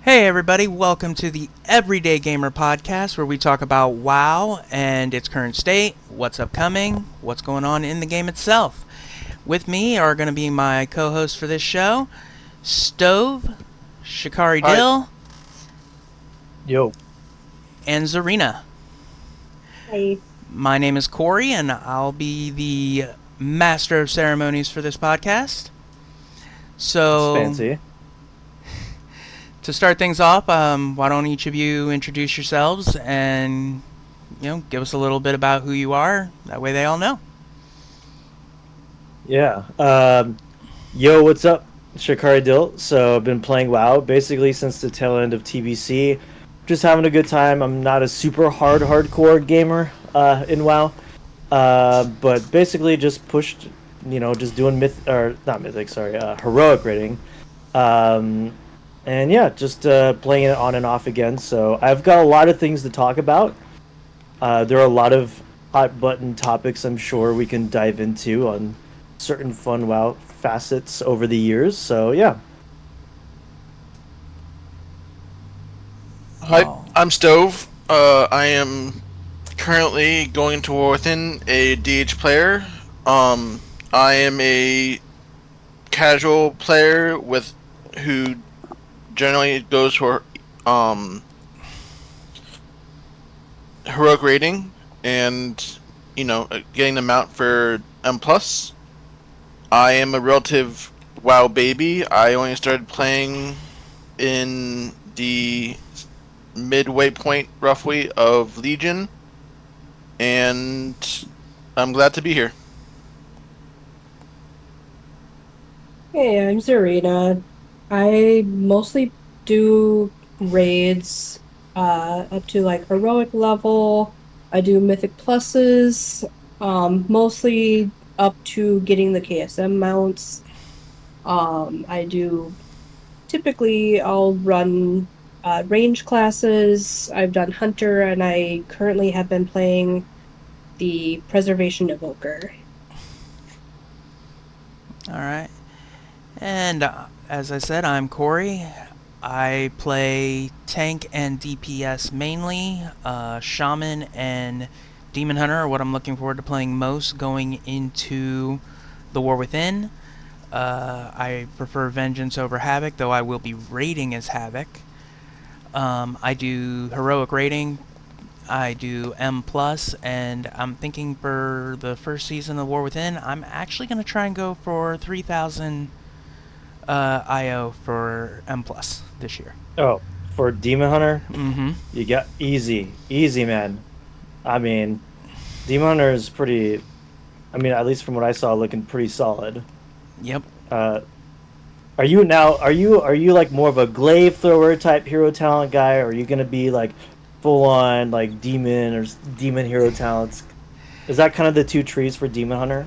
Hey everybody, welcome to the Everyday Gamer Podcast where we talk about WoW and its current state, what's upcoming, what's going on in the game itself. With me are going to be my co-hosts for this show, Stove, Shikari Hi. Dill, Yo. and Zarina. Hi. My name is Corey and I'll be the master of ceremonies for this podcast. So, It's fancy. to start things off, why don't each of you introduce yourselves and give us a little bit about who you are. That way they all know. Yeah. Yo, what's up? Shikari Dill. So I've been playing WoW basically since the tail end of TBC. Just having a good time. I'm not a super hardcore gamer in WoW. But basically just pushed, just doing heroic rating. And yeah, just playing it on and off again. So I've got a lot of things to talk about. There are a lot of hot button topics I'm sure we can dive into on certain fun WoW facets over the years. So yeah. Hi, Oh. I'm Stove. I am currently going into War Within, a DH player. I am a casual player who generally goes for heroic rating and getting the mount for M+. I am a relative WoW baby. I only started playing in the midway point, roughly, of Legion, and I'm glad to be here. Hey, I'm Zarina. I mostly do raids up to like heroic level. I do mythic pluses, mostly up to getting the KSM mounts. I'll run range classes. I've done hunter, and I currently have been playing the preservation evoker. All right. And as I said, I'm Corey. I play tank and DPS mainly. Shaman and Demon Hunter are what I'm looking forward to playing most going into the War Within. I prefer Vengeance over Havoc, though I will be raiding as Havoc. I do heroic rating. I do M+, and I'm thinking for the first season of War Within, I'm actually going to try and go for 3,000 IO for M+ this year. Oh, for Demon Hunter, Mm-hmm. you got easy, man. I mean, Demon Hunter is pretty. I mean, at least from what I saw, looking pretty solid. Yep. Are you like more of a glaive thrower type hero talent guy, or are you gonna be like full on like demon or demon hero talents? Is that kind of the two trees for Demon Hunter?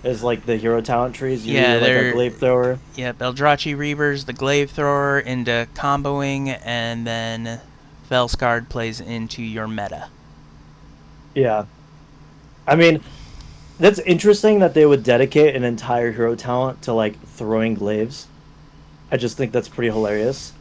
Is like the hero talent trees? You're Yeah, either like a glaive thrower. Yep, Eldrachi Reavers, the Glaive Thrower into comboing, and then Felscard plays into your meta. Yeah, I mean that's interesting that they would dedicate an entire hero talent to like throwing glaives. I just think that's pretty hilarious.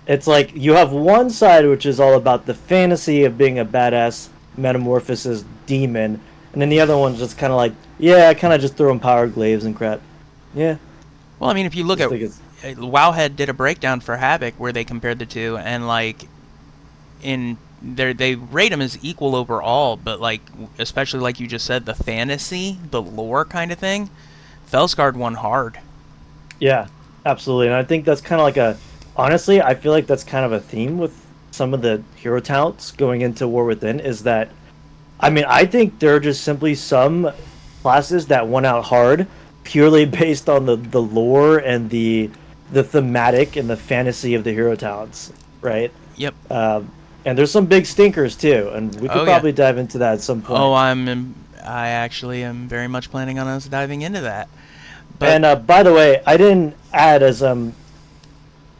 It's like you have one side which is all about the fantasy of being a badass metamorphosis demon, and then the other one's just kind of like, yeah, kind of just throwing power glaives and crap. Yeah, Well, I mean, if you look just at think it's Wowhead did a breakdown for Havoc where they compared the two, and like in there they rate them as equal overall, but like especially like you just said, the fantasy, the lore kind of thing, Felscard won hard. yeah, absolutely, and I think that's kind of like a honestly, I feel like that's kind of a theme with some of the hero talents going into War Within is that I mean, I think there are just simply some classes that won out hard purely based on the lore and the thematic and the fantasy of the hero talents, right? Yep. And there's some big stinkers too, and we could Oh, yeah. probably dive into that at some point. Oh, I actually am very much planning on us diving into that. But And by the way, I didn't add as I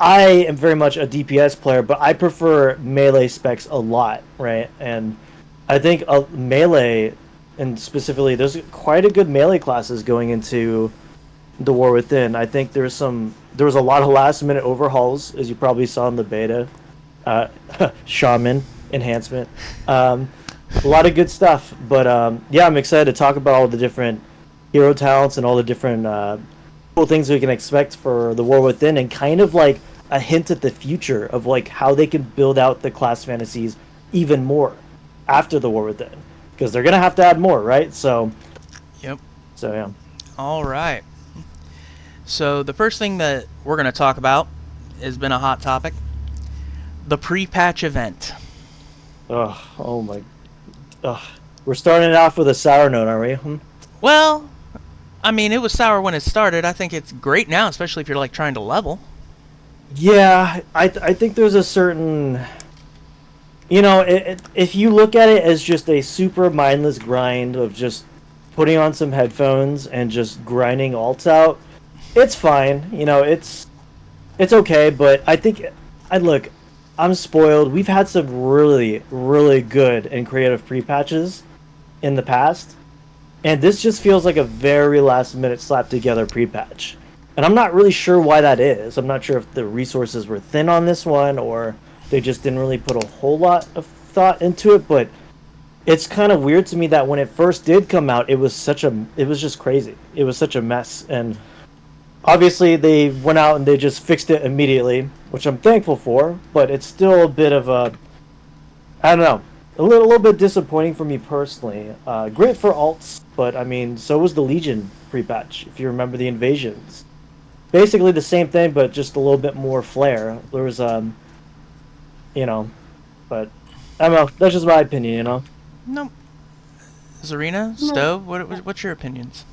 am very much a DPS player, but I prefer melee specs a lot, right? And I think melee, and specifically, there's quite a good melee classes going into the War Within. I think there was a lot of last minute overhauls, as you probably saw in the beta. Uh, Shaman enhancement. A lot of good stuff. But yeah, I'm excited to talk about all the different hero talents and all the different cool things we can expect for the War Within, and kind of like a hint at the future of like how they can build out the class fantasies even more after the War Within, because they're gonna have to add more, right? So Yep. yeah. All right. So the first thing that we're going to talk about has been a hot topic. The pre-patch event. Oh my. We're starting it off with a sour note, aren't we? Well, I mean, it was sour when it started. I think it's great now, especially if you're like trying to level. Yeah, I think there's a certain, you know, if you look at it as just a super mindless grind of just putting on some headphones and just grinding alts out, it's fine. You know, it's okay. But I think, I'm spoiled. We've had some really, really good and creative pre-patches in the past, and this just feels like a very last minute slap together pre-patch. And I'm not really sure why that is. I'm not sure if the resources were thin on this one, or they just didn't really put a whole lot of thought into it. But it's kind of weird to me that when it first did come out, it was just crazy. It was such a mess. And obviously they went out and they just fixed it immediately, which I'm thankful for, but it's still a bit of a, I don't know, a little bit disappointing for me personally. Great for alts, but I mean, so was the Legion pre-patch, if you remember the invasions. Basically the same thing, but just a little bit more flair. There was, you know, but I don't know. That's just my opinion, you know. No. Zarina, Stove, what's your opinions?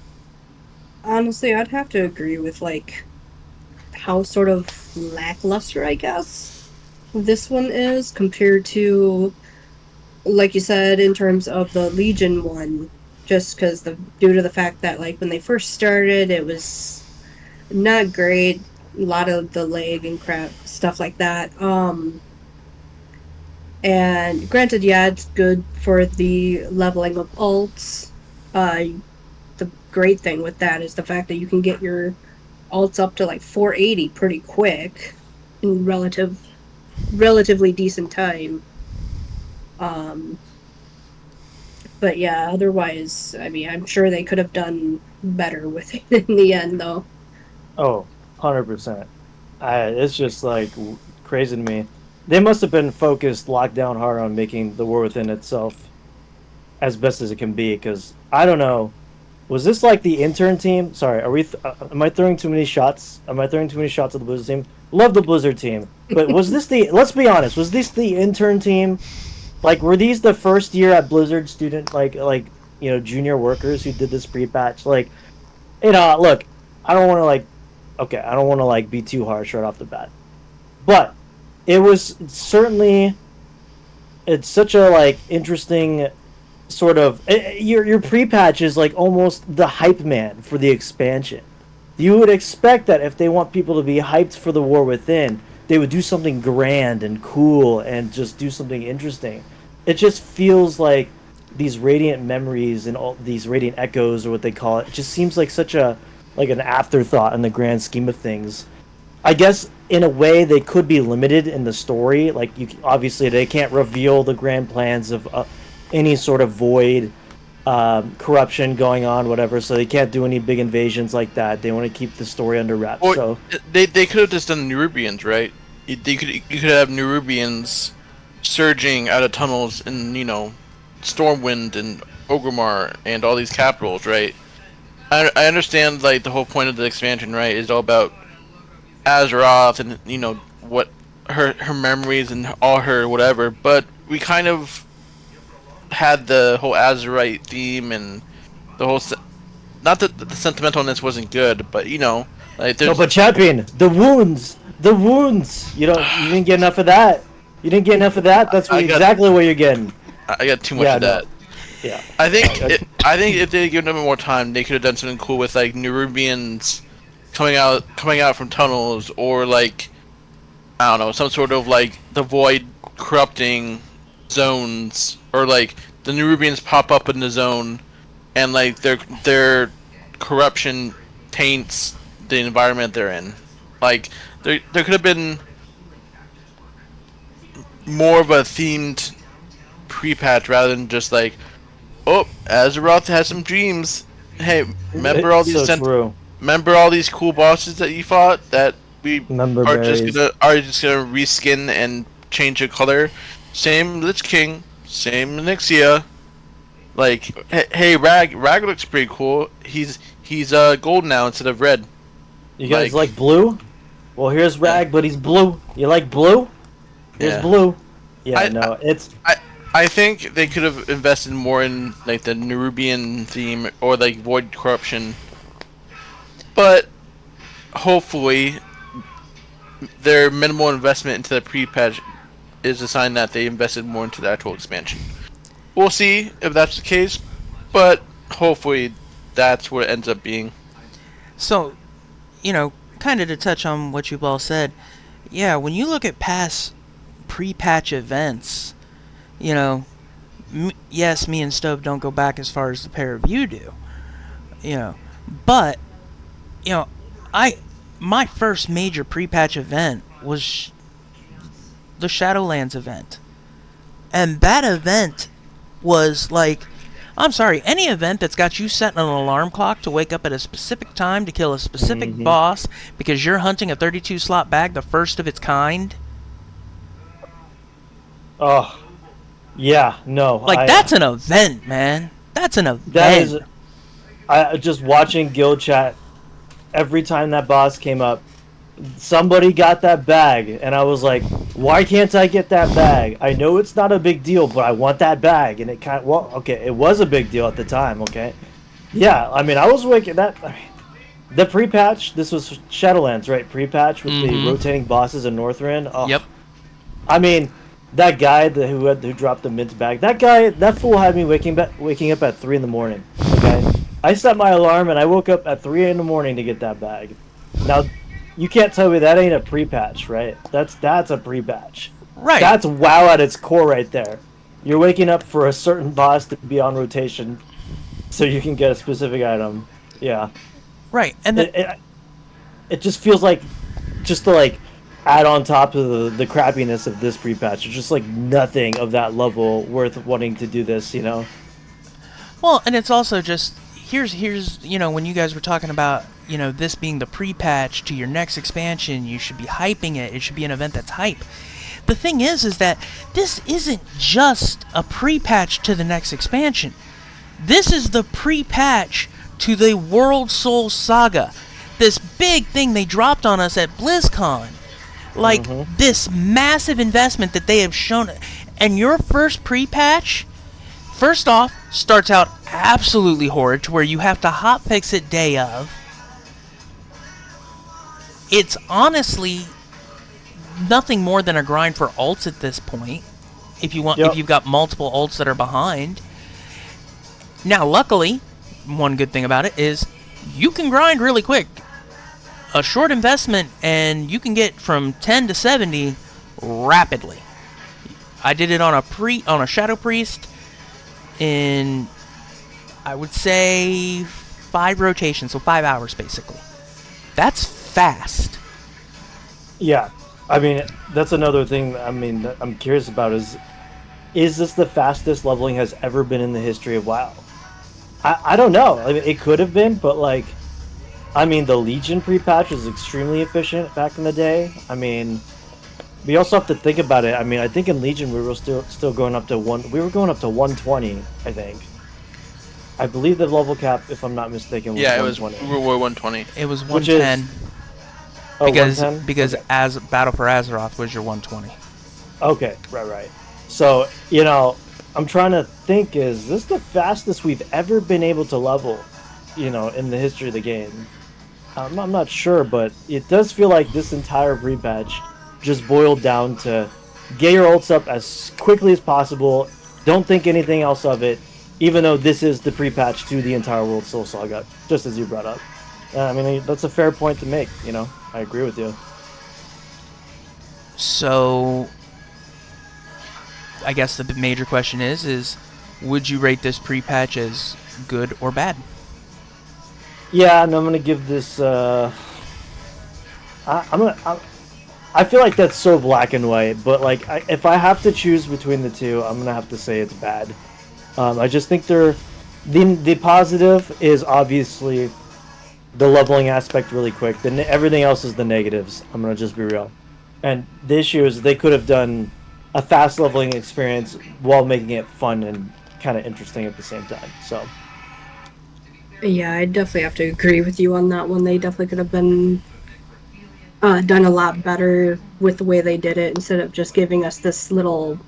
Honestly, I'd have to agree with like how sort of lackluster, I guess, this one is compared to, like you said, in terms of the Legion one. Just because due to the fact that like when they first started, it was not great. A lot of the lag and crap stuff like that. And granted, yeah, it's good for the leveling of alts. The great thing with that is the fact that you can get your alts up to like 480 pretty quick in relatively decent time. But yeah, otherwise, I mean, I'm sure they could have done better with it in the end, though. Oh, 100%. It's just like crazy to me. They must have been focused, locked down hard on making the War Within itself as best as it can be. Because I don't know, was this like the intern team? Sorry, are we? Am I throwing too many shots? Am I throwing too many shots at the Blizzard team? Love the Blizzard team, but was this the? Let's be honest. Was this the intern team? Like, were these the first year at Blizzard student, like you know, junior workers who did this pre-patch? Like, you know, look, I don't want to like, okay, I don't want to like be too harsh right off the bat, but it was certainly, it's such a like interesting sort of, your pre-patch is like almost the hype man for the expansion. You would expect that if they want people to be hyped for the War Within, they would do something grand and cool and just do something interesting. It just feels like these Radiant Memories and all these Radiant Echoes, or what they call it, just seems like such a like an afterthought in the grand scheme of things. I guess in a way they could be limited in the story. Like, obviously they can't reveal the grand plans of any sort of void, corruption going on, whatever. So they can't do any big invasions like that. They want to keep the story under wraps. Or so they could have just done Nerubians, right? You could have Nerubians surging out of tunnels in, you know, Stormwind and Orgrimmar and all these capitals, right? I understand like the whole point of the expansion, right, is all about Azeroth and, you know, what her memories and all her whatever, but we kind of had the whole Azerite theme and the whole not that the sentimentalness wasn't good, but you know, like no, there's but champion, the wounds. You didn't get enough of that. You didn't get enough of that. That's exactly what you're getting. I got too much of that. Yeah. I think if they had given them more time, they could have done something cool with like Nerubians coming out from tunnels, or like, I don't know, some sort of like the void corrupting zones, or like the Nerubians pop up in the zone and like their corruption taints the environment they're in. Like there could have been more of a themed pre-patch rather than just like, oh, Azeroth has some dreams. Hey, remember all It's these so true. remember all these cool bosses that you fought that we Member are berries. just gonna reskin and change the color. Same Lich King, same Nixia. Like, hey, Rag looks pretty cool. He's gold now instead of red. You guys like blue? Well, here's Rag, but he's blue. You like blue? Here's Yeah. blue. Yeah, I- no, it's I think they could have invested more in like the Nerubian theme or like Void Corruption. But hopefully their minimal investment into the pre-patch is a sign that they invested more into the actual expansion. We'll see if that's the case, but hopefully that's what it ends up being. So, kind of to touch on what you've all said, yeah, when you look at past pre-patch events, yes, me and Stove don't go back as far as the pair of you do, but, my first major pre-patch event was the Shadowlands event. And that event was like, I'm sorry, any event that's got you setting an alarm clock to wake up at a specific time to kill a specific boss because you're hunting a 32 slot bag, the first of its kind. oh, yeah, no. That's an event, man. That's an event. That is. I just watching guild chat. Every time that boss came up, somebody got that bag, and I was like, "Why can't I get that bag? I know it's not a big deal, but I want that bag." And it okay, it was a big deal at the time. Okay, yeah. I mean, I was waking that. The pre-patch. This was Shadowlands, right? Pre-patch with the rotating bosses in Northrend. Oh, Yep. I mean, that guy who dropped the mint bag. That fool had me waking up at 3 in the morning. Okay, I set my alarm and I woke up at 3 in the morning to get that bag. Now, you can't tell me that ain't a pre-patch, right? That's a pre-patch. Right. That's WoW at its core right there. You're waking up for a certain boss to be on rotation, so you can get a specific item. Yeah. Right. And It just feels like just to like add on top of the crappiness of this pre-patch. It's just like nothing of that level worth wanting to do this, well, and it's also just here's when you guys were talking about this being the pre-patch to your next expansion, you should be hyping it. It should be an event that's hype. The thing is that this isn't just a pre-patch to the next expansion. This is the pre-patch to the World Soul Saga. This big thing they dropped on us at BlizzCon. Like, this massive investment that they have shown. And your first pre-patch, first off, starts out absolutely horrid to where you have to hotfix it day of. It's honestly nothing more than a grind for ults at this point. If you've got multiple ults that are behind. Now, luckily, one good thing about it is you can grind really quick. A short investment and you can get from 10 to 70 rapidly. I did it on a Shadow Priest in, I would say, 5 rotations, so 5 hours basically. That's fast. Yeah, I mean, that's another thing. I mean, that I'm curious about is this the fastest leveling has ever been in the history of WoW? I don't know. I mean, it could have been, but like, I mean, the Legion pre-patch was extremely efficient back in the day. I mean, we also have to think about it. I mean, I think in Legion we were still going up to We were going up to 120. I think. I believe the level cap, if I'm not mistaken, was 120. It was we were 120. It was Which is- 110 Oh, because 110? Okay. as Battle for Azeroth was your 120. Okay, right. So, I'm trying to think, is this the fastest we've ever been able to level, in the history of the game? I'm not sure, but it does feel like this entire pre-patch just boiled down to get your ults up as quickly as possible, don't think anything else of it, even though this is the pre-patch to the entire World Soul Saga, just as you brought up. I mean, that's a fair point to make, I agree with you. So, I guess the major question is would you rate this pre-patch as good or bad? Yeah, and I'm gonna give this. I feel like that's so black and white, but like if I have to choose between the two, I'm gonna have to say it's bad. I just think the positive is obviously the leveling aspect really quick. Then everything else is the negatives. I'm gonna just be real. And the issue is they could have done a fast leveling experience while making it fun and kind of interesting at the same time. So Yeah, I definitely have to agree with you on that one. They definitely could have been done a lot better with the way they did it instead of just giving us this little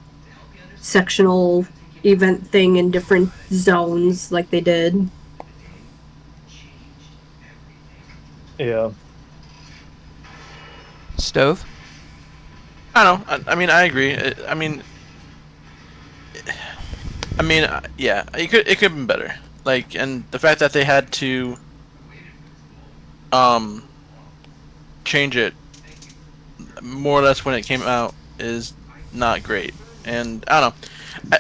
sectional event thing in different zones like they did. yeah, Stove. I don't know. I mean, I agree. Yeah, it could have been better. Like, and the fact that they had to um change it more or less when it came out is not great. And I don't know.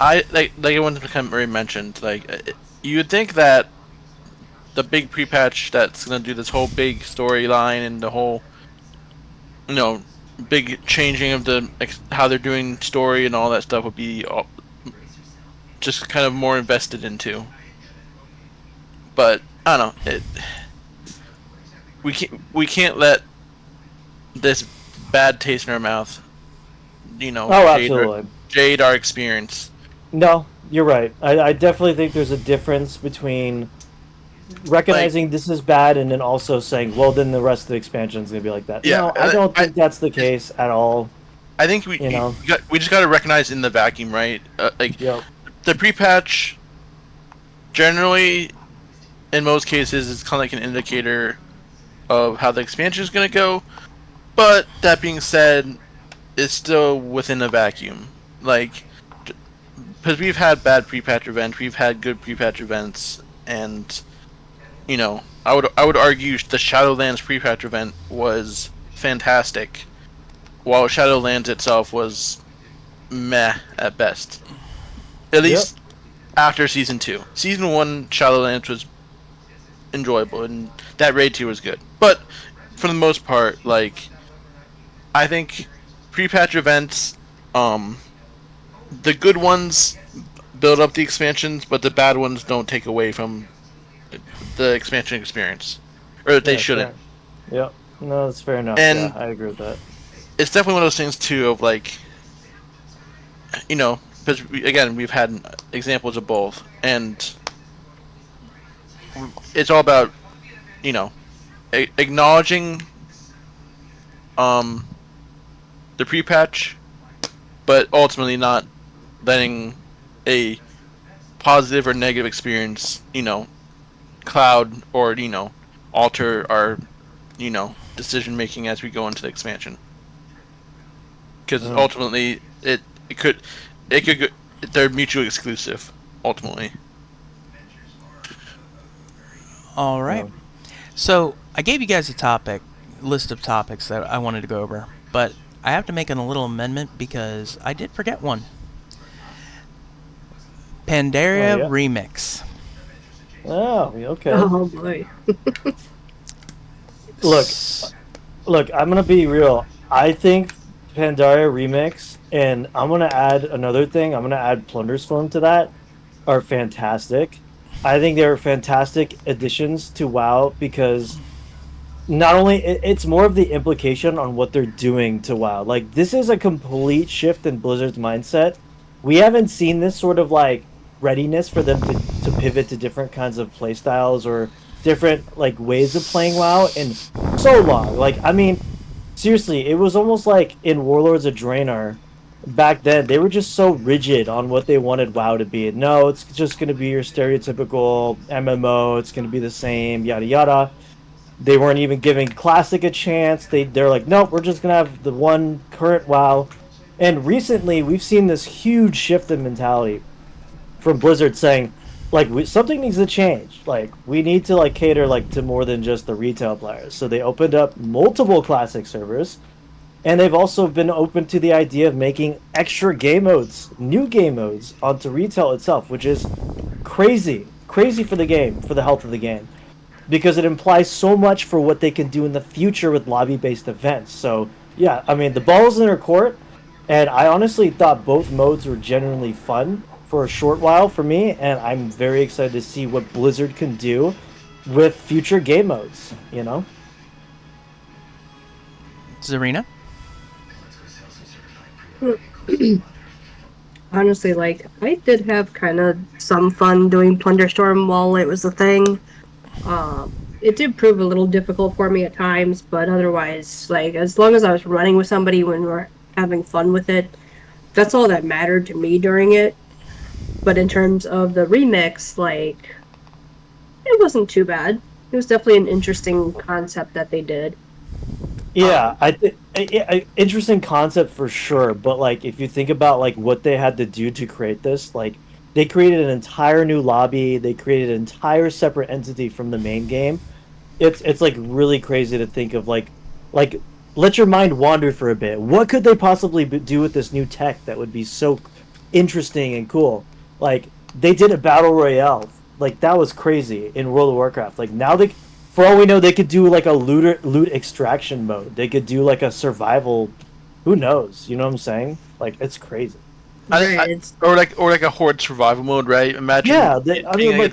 I like everyone's become already mentioned. Like, you would think that the big pre-patch that's gonna do this whole big storyline and the whole, you know, big changing of the how they're doing story and all that stuff would be just kind of more invested into. But I don't know. We can't let this bad taste in our mouth, oh, absolutely. jade our experience. No, you're right. I definitely think there's a difference between recognizing this is bad and then also saying, well, then the rest of the expansion is going to be like that. Yeah, No, I don't think that's the case at all. I think we just got to recognize in the vacuum, right? Yep. The pre-patch generally, in most cases, is kind of like an indicator of how the expansion is going to go. But that being said, it's still within a vacuum. Like, because we've had bad pre-patch events, we've had good pre-patch events, and I would argue the Shadowlands pre-patch event was fantastic, while Shadowlands itself was meh at best. At least after season 2. Season 1 Shadowlands was enjoyable, and that raid 2 was good. But for the most part, like, I think pre-patch events, the good ones build up the expansions, but the bad ones don't take away from the expansion experience, or they shouldn't. Fair. Yep. No, that's fair enough. And yeah, I agree with that. it's definitely one of those things too of like, because again we've had examples of both, and it's all about acknowledging the pre-patch, but ultimately not letting a positive or negative experience cloud or alter our decision making as we go into the expansion, because ultimately it could go, they're mutually exclusive ultimately. All right. So I gave you guys a list of topics that I wanted to go over, but I have to make a little amendment because I did forget one. Pandaria Remix. Oh, okay. Oh boy. Look, I'm gonna be real. I think Pandaria Remix, and I'm gonna add another thing. I'm gonna add Plunderstorm to that. Are fantastic. I think they're fantastic additions to WoW because not only it's more of the implication on what they're doing to WoW. Like, this is a complete shift in Blizzard's mindset. We haven't seen this sort of like readiness for them to pivot to different kinds of play styles or different like ways of playing WoW in so long. Like, I mean, seriously, it was almost like in Warlords of Draenor back then. They were just so rigid on what they wanted WoW to be. No, it's just going to be your stereotypical MMO. It's going to be the same, yada yada. They weren't even giving Classic a chance. They're like, nope, we're just going to have the one current WoW. And recently, we've seen this huge shift in mentality from Blizzard saying, like, something needs to change. Like, we need to like cater like to more than just the retail players. So they opened up multiple Classic servers, and they've also been open to the idea of making extra game modes, new game modes onto retail itself, which is crazy for the game, for the health of the game. because it implies so much for what they can do in the future with lobby-based events. So yeah, I mean the ball's in their court, and I honestly thought both modes were genuinely fun for a short while for me, and I'm very excited to see what Blizzard can do with future game modes. You know. Zarina? Honestly, like, I did have kind of some fun doing Plunderstorm while it was a thing. It did prove a little difficult for me at times, but otherwise, like, as long as I was running with somebody when we were having fun with it, that's all that mattered to me during it. But in terms of the remix, like, it wasn't too bad. It was definitely an interesting concept that they did. Yeah, interesting concept for sure. But like, if you think about like what they had to do to create this, like they created an entire new lobby, they created an entire separate entity from the main game. It's like really crazy to think of like let your mind wander for a bit. What could they possibly do with this new tech that would be so interesting and cool? Like they did a battle royale, like that was crazy in World of Warcraft. Like now they, for all we know, they could do like a loot extraction mode. They could do like a survival. Who knows? You know what I'm saying? Like it's crazy. Or like a horde survival mode, right? Imagine I mean, like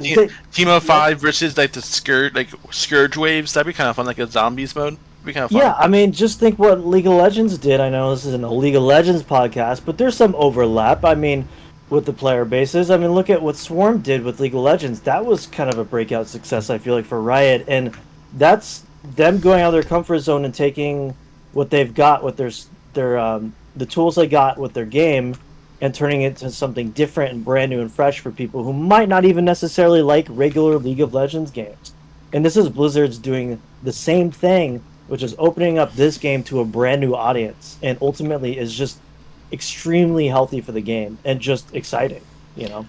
team of 5 versus like the scourge waves. That'd be kind of fun, like a zombies mode. It'd be kind of fun. Yeah, I mean, just think what League of Legends did. I know this isn't a League of Legends podcast, but there's some overlap. I mean, with the player bases. I mean, look at what Swarm did with League of Legends. That was kind of a breakout success, I feel like, for Riot, and that's them going out of their comfort zone and taking what they've got with their the tools they got with their game and turning it into something different and brand new and fresh for people who might not even necessarily like regular League of Legends games. And this is Blizzard's doing the same thing, which is opening up this game to a brand new audience, and ultimately is just extremely healthy for the game and just exciting. You know,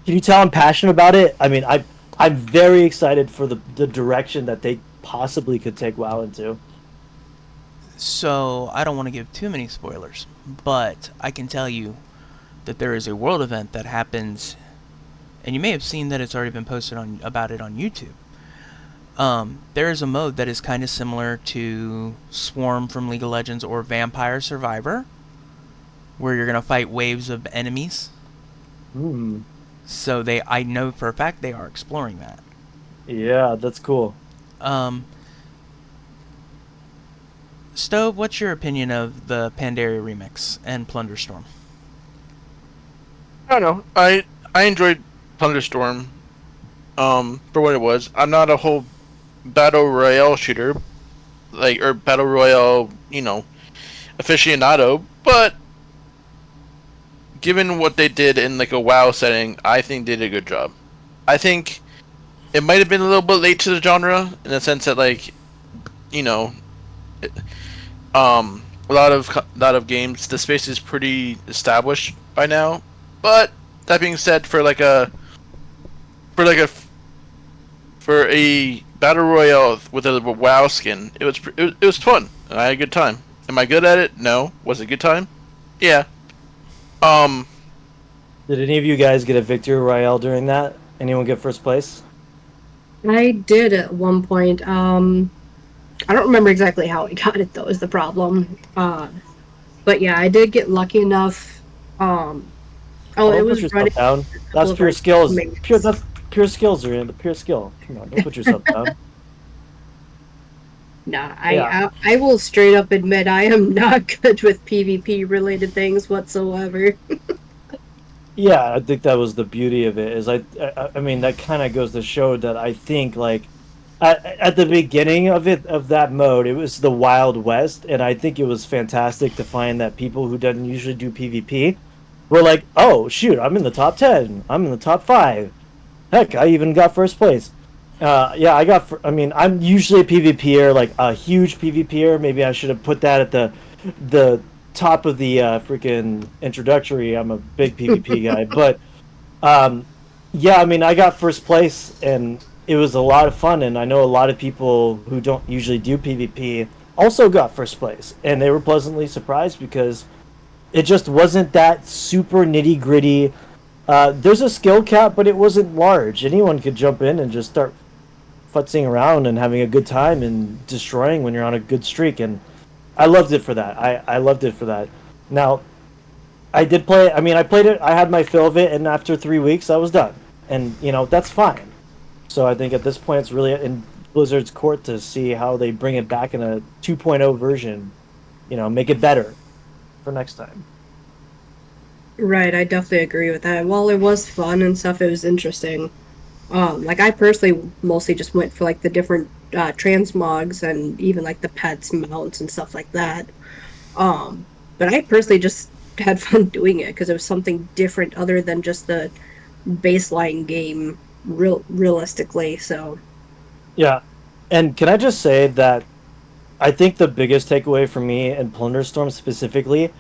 can you tell I'm passionate about it? I mean, I'm very excited for the direction that they possibly could take WoW into. So, I don't want to give too many spoilers, but I can tell you that there is a world event that happens, and you may have seen that it's already been posted about it on YouTube. There is a mode that is kind of similar to Swarm from League of Legends or Vampire Survivor, where you're going to fight waves of enemies. So I know for a fact they are exploring that. Yeah, that's cool. Stove, what's your opinion of the Pandaria remix and Plunderstorm? I don't know. I enjoyed Thunderstorm for what it was. I'm not a whole battle royale shooter, or battle royale, aficionado, but given what they did in like a WoW setting, I think they did a good job. I think it might have been a little bit late to the genre in the sense that a lot of games, the space is pretty established by now. But that being said, for a battle royale with a WoW skin, it was fun. I had a good time. Am I good at it? No. Was it a good time? Yeah. Did any of you guys get a victory royale during that? Anyone get first place? I did at one point. I don't remember exactly how I got it though, is the problem. But yeah, I did get lucky enough. It was running down. That's pure skills. That's pure skills are in the pure skill. Come on, don't put yourself down. Nah, I will straight up admit I am not good with PvP related things whatsoever. Yeah, I think that was the beauty of it. Is I mean that kind of goes to show that I think like at the beginning of that mode, it was the Wild West, and I think it was fantastic to find that people who didn't usually do PvP were like, oh shoot, I'm in the top 10, I'm in the top 5. Heck, I even got first place. Yeah, I mean, I'm usually a PvPer, like a huge PvPer. Maybe I should have put that at the top of the freaking introductory. I'm a big PvP guy, but yeah, I mean, I got first place, and it was a lot of fun. And I know a lot of people who don't usually do PvP also got first place, and they were pleasantly surprised because it just wasn't that super nitty gritty. There's a skill cap, but it wasn't large. Anyone could jump in and just start futzing around and having a good time and destroying when you're on a good streak, and I loved it for that. I loved it for that. Now, I did play. I mean, I played it. I had my fill of it, and after 3 weeks, I was done. And that's fine. So I think at this point, it's really in Blizzard's court to see how they bring it back in a 2.0 version. Make it better for next time. Right, I definitely agree with that. While it was fun and stuff, it was interesting. Like I personally mostly just went for like the different transmogs and even like the pets, mounts, and stuff like that. But I personally just had fun doing it because it was something different other than just the baseline game, realistically. So Yeah, and can I just say that I think the biggest takeaway for me in Plunderstorm specifically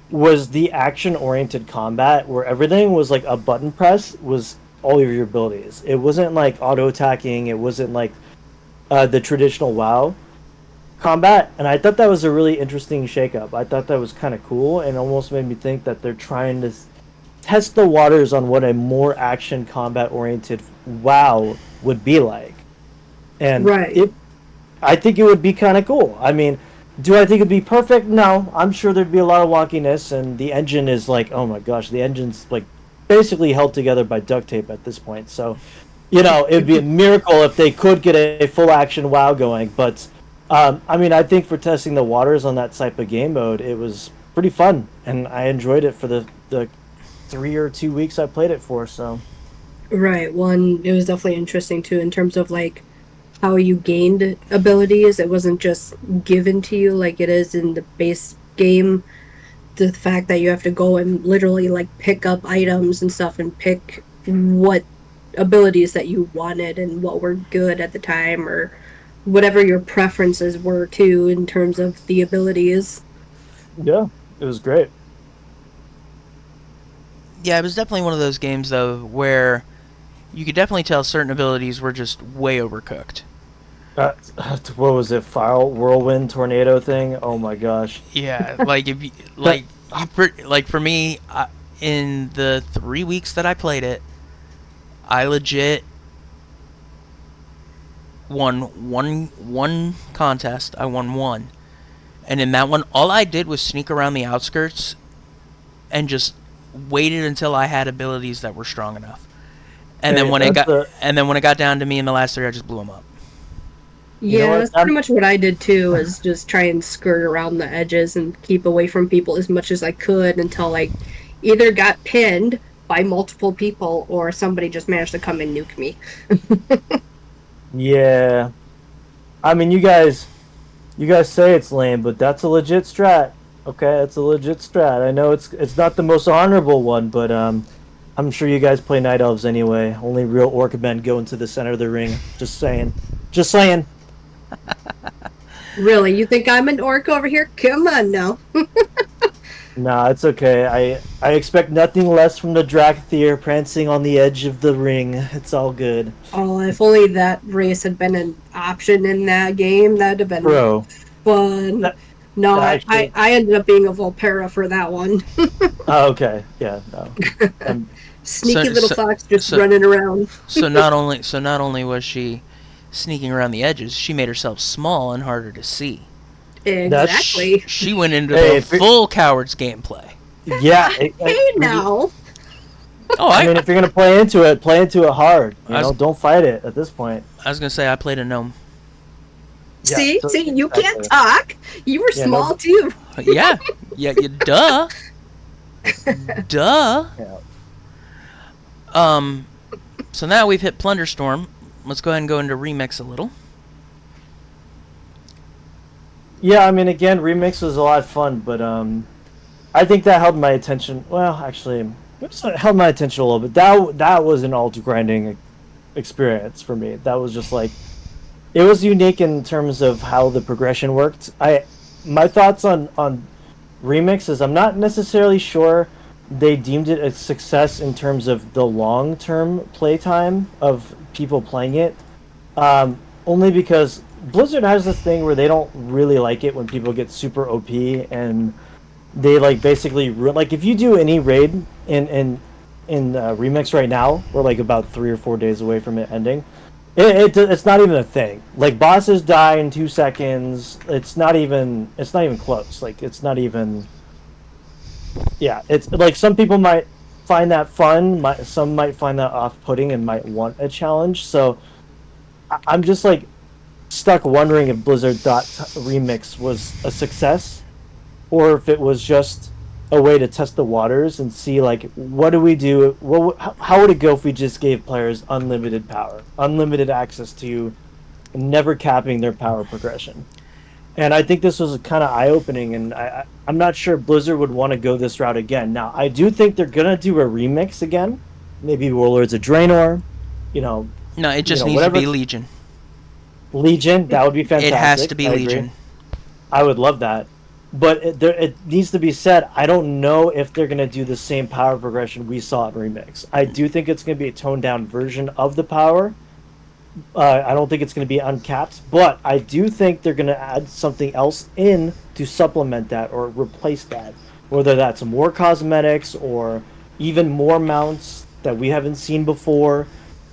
was the action-oriented combat where everything was like a button press was all of your abilities. It wasn't like auto-attacking. It wasn't like the traditional WoW combat, and I thought that was a really interesting shakeup. I thought that was kind of cool, and almost made me think that they're trying to test the waters on what a more action combat-oriented WoW would be like. And right. I think it would be kind of cool. I mean, do I think it'd be perfect? No. I'm sure there'd be a lot of wonkiness, and the engine is like, oh my gosh, the engine's like basically held together by duct tape at this point. So, it'd be a miracle if they could get a full action WoW going. But, I mean, I think for testing the waters on that type of game mode, it was pretty fun, and I enjoyed it for the 3 or 2 weeks I played it for. So, Right. One, it was definitely interesting too in terms of like how you gained abilities. It wasn't just given to you like it is in the base game. The fact that you have to go and literally like pick up items and stuff and pick what abilities that you wanted and what were good at the time or whatever your preferences were too in terms of the abilities. yeah, it was great. Yeah, it was definitely one of those games though where you could definitely tell certain abilities were just way overcooked. What was it? Fire whirlwind tornado thing? Oh my gosh! Yeah, like if you, like for me, in the 3 weeks that I played it, I legit won one contest. I won one, and in that one, all I did was sneak around the outskirts and just waited until I had abilities that were strong enough. And Hey, then when it that's got the- and then when it got down to me in the last three, I just blew them up. You know Yeah, what? that's pretty much what I did too, is just try and skirt around the edges and keep away from people as much as I could until like either got pinned by multiple people or somebody just managed to come and nuke me. Yeah, I mean, you guys say it's lame, but that's a legit strat. Okay, that's a legit strat. I know it's not the most honorable one, but I'm sure you guys play night elves anyway. Only real orc men go into the center of the ring. Just saying. Just saying. Really, you think I'm an orc over here? Come on now. Nah, it's okay. I expect nothing less from the Drakthir prancing on the edge of the ring. It's all good. Oh, if only that race had been an option in that game, that'd have been Bro. fun. That- No, that actually- I ended up being a Volpera for that one. Oh, okay. Yeah, no. Sneaky So- little so- fox just so- running around. So not only was she sneaking around the edges, she made herself small and harder to see. Exactly. She went into Hey, the if it- full cowards gameplay. Yeah. Hey now. Oh, I mean, if you're gonna play into it hard. I was- Don't fight it at this point. I was gonna say I played a gnome. Yeah, See, so- you can't exactly. talk. You were Yeah, small no- too. Yeah, yeah, duh, duh. Yeah. So now we've hit Plunderstorm. Let's go ahead and go into Remix a little. Yeah, I mean, again, Remix was a lot of fun, but I think that held my attention. Well, actually, it held my attention a little bit. That was an alt grinding experience for me. That was just like, it was unique in terms of how the progression worked. My thoughts on Remix is I'm not necessarily sure they deemed it a success in terms of the long-term playtime of people playing it. Only because Blizzard has this thing where they don't really like it when people get super OP and they like basically like if you do any raid in Remix right now, we're like about 3 or 4 days away from it ending. It's not even a thing. Like bosses die in 2 seconds. It's not even close. Like it's not even. Yeah, it's like some people might find that fun. Some might find that off-putting and might want a challenge. So I'm just like stuck wondering if Blizzard thought Remix was a success or if it was just a way to test the waters and see like what do we do? How would it go if we just gave players unlimited power, unlimited access to never capping their power progression? And I think this was kind of eye-opening, and I'm not sure Blizzard would want to go this route again. Now, I do think they're gonna do a remix again, maybe Warlords of Draenor, you know, No, it just needs whatever. to be Legion. Legion, that would be fantastic. It has to be I agree. Legion. I would love that. But it needs to be said, I don't know if they're going to do the same power progression we saw at Remix. I do think it's going to be a toned down version of the power. I don't think it's going to be uncapped, but I do think they're going to add something else in to supplement that or replace that. Whether that's more cosmetics or even more mounts that we haven't seen before.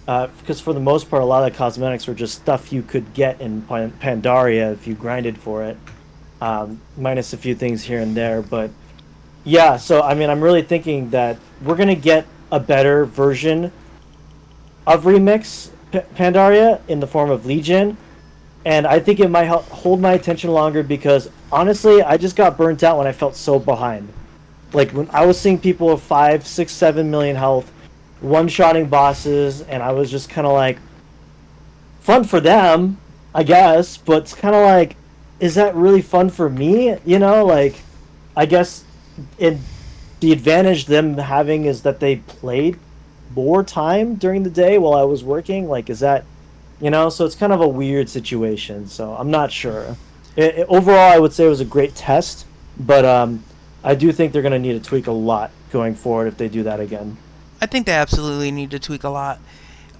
Because for the most part, a lot of the cosmetics were just stuff you could get in Pandaria if you grinded for it. Minus a few things here and there. But yeah, so I mean, I'm really thinking that we're gonna get a better version of Remix Pandaria in the form of Legion, and I think it might hold my attention longer because honestly, I just got burnt out when I felt so behind. Like when I was seeing people of 5, 6, 7 million health, one-shotting bosses, and I was just kind of like, fun for them, I guess, but it's kind of like, is that really fun for me? You know, like, I guess the advantage them having is that they played more time during the day while I was working. Like, is that, so it's kind of a weird situation. So I'm not sure. Overall, I would say it was a great test, but I do think they're going to need to tweak a lot going forward if they do that again. I think they absolutely need to tweak a lot.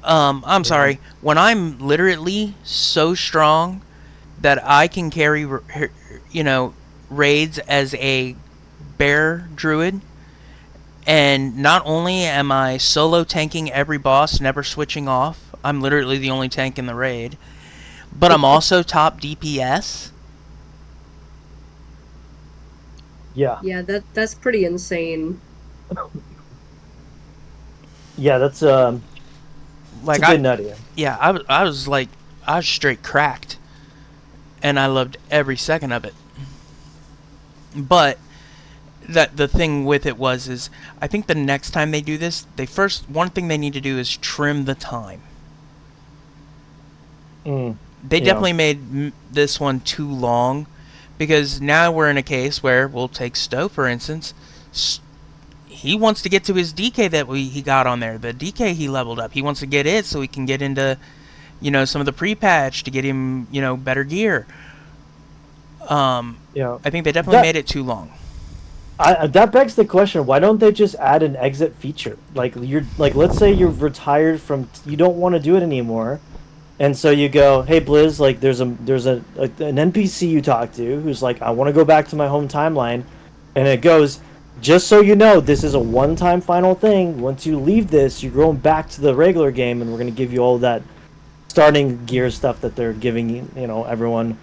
I'm sorry. When I'm literally so strong that I can carry, raids as a bear druid, and not only am I solo tanking every boss, never switching off, I'm literally the only tank in the raid, but I'm also top DPS. Yeah. Yeah, that's pretty insane. Yeah, that's Like it's a bit nutty. Yeah, I was like, I was straight cracked, and I loved every second of it. But that the thing with it is I think the next time they do this, one thing they need to do is trim the time. They definitely made this one too long, because now we're in a case where we'll take Stowe for instance. He wants to get to his DK that he got on there. The DK he leveled up. He wants to get it so he can get into, some of the pre-patch to get him, better gear. I think they definitely made it too long. That begs the question: why don't they just add an exit feature? Let's say you've retired from, you don't want to do it anymore, and so you go, hey Blizz, like there's an NPC you talk to who's like, I want to go back to my home timeline, and it goes, just so you know, this is a one-time final thing. Once you leave this, you're going back to the regular game, and we're going to give you all that starting gear stuff that they're giving, everyone.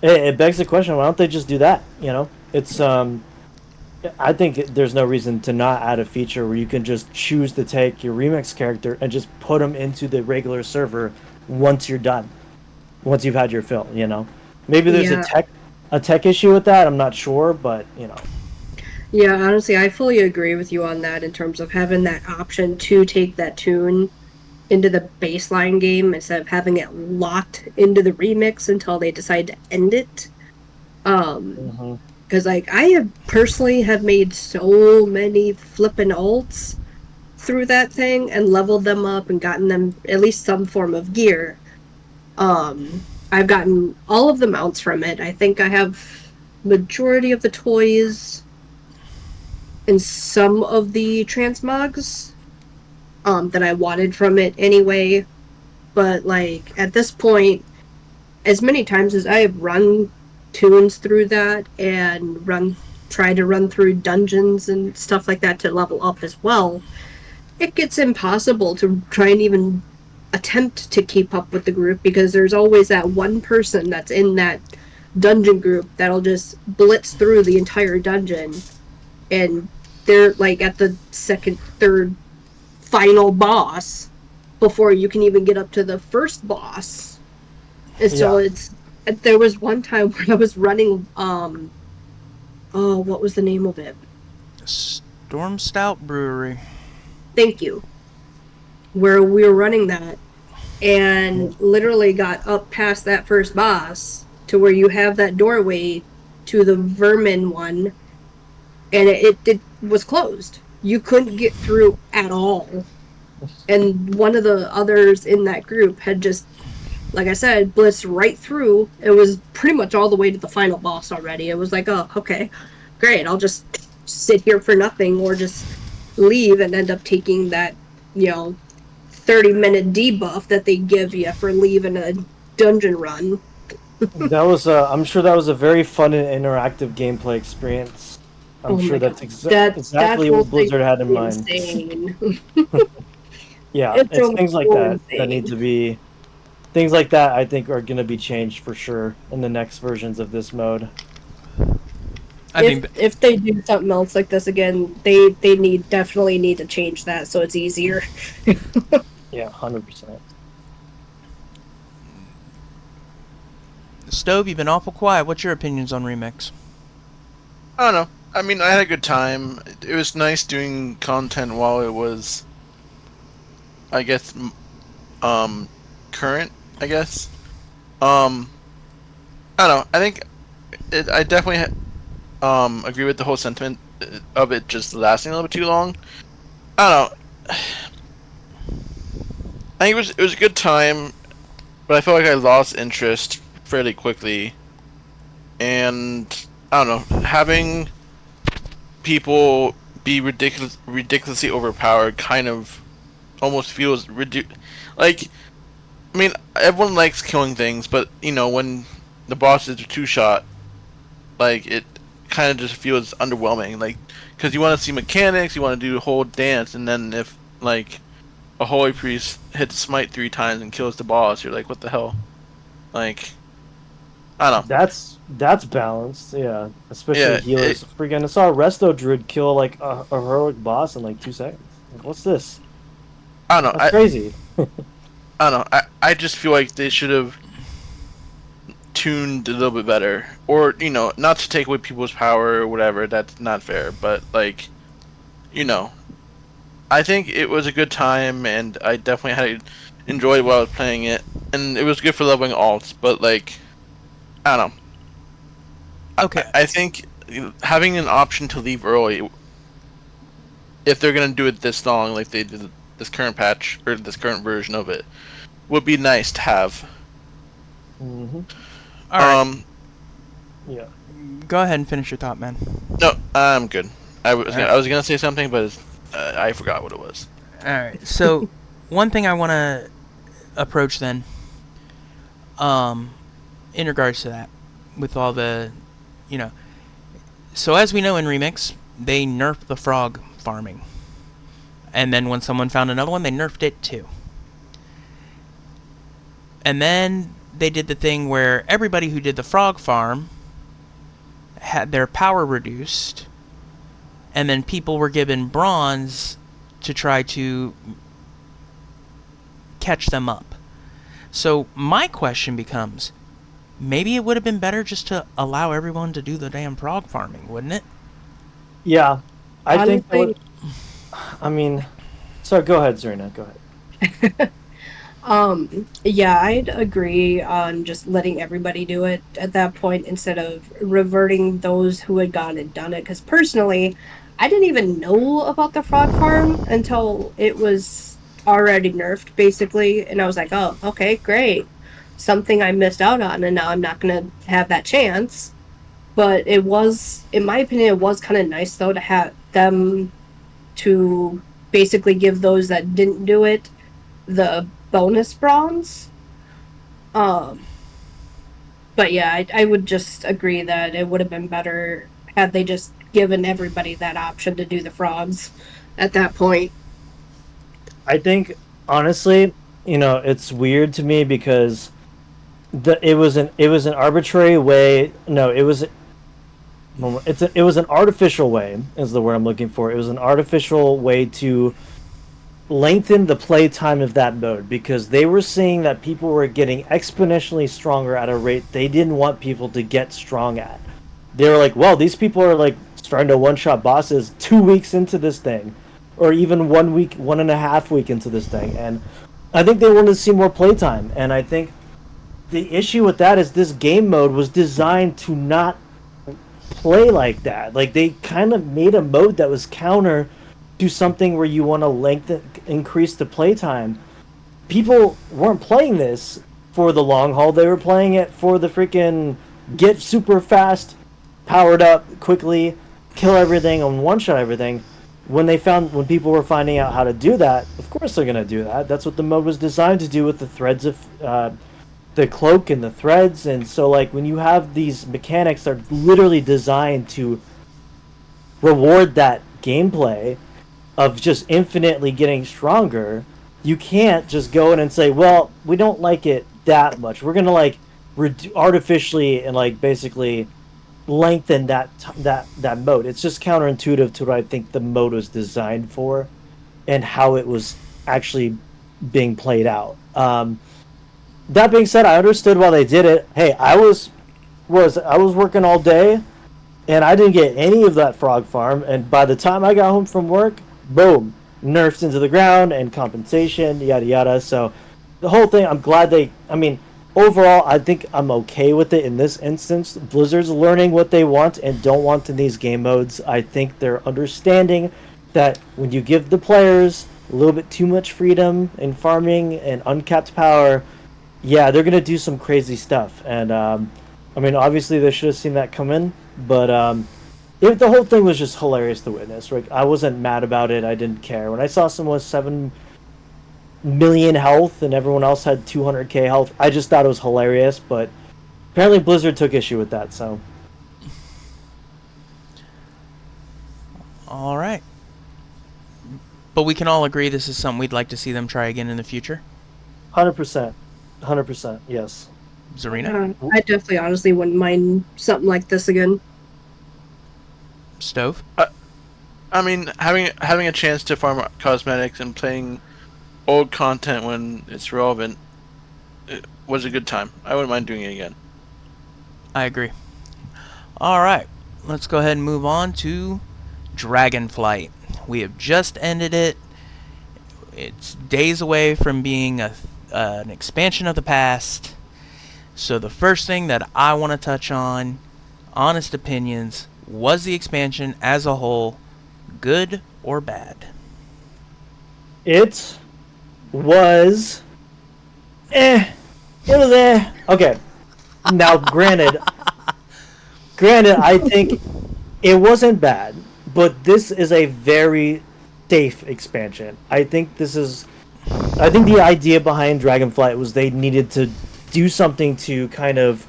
It begs the question: why don't they just do that? It's I think there's no reason to not add a feature where you can just choose to take your remix character and just put them into the regular server once you're done, once you've had your fill. Maybe there's a tech issue with that. I'm not sure, but Yeah, honestly, I fully agree with you on that in terms of having that option to take that tune into the baseline game instead of having it locked into the remix until they decide to end it. Because I have personally have made so many flippin' ults through that thing and leveled them up and gotten them at least some form of gear. I've gotten all of the mounts from it. I think I have majority of the toys and some of the transmogs that I wanted from it anyway. But at this point, as many times as I have run tunes through that and try to run through dungeons and stuff like that to level up as well, it gets impossible to try and even attempt to keep up with the group because there's always that one person that's in that dungeon group that'll just blitz through the entire dungeon, and they're like at the second, third, final boss before you can even get up to the first boss. And so Yeah. there was one time when I was running oh, what was the name of it? Storm Stout Brewery. Thank you. Where we were running that and literally got up past that first boss to where you have that doorway to the vermin one, and it was closed. You couldn't get through at all. And one of the others in that group had just, like I said, blitzed right through. It was pretty much all the way to the final boss already. It was like, oh, okay, great. I'll just sit here for nothing or just leave and end up taking that, 30-minute debuff that they give you for leaving a dungeon run. That was I'm sure that was a very fun and interactive gameplay experience. I'm Oh sure my that's God. exactly that what whole Blizzard had in thing mind. is insane. Yeah, It's it's things like almost that need to be things like that. I think are going to be changed for sure in the next versions of this mode. I think If they do something else like this again, they definitely need to change that so it's easier. Yeah, 100%. Stove, you've been awful quiet. What's your opinions on Remix? I don't know. I mean, I had a good time. It was nice doing content while it was, I guess, current. I guess. I don't know. I think I definitely agree with the whole sentiment of it just lasting a little bit too long. I don't know. I think it was a good time, but I felt like I lost interest fairly quickly. And I don't know, having people be ridiculously overpowered kind of almost feels like, I mean, everyone likes killing things, but when the boss is a two-shot, like it kind of just feels underwhelming. Like, because you want to see mechanics, you want to do the whole dance, and then if like a holy priest hits smite 3 times and kills the boss, you're like, what the hell? Like, I don't know. That's balanced, yeah. Especially Yeah, healers. Freaking, I saw a Resto Druid kill like a heroic boss in like 2 seconds. Like, what's this? I don't know. That's crazy. I don't know. I just feel like they should have tuned a little bit better, or not to take away people's power or whatever. That's not fair, but like, I think it was a good time, and I definitely had enjoyed while I was playing it, and it was good for leveling alts. But like, I don't know. Okay. I think having an option to leave early, if they're gonna do it this long, like they did this current patch or this current version of it, would be nice to have. Mm-hmm. All right. Yeah. Go ahead and finish your thought, man. No, I'm good. I was Alright. I was gonna say something, but I forgot what it was. All right. So, one thing I want to approach then, in regards to that, with all the, so as we know in Remix, they nerfed the frog farming, and then when someone found another one, they nerfed it too. And then they did the thing where everybody who did the frog farm had their power reduced, and then people were given bronze to try to catch them up. So my question becomes, maybe it would have been better just to allow everyone to do the damn frog farming, wouldn't it? Yeah. I think that Honestly, would, I mean, sorry, go ahead, Zarina, go ahead. yeah, I'd agree on just letting everybody do it at that point instead of reverting those who had gone and done it. Because personally, I didn't even know about the frog farm until it was already nerfed, basically. And I was like, oh, okay, great. Something I missed out on, and now I'm not going to have that chance. But it was, in my opinion, it was kind of nice, though, to have them to basically give those that didn't do it the bonus bronze. Um, but yeah, I would just agree that it would have been better had they just given everybody that option to do the frogs at that point. I think honestly, it's weird to me because it was an arbitrary way. No, it was an artificial way is the word I'm looking for. It was an artificial way to lengthen the play time of that mode because they were seeing that people were getting exponentially stronger at a rate they didn't want people to get strong at. They were like, well, these people are like starting to one-shot bosses 2 weeks into this thing, or even 1 week, 1.5 week into this thing, and I think they wanted to see more playtime. And I think the issue with that is this game mode was designed to not play like that. Like they kind of made a mode that was counter to something where you want to increase the playtime. People weren't playing this for the long haul. They were playing it for the freaking get super fast, powered up quickly, kill everything and one shot everything. When people were finding out how to do that, of course they're gonna do that. That's what the mode was designed to do with the threads of the cloak and the threads. And so like when you have these mechanics that are literally designed to reward that gameplay of just infinitely getting stronger, you can't just go in and say, well, we don't like it that much, we're gonna like artificially and like basically lengthen that mode. It's just counterintuitive to what I think the mode was designed for and how it was actually being played out. That being said, I understood why they did it. Hey, I was working all day, and I didn't get any of that frog farm. And by the time I got home from work, boom, nerfed into the ground and compensation, yada yada. So the whole thing, I'm glad they. I mean, overall, I think I'm okay with it in this instance. Blizzard's learning what they want and don't want in these game modes. I think they're understanding that when you give the players a little bit too much freedom in farming and uncapped power, yeah, they're gonna do some crazy stuff. And I mean, obviously they should have seen that come in, but the whole thing was just hilarious to witness. Like, I wasn't mad about it. I didn't care when I saw someone with 7 million health and everyone else had 200k health. I just thought it was hilarious, but apparently Blizzard took issue with that. So, All right. But we can all agree this is something we'd like to see them try again in the future. 100%, 100%, yes. Zarina? I definitely, honestly, wouldn't mind something like this again. Stove? I mean, having a chance to farm cosmetics and playing old content when it's relevant, it was a good time. I wouldn't mind doing it again. I agree. All right. Let's go ahead and move on to Dragonflight. We have just ended it. It's days away from being an expansion of the past. So the first thing that I want to touch on, honest opinions, was the expansion as a whole good or bad? It was It was okay. Now granted I think it wasn't bad, but this is a very safe expansion. I think the idea behind Dragonflight was they needed to do something to kind of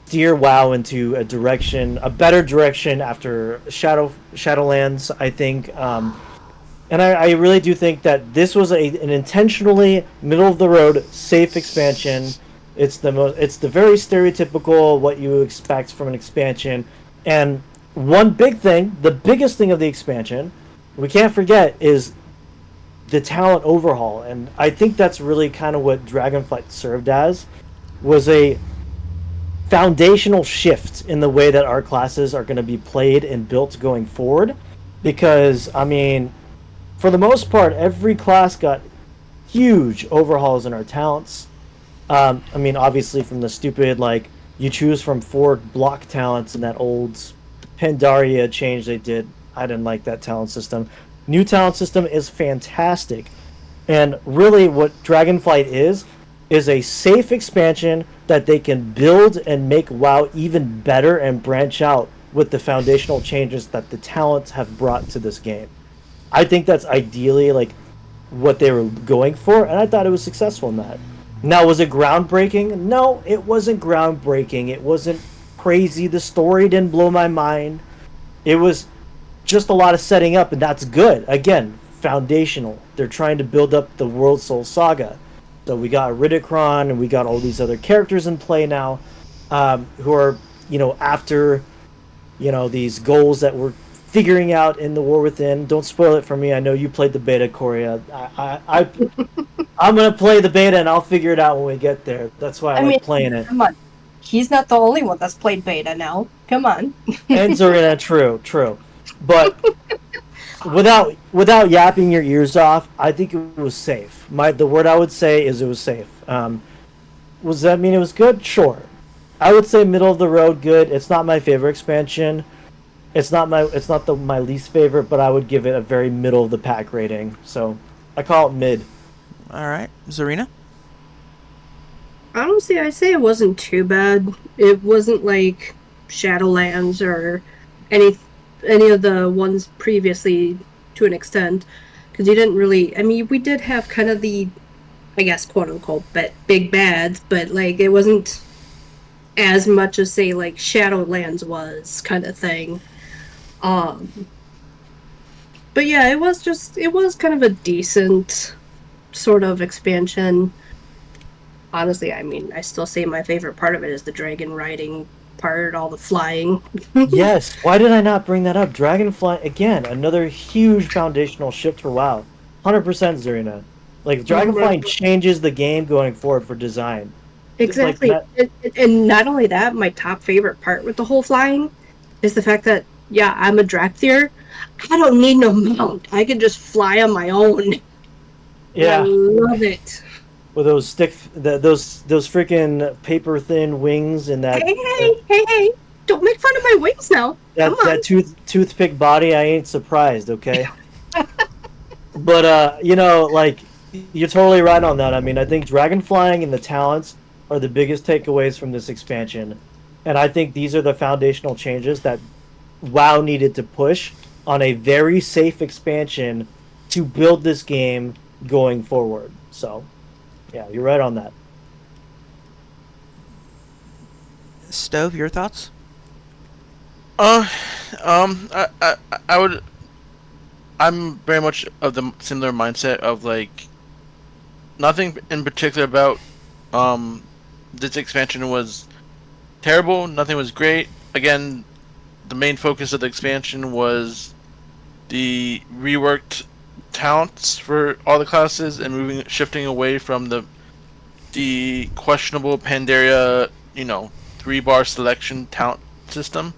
steer WoW into a better direction after Shadowlands, I think. And I really do think that this was an intentionally middle of the road safe expansion. It's the very stereotypical what you expect from an expansion. And the biggest thing of the expansion, we can't forget, is the talent overhaul. And I think that's really kind of what Dragonflight served as, was a foundational shift in the way that our classes are going to be played and built going forward. Because, I mean, for the most part, every class got huge overhauls in our talents. I mean, obviously from the stupid, like, you choose from 4 block talents in that old Pandaria change they did. I didn't like that talent system. New talent system is fantastic. And really what Dragonflight is a safe expansion that they can build and make WoW even better and branch out with the foundational changes that the talents have brought to this game. I think that's ideally like what they were going for, and I thought it was successful in that. Now, was it groundbreaking? No, it wasn't groundbreaking. It wasn't crazy. The story didn't blow my mind. It was just a lot of setting up, and that's good. Again, foundational. They're trying to build up the World Soul Saga. So we got Ridicron, and we got all these other characters in play now, who are, after, these goals that we're figuring out in the War Within. Don't spoil it for me. I know you played the beta, Korea. I'm gonna play the beta, and I'll figure it out when we get there. That's why I like playing it. Come on. He's not the only one that's played beta now. Come on. And Zorina, true. But without yapping your ears off, I think it was safe. The word I would say is it was safe. Does that mean it was good? Sure. I would say middle of the road good. It's not my favorite expansion. It's not my least favorite, but I would give it a very middle of the pack rating. So I call it mid. All right, Zarina. Honestly, I'd say it wasn't too bad. It wasn't like Shadowlands or any of the ones previously to an extent, because you didn't really. I mean, we did have kind of the, I guess, quote unquote, big bads, but like it wasn't as much as say like Shadowlands was kind of thing. But yeah, it was kind of a decent sort of expansion. Honestly, I mean, I still say my favorite part of it is the dragon riding part, all the flying. Yes, why did I not bring that up? Dragonfly, again, another huge foundational shift for WoW. 100% Zarina. Like, Dragonfly changes the game going forward for design. Exactly. Like and not only that, my top favorite part with the whole flying is the fact that, yeah, I'm a Drakthir. I don't need no mount. I can just fly on my own. Yeah. I love it. With those those freaking paper thin wings and that. Hey! Don't make fun of my wings now. That toothpick body. I ain't surprised. Okay. But like, you're totally right on that. I mean, I think dragon flying and the talents are the biggest takeaways from this expansion, and I think these are the foundational changes that WoW needed to push on a very safe expansion to build this game going forward. So. Yeah, you're right on that. Stove, your thoughts? I would. I'm very much of the similar mindset of like, nothing in particular about this expansion was terrible. Nothing was great. Again, the main focus of the expansion was the reworked talents for all the classes and shifting away from the questionable Pandaria, 3-bar selection talent system.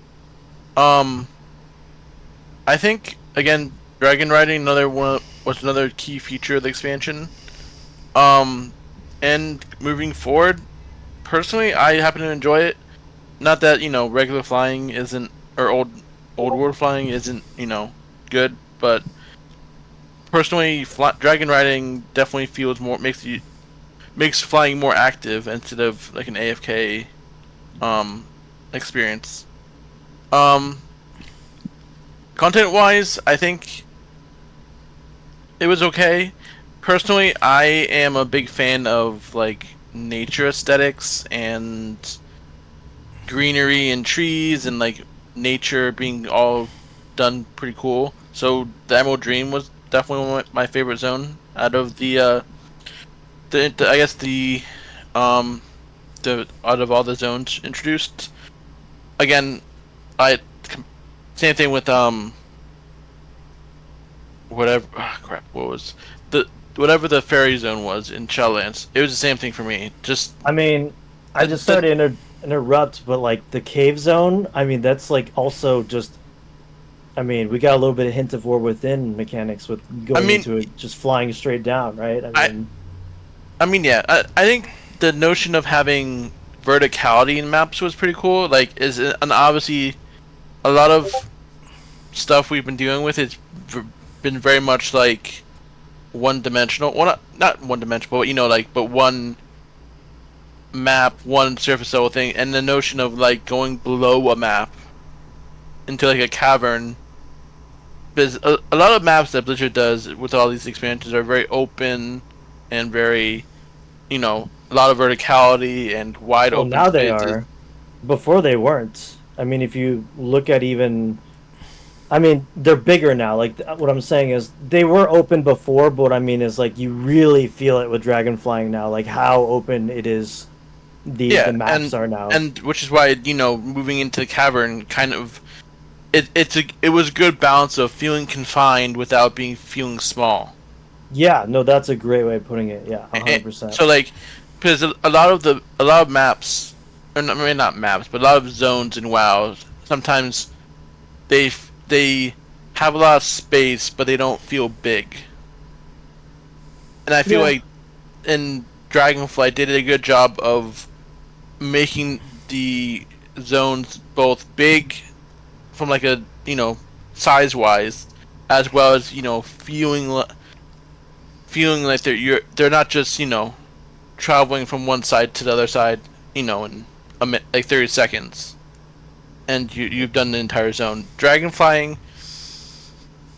I think again, dragon riding was another key feature of the expansion. And moving forward, personally, I happen to enjoy it. Not that regular flying isn't, or old world flying isn't good, but personally, dragon riding definitely feels more makes flying more active instead of like an AFK experience. Content wise, I think it was okay. Personally, I am a big fan of like nature aesthetics and greenery and trees and like nature being all done pretty cool. So the Emerald Dream was definitely my favorite zone out of the I guess the out of all the zones introduced. Again, same thing with whatever what was whatever the fairy zone was in Shadowlands. It was the same thing for me. I mean, I just started to interrupt, but like the cave zone, I mean, that's like also just. I mean, we got a little bit of hint of War Within mechanics with going into it, just flying straight down, right? I mean, yeah. I think the notion of having verticality in maps was pretty cool. Like, and obviously, a lot of stuff we've been dealing with has been very much like one-dimensional. Well, not one-dimensional, but but one map, one surface level thing, and the notion of like going below a map into like a cavern. Because a lot of maps that Blizzard does with all these expansions are very open and very, a lot of verticality and wide open. Now they are. Before they weren't. I mean, if you look at even I mean, they're bigger now. Like what I'm saying is, they were open before, but what I mean is like you really feel it with dragon flying now. Like how open it is, Yeah, the maps are now. and which is why moving into the cavern kind of it was a good balance of feeling confined without feeling small. Yeah, no, that's a great way of putting it. Yeah, And 100%. so like because a lot of maps, or not, maybe not maps, but a lot of zones in WoW sometimes they have a lot of space, but they don't feel big. And I feel Yeah. like in Dragonflight they did a good job of making the zones both big from like a size wise, as well as feeling like they're not just traveling from one side to the other side in like 30 seconds, and you've done the entire zone. Dragon flying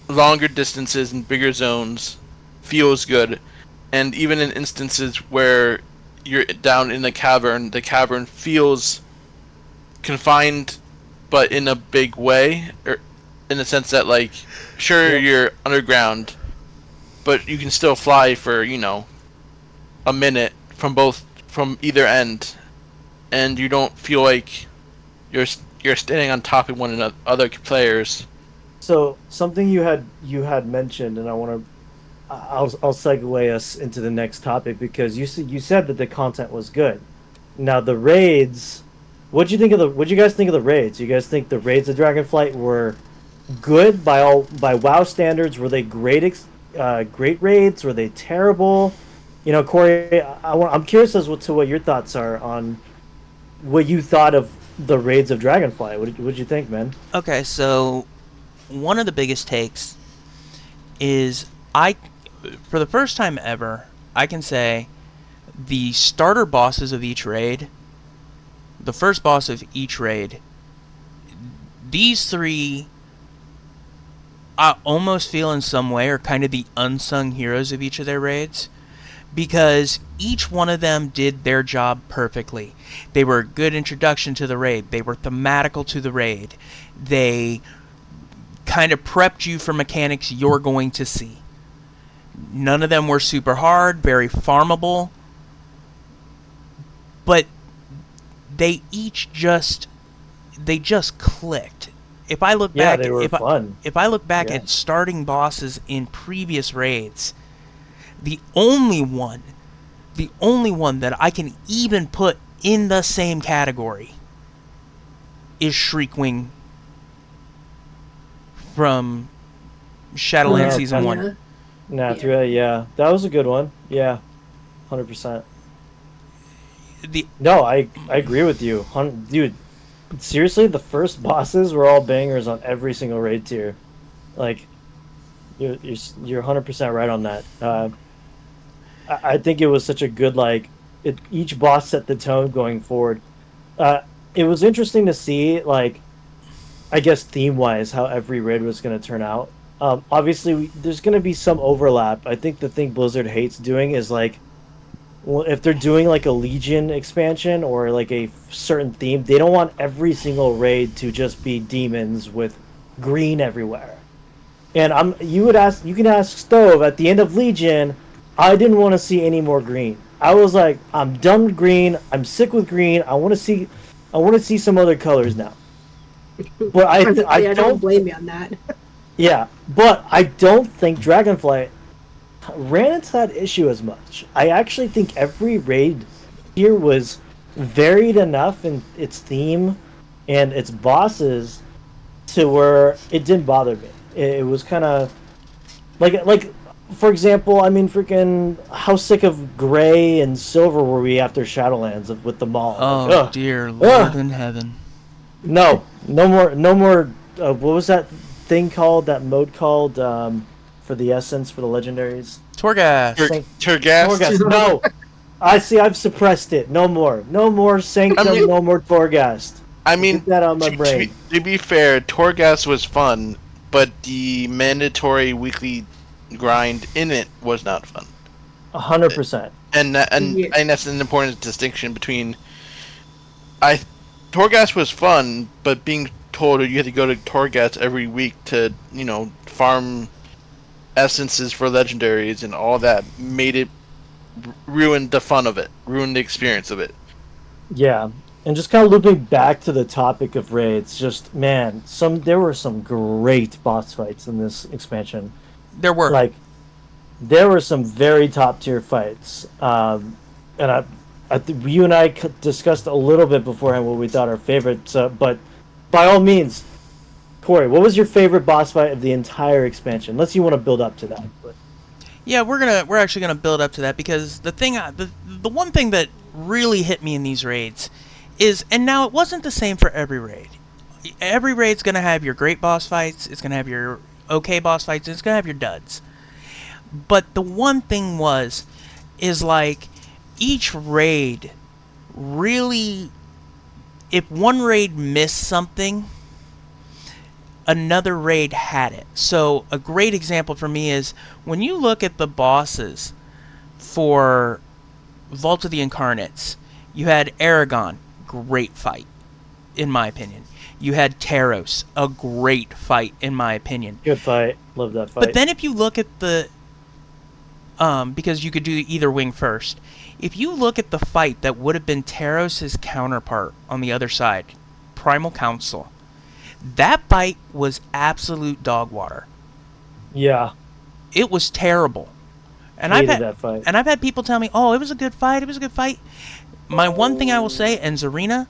longer distances and bigger zones feels good, and even in instances where you're down in the cavern feels confined, but in a big way, or in the sense that like, sure Yeah. you're underground, but you can still fly for a minute from either end, and you don't feel like you're standing on top of one another other players. So something you had mentioned, and I'll segue us into the next topic because you said that the content was good. Now the raids, what'd you guys think of the raids? You guys think the raids of Dragonflight were good by WoW standards? Were they great raids? Were they terrible? Corey, I'm curious to what your thoughts are on what you thought of the raids of Dragonflight. What'd you think, man? Okay, so one of the biggest takes is for the first time ever, I can say the starter bosses of each raid, the first boss of each raid, these three I almost feel in some way are kind of the unsung heroes of each of their raids, because each one of them did their job perfectly. They were a good introduction to the raid. They were thematical to the raid. They kind of prepped you for mechanics you're going to see. None of them were super hard, very farmable, but they just clicked. If I look Yeah, back, they were fun. if I look back Yeah. at starting bosses in previous raids, the only one that I can even put in the same category is Shriekwing from Shadowlands Yeah, Season 1. Yeah. Nathria, yeah, that was a good one. Yeah, 100%. The No, I agree with you, dude. Seriously, the first bosses were all bangers on every single raid tier. Like, you're 100% right on that. I think it was such a good each boss set the tone going forward. It was interesting to see I guess theme wise how every raid was going to turn out. Obviously, there's going to be some overlap. I think the thing Blizzard hates doing is well, if they're doing like a Legion expansion or like a certain theme, they don't want every single raid to just be demons with green everywhere. And you can ask Stove at the end of Legion, I didn't want to see any more green. I was like, I'm done with green. I'm sick with green. I want to see some other colors now. But I don't blame you on that. yeah, but I don't think Dragonflight ran into that issue as much. I actually think every raid here was varied enough in its theme and its bosses to where it didn't bother me. It was kind of like for example, I mean, freaking how sick of gray and silver were we after Shadowlands with the mall? Oh, Like, ugh, dear Lord ugh. in heaven. No more. What was that thing called? That mode called for the essence for the legendaries? Torghast. Turgast. Torghast. No, I've suppressed it. No more Sanctum. I mean- no more Torghast. I mean, Get that on my to brain. be fair, Torghast was fun, but the mandatory weekly grind in it was not fun. 100%. And Yeah. that's an important distinction between Torghast was fun, but being told you had to go to Torghast every week to, farm essences for legendaries and all that, made it ruined the fun of it, ruined the experience of it. Yeah, and just kind of looping back to the topic of raids, just man, there were some great boss fights in this expansion. There were. Like, there were some very top tier fights, and you and I discussed a little bit beforehand what we thought our favorites. But by all means, Corey, what was your favorite boss fight of the entire expansion? Unless you want to build up to that. But. Yeah, we're actually gonna build up to that, because the one thing that really hit me in these raids is, and now it wasn't the same for every raid. Every raid's gonna have your great boss fights, it's gonna have your okay boss fights, and it's gonna have your duds. But the one thing is like, each raid really, if one raid missed something, another raid had it. So a great example for me is when you look at the bosses for Vault of the Incarnates, you had Aragon, great fight, in my opinion. You had Taros, a great fight, in my opinion. Good fight. Love that fight. But then if you look at the... because you could do either wing first. If you look at the fight that would have been Taros' counterpart on the other side, Primal Council, that fight was absolute dog water. Yeah. It was terrible. And Hated that fight. And I've had people tell me, "Oh, it was a good fight. It was a good fight." My one thing I will say, and Zarina,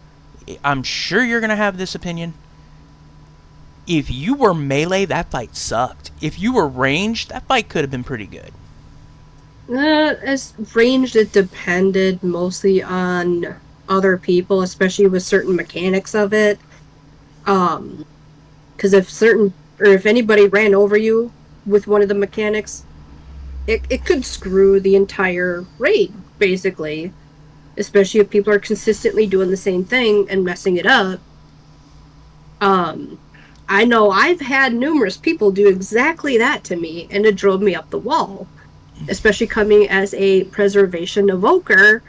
I'm sure you're going to have this opinion. If you were melee, that fight sucked. If you were ranged, that fight could have been pretty good. As ranged, it depended mostly on other people, especially with certain mechanics of it. Because if anybody ran over you with one of the mechanics, it could screw the entire raid, basically. Especially if people are consistently doing the same thing and messing it up. I know I've had numerous people do exactly that to me, and it drove me up the wall. Especially coming as a preservation evoker,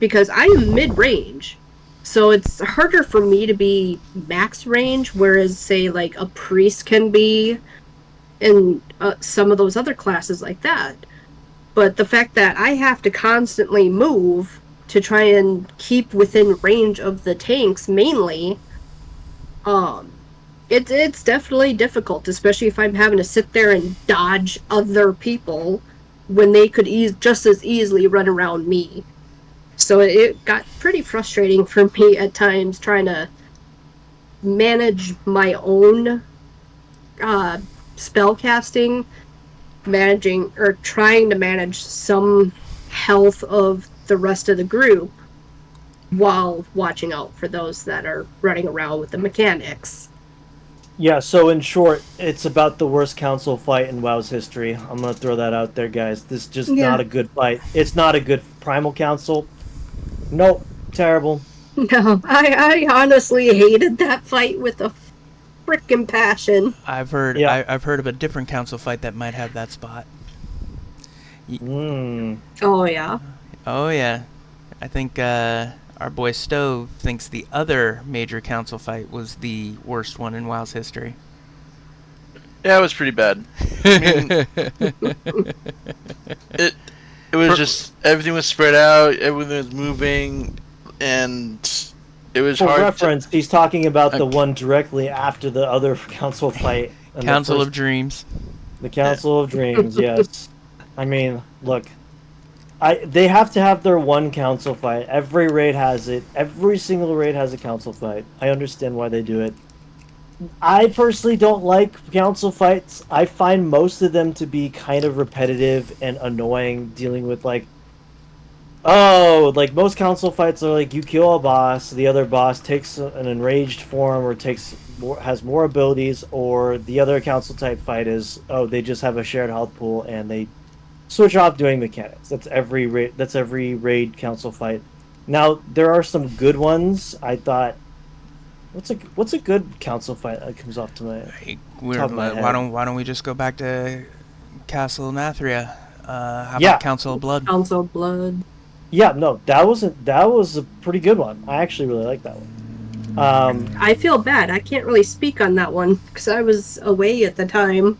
because I am mid-range. So it's harder for me to be max range, whereas, say, like, a priest can be in some of those other classes like that. But the fact that I have to constantly move to try and keep within range of the tanks, mainly, it's definitely difficult, especially if I'm having to sit there and dodge other people when they could just as easily run around me. So it got pretty frustrating for me at times trying to manage my own spell casting, trying to manage some health of the rest of the group while watching out for those that are running around with the mechanics. Yeah, so in short, it's about the worst council fight in WoW's history. I'm going to throw that out there, guys. This is just not a good fight. It's not a good Primal Council. Nope, terrible. No, I honestly hated that fight with a frickin' passion. I've heard of a different council fight that might have that spot. Oh, yeah? Oh, yeah. I think our boy Stove thinks the other major council fight was the worst one in WoW's history. Yeah, it was pretty bad. I mean, it was just, everything was spread out, everything was moving, and it was For hard reference, he's talking about the one directly after the other council fight. Council of Dreams. The Council of Dreams, yes. I mean, look, they have to have their one council fight. Every raid has it. Every single raid has a council fight. I understand why they do it. I personally don't like council fights. I find most of them to be kind of repetitive and annoying, dealing with like most council fights are like you kill a boss, the other boss takes an enraged form or has more abilities, or the other council type fight is they just have a shared health pool and they switch off doing mechanics. That's every raid council fight. Now there are some good ones. I thought, what's a good council fight that comes off to my top of my head? Why don't we just go back to Castle of Nathria? How about Council of Blood? Council of Blood. Yeah, no, that was a pretty good one. I actually really like that one. I feel bad. I can't really speak on that one because I was away at the time.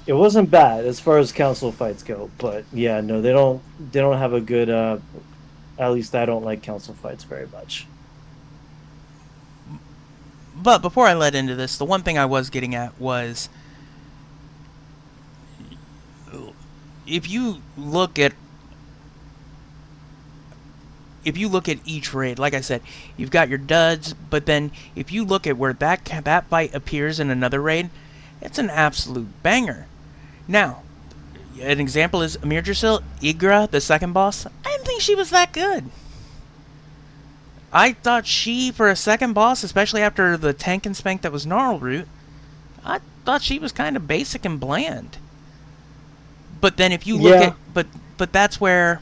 It wasn't bad as far as council fights go, but yeah, no, they don't have a good. At least I don't like council fights very much. But before I led into this, the one thing I was getting at was if you look at each raid, like I said, you've got your duds, but then if you look at where that fight appears in another raid, it's an absolute banger. Now, an example is Amir Drasil, Igra, the second boss. I didn't think she was that good. I thought she, for a second boss, especially after the tank and spank that was Gnarl Root, I thought she was kind of basic and bland. But then if you look Yeah. at, but that's where,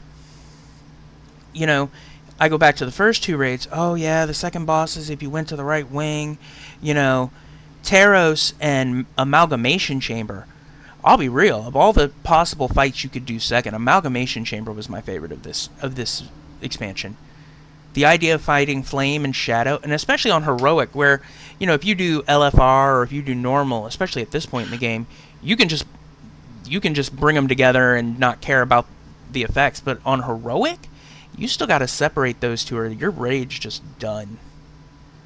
I go back to the first two raids. Oh yeah, the second bosses, if you went to the right wing, Taros and Amalgamation Chamber. I'll be real. Of all the possible fights you could do second, Amalgamation Chamber was my favorite of this expansion. The idea of fighting Flame and Shadow, and especially on Heroic, where, if you do LFR or if you do normal, especially at this point in the game, you can just bring them together and not care about the effects. But on Heroic, you still got to separate those two, or your raid's just done.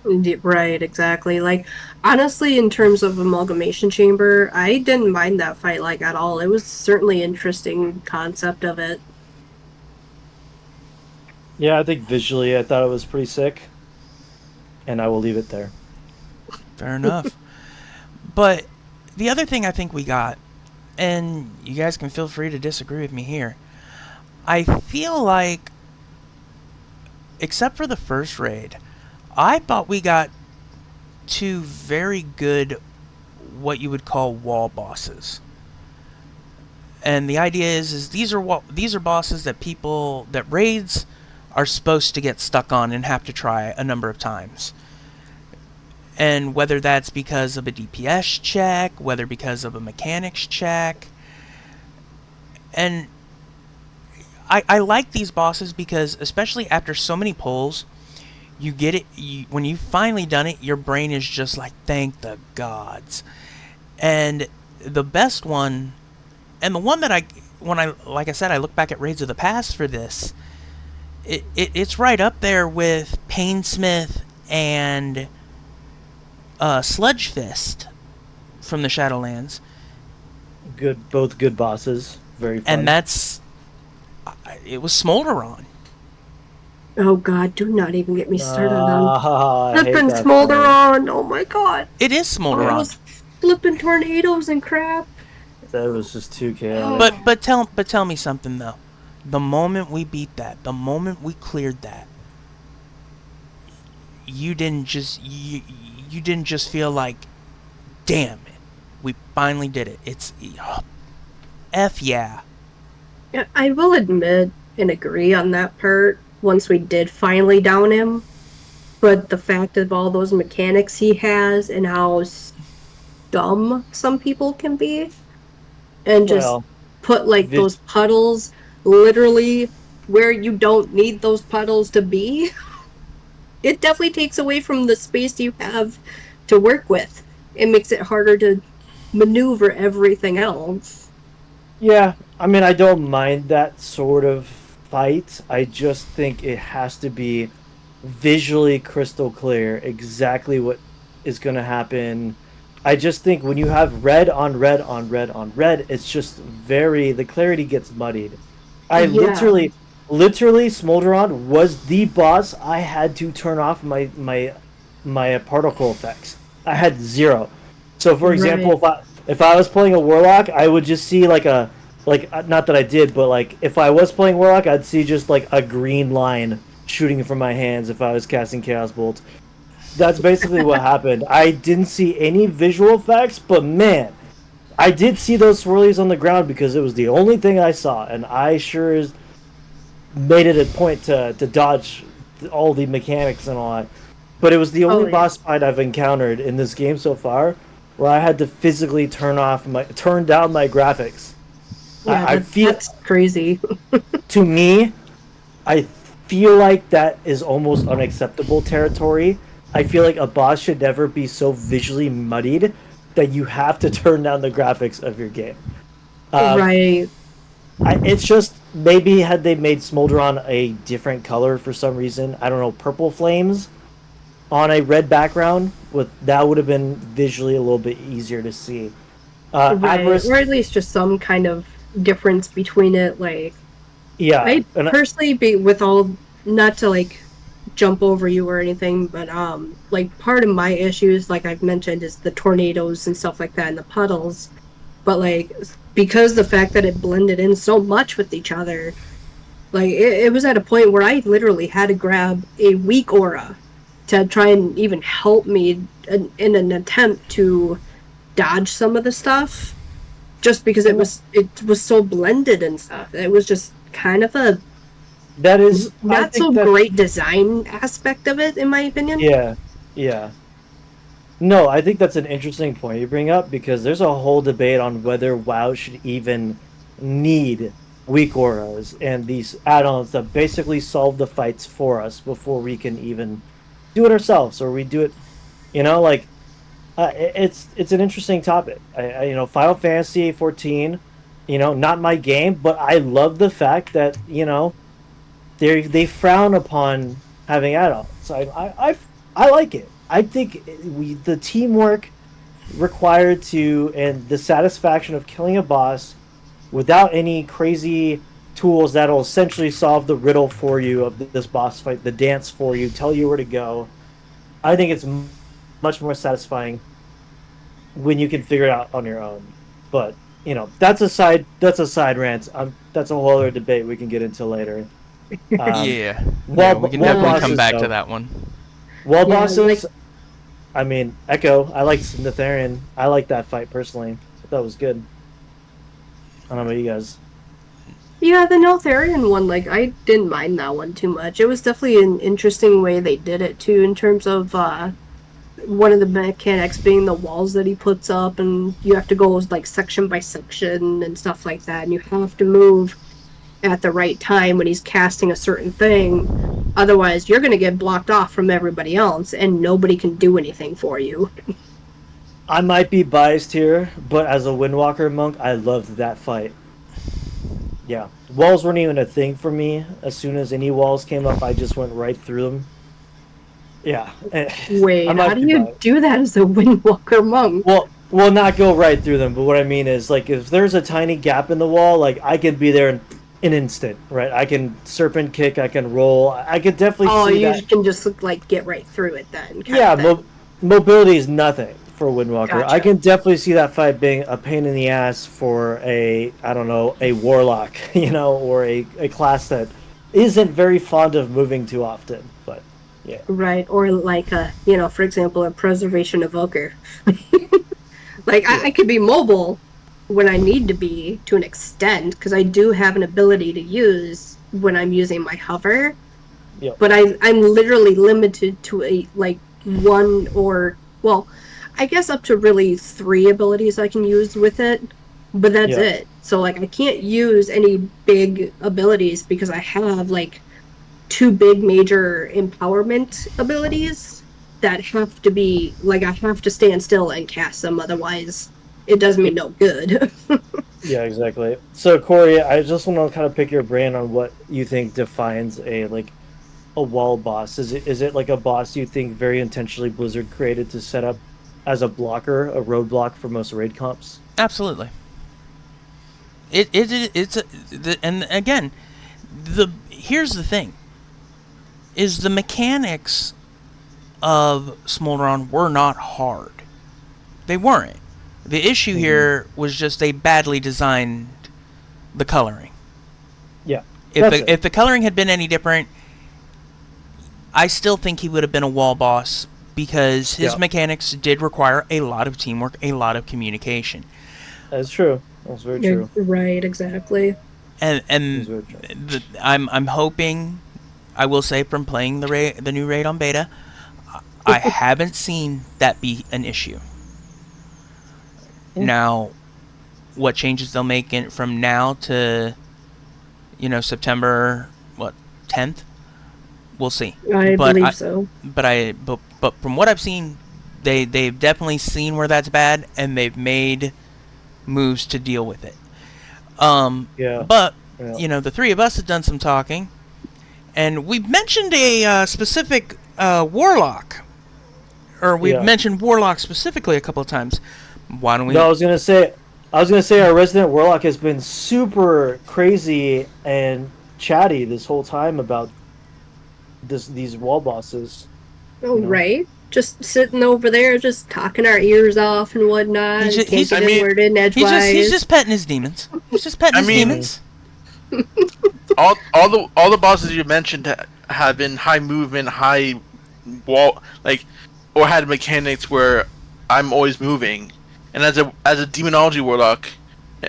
Right, exactly. Like, honestly, in terms of Amalgamation Chamber, I didn't mind that fight, like, at all. It was certainly interesting concept of it. Yeah, I think visually I thought it was pretty sick, and I will leave it there. Fair enough. But the other thing I think we got, and you guys can feel free to disagree with me here, I feel like, except for the first raid, I thought we got two very good, what you would call wall bosses. And the idea is these are bosses that raids are supposed to get stuck on and have to try a number of times. And whether that's because of a DPS check, whether because of a mechanics check. And I like these bosses because, especially after so many pulls, you get it, when you've finally done it, your brain is just like, thank the gods. And the best one, and the one that like I said, I look back at Raids of the Past for this, it's right up there with Painsmith and Sludge Fist from the Shadowlands. Both good bosses. Very fun. And it was Smolderon. Oh god, do not even get me started on I hate flipping that Smolderon. Oh my god. It is I Smolderon. was flipping tornadoes and crap. That was just too chaotic. But tell me something though. The moment we beat that, the moment we cleared that, you didn't just feel like, damn it, we finally did it. It's F yeah. Yeah, I will admit and agree on that part once we did finally down him. But the fact of all those mechanics he has and how dumb some people can be, and just Well, put like those puddles literally where you don't need those puddles to be, it definitely takes away from the space you have to work with. It makes it harder to maneuver everything else. yeah, I mean, I don't mind that sort of fight. I just think it has to be visually crystal clear exactly what is going to happen. I just think when you have red on red on red on red, it's just the clarity gets muddied. I Yeah. literally, Smolderon was the boss I had to turn off my particle effects. I had 0. So, for example, if I was playing a Warlock, I would just see not that I did, but like if I was playing Warlock, I'd see just like a green line shooting from my hands if I was casting Chaos Bolt. That's basically what happened. I didn't see any visual effects, but man, I did see those swirlies on the ground because it was the only thing I saw, and I sure as made it a point to dodge all the mechanics and all that. But it was the only boss fight I've encountered in this game so far where I had to physically turn down my graphics. Yeah, I feel that's crazy. to me, I feel like that is almost unacceptable territory. I feel like a boss should never be so visually muddied that you have to turn down the graphics of your game. Um, Right. it's just maybe had they made Smolderon a different color for some reason, I don't know, purple flames on a red background, with that would have been visually a little bit easier to see. Right. Avarice, Or at least just some kind of difference between it. Like, yeah, I and personally be with all, not to like jump over you or anything, but like part of my issues, like I've mentioned, is the tornadoes and stuff like that and the puddles. But like because the fact that it blended in so much with each other, like it was at a point where I literally had to grab a weak aura to try and even help me in an attempt to dodge some of the stuff, just because it was so blended and stuff. It was just kind of a that is, I not so think that, great design aspect of it, in my opinion. yeah, yeah. No, I think that's an interesting point you bring up because there's a whole debate on whether WoW should even need weak auras and these add-ons that basically solve the fights for us before we can even do it ourselves, or we do it, like it's an interesting topic. Final Fantasy 14, not my game, but I love the fact that they frown upon having add-ons. I like it. I think the teamwork required to and the satisfaction of killing a boss without any crazy tools that'll essentially solve the riddle for you of this boss fight, the dance for you, tell you where to go. I think it's much more satisfying when you can figure it out on your own. But that's a side rant. That's a whole other debate we can get into later. Yeah. Wall, We can wall definitely come bosses, back though. to that one. Wall Yeah, bosses. like- I mean, Echo. I like Netherian. I like that fight personally. That was good. I don't know about you guys. Yeah, the Neltharion one, like I didn't mind that one too much. It was definitely an interesting way they did it too, in terms of one of the mechanics being the walls that he puts up, and you have to go like section by section and stuff like that, and you have to move at the right time when he's casting a certain thing. Otherwise, you're going to get blocked off from everybody else, and nobody can do anything for you. I might be biased here, but as a Windwalker monk, I loved that fight. Yeah, walls weren't even a thing for me. As soon as any walls came up, I just went right through them. Yeah, I Wait, might how do be you biased. do that as a Windwalker monk? Well, not go right through them, but what I mean is, like, if there's a tiny gap in the wall, like, I can be there in an instant, right? I can serpent kick, I can roll. I could definitely Oh, see you that. can just like get right through it then. Yeah, mobility is nothing for Windwalker. I Gotcha. can definitely see that fight being a pain in the ass for I don't know, a warlock, or a class that isn't very fond of moving too often. But yeah, Right, or like for example, a preservation evoker. Like I could be mobile when I need to be to an extent, because I do have an ability to use when I'm using my hover. Yep. But I'm literally limited to a like one, or well, I guess up to really 3 abilities I can use with it. But that's Yeah. it. So like I can't use any big abilities because I have like 2 big major empowerment abilities that have to be like I have to stand still and cast them, otherwise it does me no good. Yeah, exactly. So Corey, I just want to kind of pick your brain on what you think defines a wall boss. Is it like a boss you think very intentionally Blizzard created to set up as a blocker, a roadblock for most raid comps? Absolutely. And again, here's the thing: is the mechanics of Smolderon were not hard. They weren't. The issue here was just they badly designed the coloring. Yeah. If the coloring had been any different, I still think he would have been a wall boss, because his Yeah. mechanics did require a lot of teamwork, a lot of communication. That's true. That's very true. Right, exactly. And That's very true. I'm hoping, I will say, from playing the new raid on beta, I haven't seen that be an issue. Now, what changes they'll make from now to September 10th, we'll see. I But believe so. But from what I've seen, they've definitely seen where that's bad, and they've made moves to deal with it. Yeah. But Yeah. you know, the three of us have done some talking, and we've mentioned a specific warlock, or we've Yeah. mentioned warlock specifically a couple of times. Why don't we? No, I was gonna say our resident warlock has been super crazy and chatty this whole time about these wall bosses. Oh, you know? right. Just sitting over there, just talking our ears off and whatnot. He's and ju- can't he's- get I mean, in word in edgewise. he's just petting his demons. He's just petting I his mean- demons. all the bosses you mentioned have been high movement, high wall, like, or had mechanics where I'm always moving. And as a demonology warlock,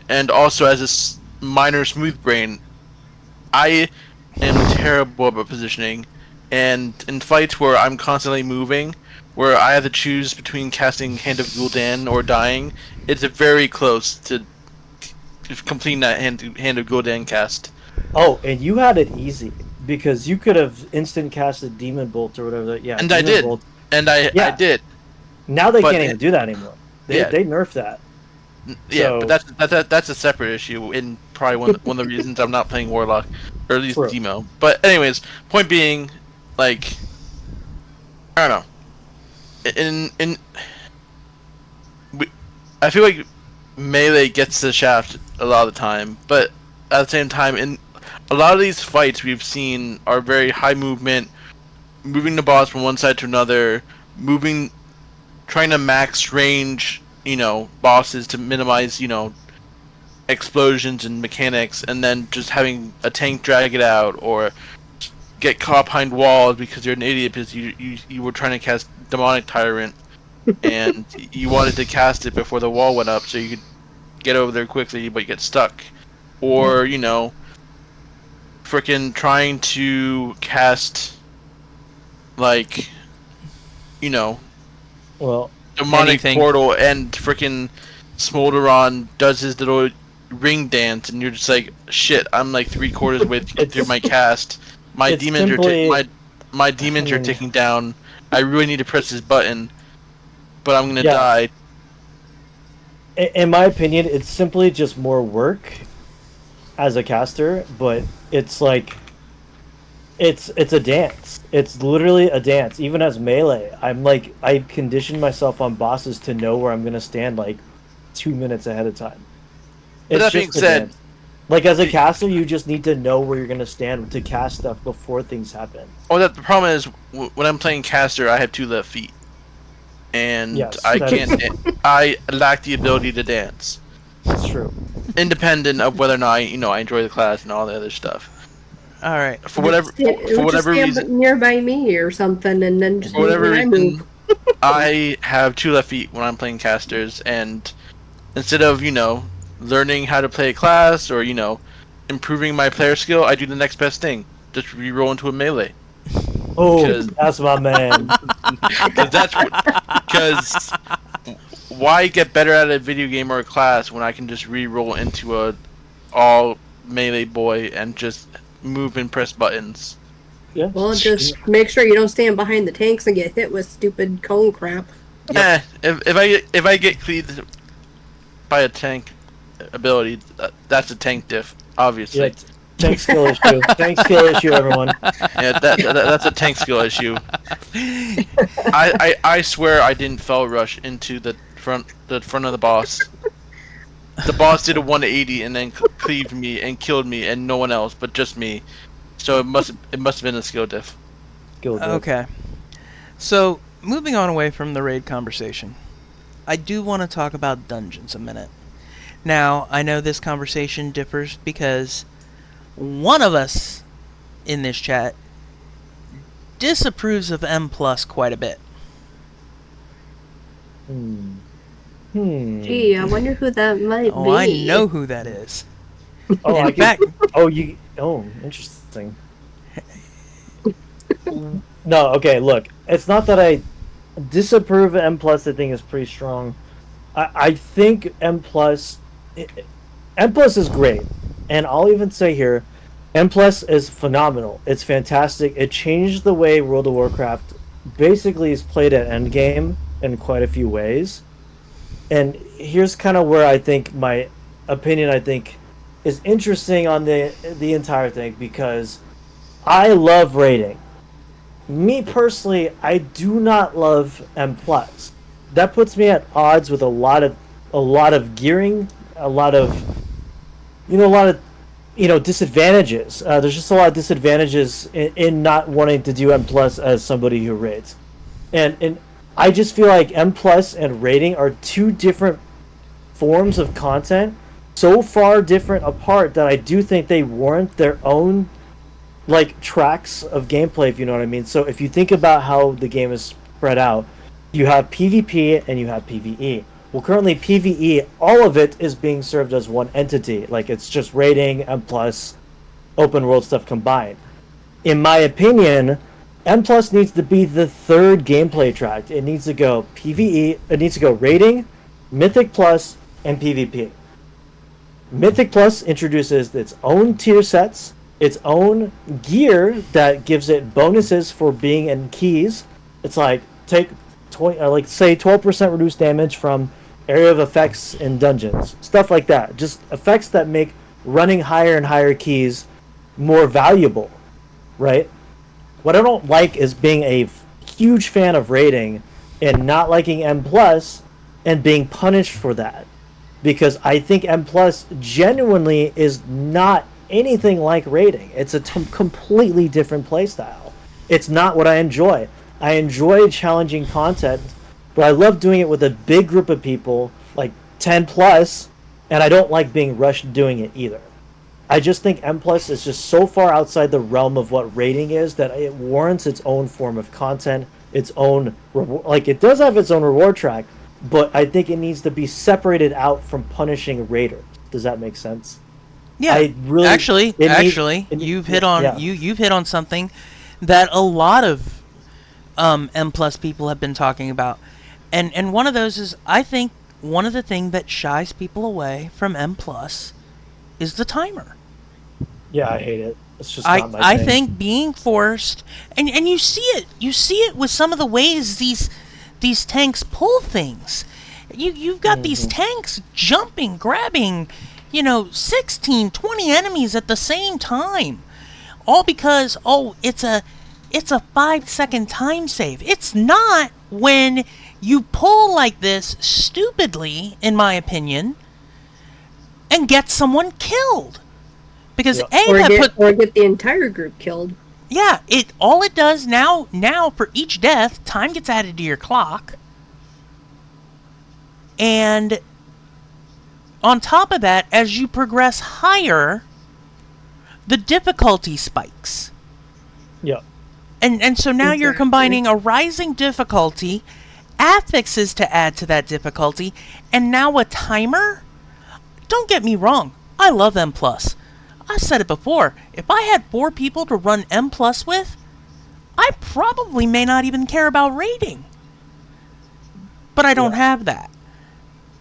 and also as a minor smooth brain, I am terrible about positioning. And in fights where I'm constantly moving, where I have to choose between casting Hand of Gul'dan or dying, it's very close to completing that Hand of Gul'dan cast. Oh, and you had it easy because you could have instant casted Demon Bolt or whatever. Yeah, And I Demon did. Bolt. And I Yeah. did. Now they But can't it- even do that anymore. Yeah. They nerfed that. Yeah, So- but that's a separate issue, and probably one of the reasons I'm not playing Warlock, or at least True. Demo. But anyways, point being, like, I don't know. I feel like melee gets the shaft a lot of the time, but at the same time, in a lot of these fights we've seen are very high movement, moving the boss from one side to another, trying to max range, bosses to minimize, explosions and mechanics, and then just having a tank drag it out, or get caught behind walls because you're an idiot because you were trying to cast Demonic Tyrant, and you wanted to cast it before the wall went up so you could get over there quickly, but you get stuck. Or, freaking trying to cast, like, Well, Demonic Anything. Portal, and freaking Smolderon does his little ring dance, and you're just like, shit, I'm like 3/4 way through my cast. My it's demons simply- my demons are mean- ticking down. I really need to press this button, but I'm gonna Yeah. die. in my opinion, it's simply just more work as a caster, but it's like it's a dance. It's literally a dance. Even as melee, I've conditioned myself on bosses to know where I'm gonna stand like 2 minutes ahead of time. But that just being a said- dance. Like as a caster, you just need to know where you're gonna stand to cast stuff before things happen. Oh, the problem is when I'm playing caster, I have 2 left feet, and Yes, I that can't. I lack the ability to dance, That's true. independent of whether or not I enjoy the class and all the other stuff. All right. For whatever Just stand reason, nearby me or something, and then just for whatever move when I reason, move. I have 2 left feet when I'm playing casters, and instead of learning how to play a class or improving my player skill, I do the next best thing: just reroll into a melee. Oh, Because- that's my man. Because why get better at a video game or a class when I can just reroll into a all melee boy and just move and press buttons? Yeah. Well, just make sure you don't stand behind the tanks and get hit with stupid cone crap. If I get cleaved by a tank ability, that's a tank diff, obviously. Yeah, tank skill issue. Tank skill issue, everyone. Yeah, that's a tank skill issue. I swear I didn't fell rush into the front of the boss. The boss did a 180 and then cleaved me and killed me, and no one else but just me. So it must have been a skill diff. Skill diff. Okay. So, moving on away from the raid conversation, I do want to talk about dungeons a minute. Now, I know this conversation differs because one of us in this chat disapproves of M Plus quite a bit. Hmm. Gee, I wonder who that might be. Oh, I know who that is. Oh, In I fact, interesting. No, okay, look. It's not that I disapprove of M Plus. I think is pretty strong. I think M Plus is great, and I'll even say here, M Plus is phenomenal. It's fantastic. It changed the way World of Warcraft basically is played at endgame in quite a few ways. And here's kind of where I think my opinion I think is interesting on the entire thing because I love rating. Me personally, I do not love M plus. That puts me at odds with a lot of gearing, a lot of a lot of disadvantages. There's just a lot of disadvantages in not wanting to do M plus as somebody who rates, and I just feel like M plus and rating are two different forms of content, so far different apart that I do think they warrant their own like tracks of gameplay, if you know what I mean. So if you think about how the game is spread out, you have PvP and you have PvE. Well, currently PvE, all of it is being served as one entity. Like it's just rating and plus open world stuff combined. In my opinion, M plus needs to be the third gameplay track. It needs to go PvE. It needs to go rating, Mythic plus, and PvP. Mythic Plus introduces its own tier sets, its own gear that gives it bonuses for being in keys. It's like take 20, like say 12% reduced damage from area of effects in dungeons, stuff like that. Just effects that make running higher and higher keys more valuable, right? What I don't like is being a huge fan of rating and not liking M plus and being punished for that because I think M plus genuinely is not anything like rating. It's a completely different playstyle. It's not what I enjoy. I enjoy challenging content, but I love doing it with a big group of people, like 10 plus, and I don't like being rushed doing it either. I just think M plus is just so far outside the realm of what rating is that it warrants its own form of content, its own like it does have its own reward track, but I think it needs to be separated out from punishing raiders. Does that make sense? Yeah, I really you've hit on yeah. you've hit on something that a lot of M plus people have been talking about, and one of those is I think one of the things that shies people away from M plus is the timer. Yeah, I hate it. It's just I not my I thing. think being forced, and you see it with some of the ways these tanks pull things. You've got these tanks jumping, grabbing, 16, 20 enemies at the same time. All because it's a 5-second time save. It's not when you pull like this stupidly, in my opinion, and get someone killed. Because Yeah. A Or that get put or get the entire group killed. yeah, it does now for each death, time gets added to your clock. And on top of that, as you progress higher, the difficulty spikes. Yeah. And so now you're Exactly. combining a rising difficulty, affixes to add to that difficulty, and now a timer? Don't get me wrong, I love M+. I've said it before, if I had 4 people to run M+ with, I probably may not even care about rating. But I don't Yeah. have that.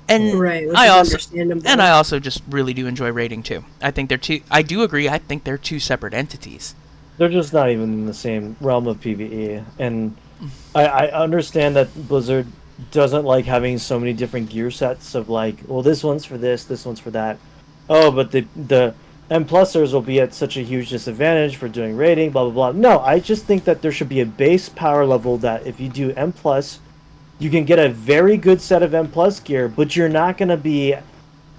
And Right, which I is also understandable. and I also just really do enjoy rating too. I think they're two I do agree, I think they're two separate entities. They're just not even in the same realm of PvE. And I understand that Blizzard doesn't like having so many different gear sets of like, well, this one's for this one's for that. Oh, but the M plusers will be at such a huge disadvantage for doing rating, blah blah blah. No, I just think that there should be a base power level that if you do M plus, you can get a very good set of M plus gear, but you're not gonna be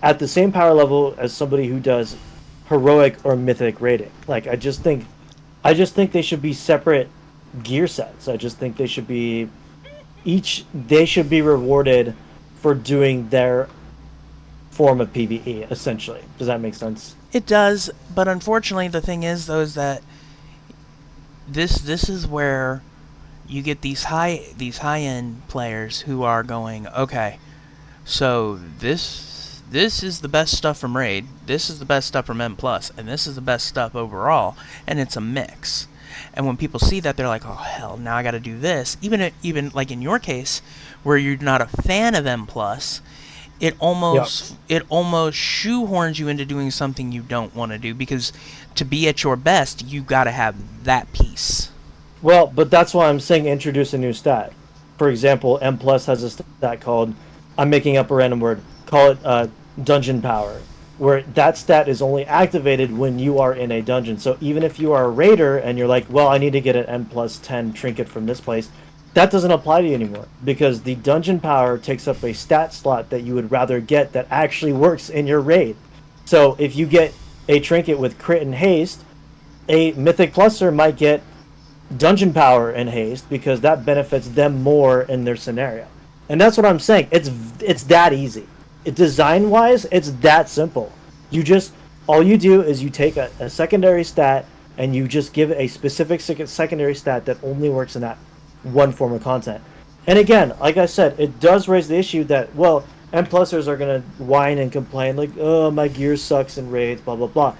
at the same power level as somebody who does heroic or mythic rating. Like I just think they should be separate gear sets. I just think they should be they should be rewarded for doing their form of PvE essentially. Does that make sense? It does, but unfortunately the thing is though is that this is where you get these high end players who are going, okay, so this is the best stuff from Raid, this is the best stuff from M+, and this is the best stuff overall, and it's a mix. And when people see that, they're like, oh hell, now I got to do this. Even like in your case, where you're not a fan of M+, it almost shoehorns you into doing something you don't want to do, because to be at your best, you got to have that piece. Well, but that's why I'm saying introduce a new stat. For example, M plus has a stat called, I'm making up a random word, call it dungeon power, where that stat is only activated when you are in a dungeon. So even if you are a raider and you're like, well, I need to get an M plus 10 trinket from this place, that doesn't apply to you anymore, because the dungeon power takes up a stat slot that you would rather get that actually works in your raid. So if you get a trinket with crit and haste, a mythic pluser might get dungeon power and haste because that benefits them more in their scenario. And that's what I'm saying. It's that easy. Design wise, it's that simple. You just, all you do is you take a secondary stat and you just give it a specific secondary stat that only works in that one form of content. And again, like I said, it does raise the issue that, well, M plusers are gonna whine and complain like, oh, my gear sucks in raids, blah blah blah.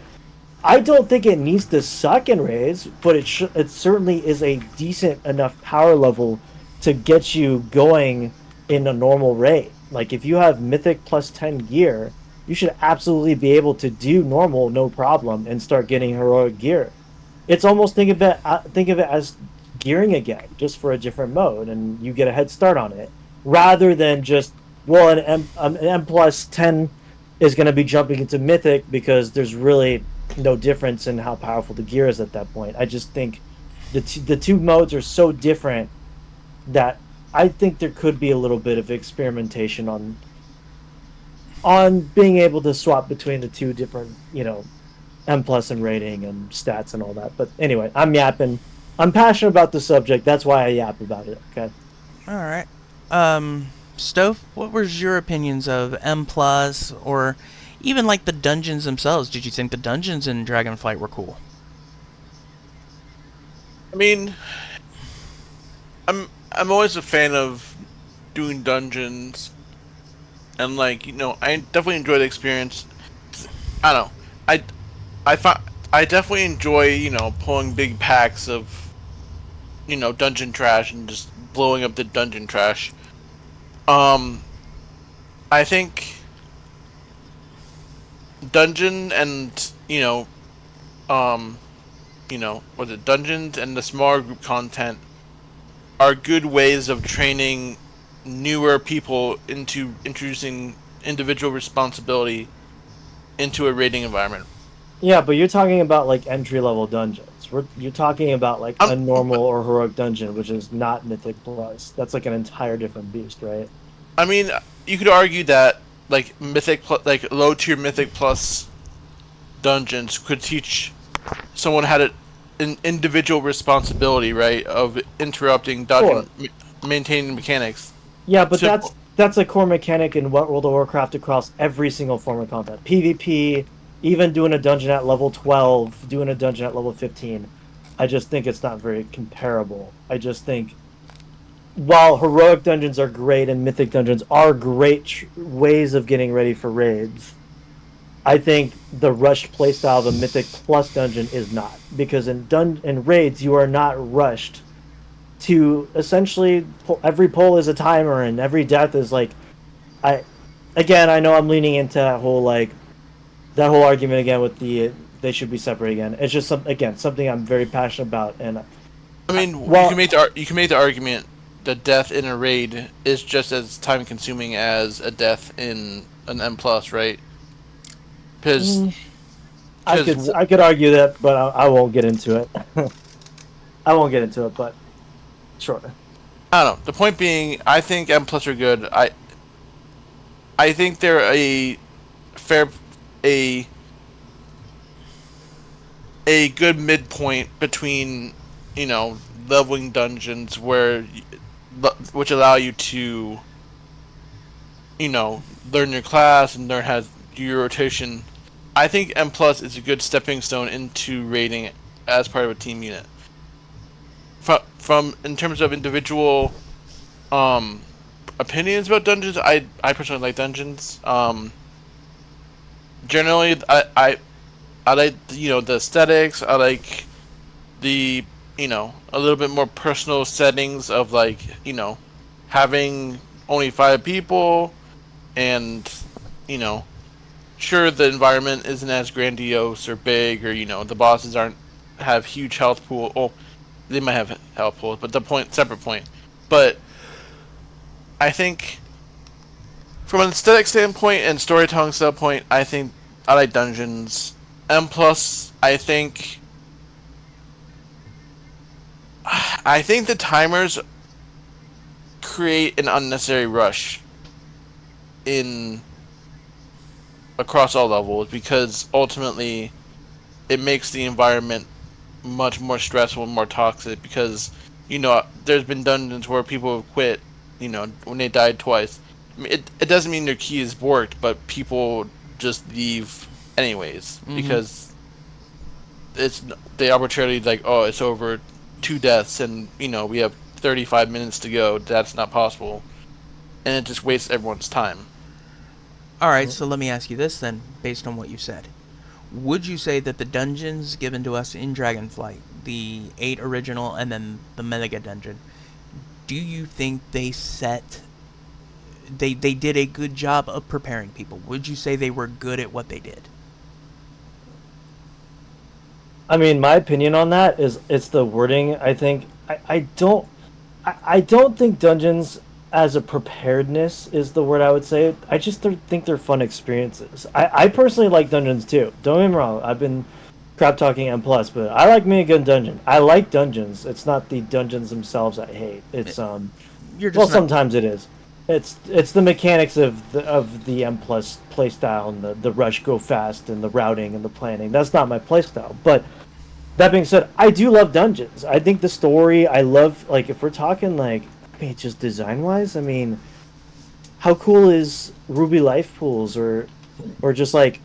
I don't think it needs to suck in raids, but it certainly is a decent enough power level to get you going in a normal raid. Like if you have mythic plus 10 gear, you should absolutely be able to do normal no problem and start getting heroic gear. It's almost think of it as gearing again, just for a different mode, and you get a head start on it, rather than just, well, an M plus 10 is going to be jumping into mythic because there's really no difference in how powerful the gear is at that point. I just think the two modes are so different that I think there could be a little bit of experimentation on being able to swap between the two different, M plus and rating and stats and all that. But anyway, I'm yapping. I'm passionate about the subject. That's why I yap about it. Okay. All right. Stove, what was your opinions of M plus, or even like the dungeons themselves? Did you think the dungeons in Dragonflight were cool? I mean, I'm always a fan of doing dungeons, and I definitely enjoy the experience. I don't know. I definitely enjoy pulling big packs of dungeon trash and just blowing up the dungeon trash. I think dungeon and or the dungeons and the smaller group content are good ways of training newer people into introducing individual responsibility into a raiding environment. Yeah, but you're talking about like entry level dungeons. You're talking about like a normal or heroic dungeon, which is not Mythic Plus. That's like an entire different beast, right? I mean, you could argue that like like low tier Mythic Plus dungeons could teach someone how to individual responsibility, right, of interrupting, dodging, maintaining mechanics. Yeah, but that's a core mechanic in World of Warcraft across every single form of content. PvP, even doing a dungeon at level 12, doing a dungeon at level 15. I just think it's not very comparable. I just think while heroic dungeons are great and mythic dungeons are great ways of getting ready for raids, I think the rushed playstyle of a Mythic Plus dungeon is not, because in raids you are not rushed to essentially every pull is a timer and every death is like, I know I'm leaning into that whole argument again with they should be separate again. It's just something I'm very passionate about, and I mean, you can make the argument that death in a raid is just as time consuming as a death in an M plus, right? Because I could argue that, but I won't get into it. I won't get into it, but sure. I don't know. The point being, I think M plus are good. I think they're a good midpoint between leveling dungeons which allow you to learn your class and learn how to do your rotation. I think M plus is a good stepping stone into raiding as part of a team unit. From in terms of individual opinions about dungeons, I personally like dungeons. Generally, I like the aesthetics. I like the a little bit more personal settings of having only 5 people, and you know, sure the environment isn't as grandiose or big, or the bosses aren't have huge health pool. Oh, they might have health pools, but separate point. But I think from an aesthetic standpoint and storytelling standpoint, I think I like dungeons. And plus, I think the timers create an unnecessary rush in across all levels, because ultimately it makes the environment much more stressful and more toxic, because there's been dungeons where people have quit when they died twice. I mean, it doesn't mean their key is borked, but people just leave anyways because it's they arbitrarily like, oh, it's over 2 deaths and we have 35 minutes to go. That's not possible, and it just wastes everyone's time. Alright, so let me ask you this then, based on what you said. Would you say that the dungeons given to us in Dragonflight, the 8 original and then the Mega Dungeon, do you think they did a good job of preparing people? Would you say they were good at what they did? I mean, my opinion on that is it's the wording. I think I don't think dungeons as a preparedness is the word I would say. I just think they're fun experiences. I personally like dungeons too. Don't get me wrong. I've been crap talking M plus, but I like me a good dungeon. I like dungeons. It's not the dungeons themselves I hate. It's You're just well, not- sometimes it is. It's the mechanics of the M plus playstyle and the rush go fast and the routing and the planning. That's not my playstyle. But that being said, I do love dungeons. I think the story I love, like if we're talking like, I mean, just design wise, I mean, how cool is Ruby Life Pools or just like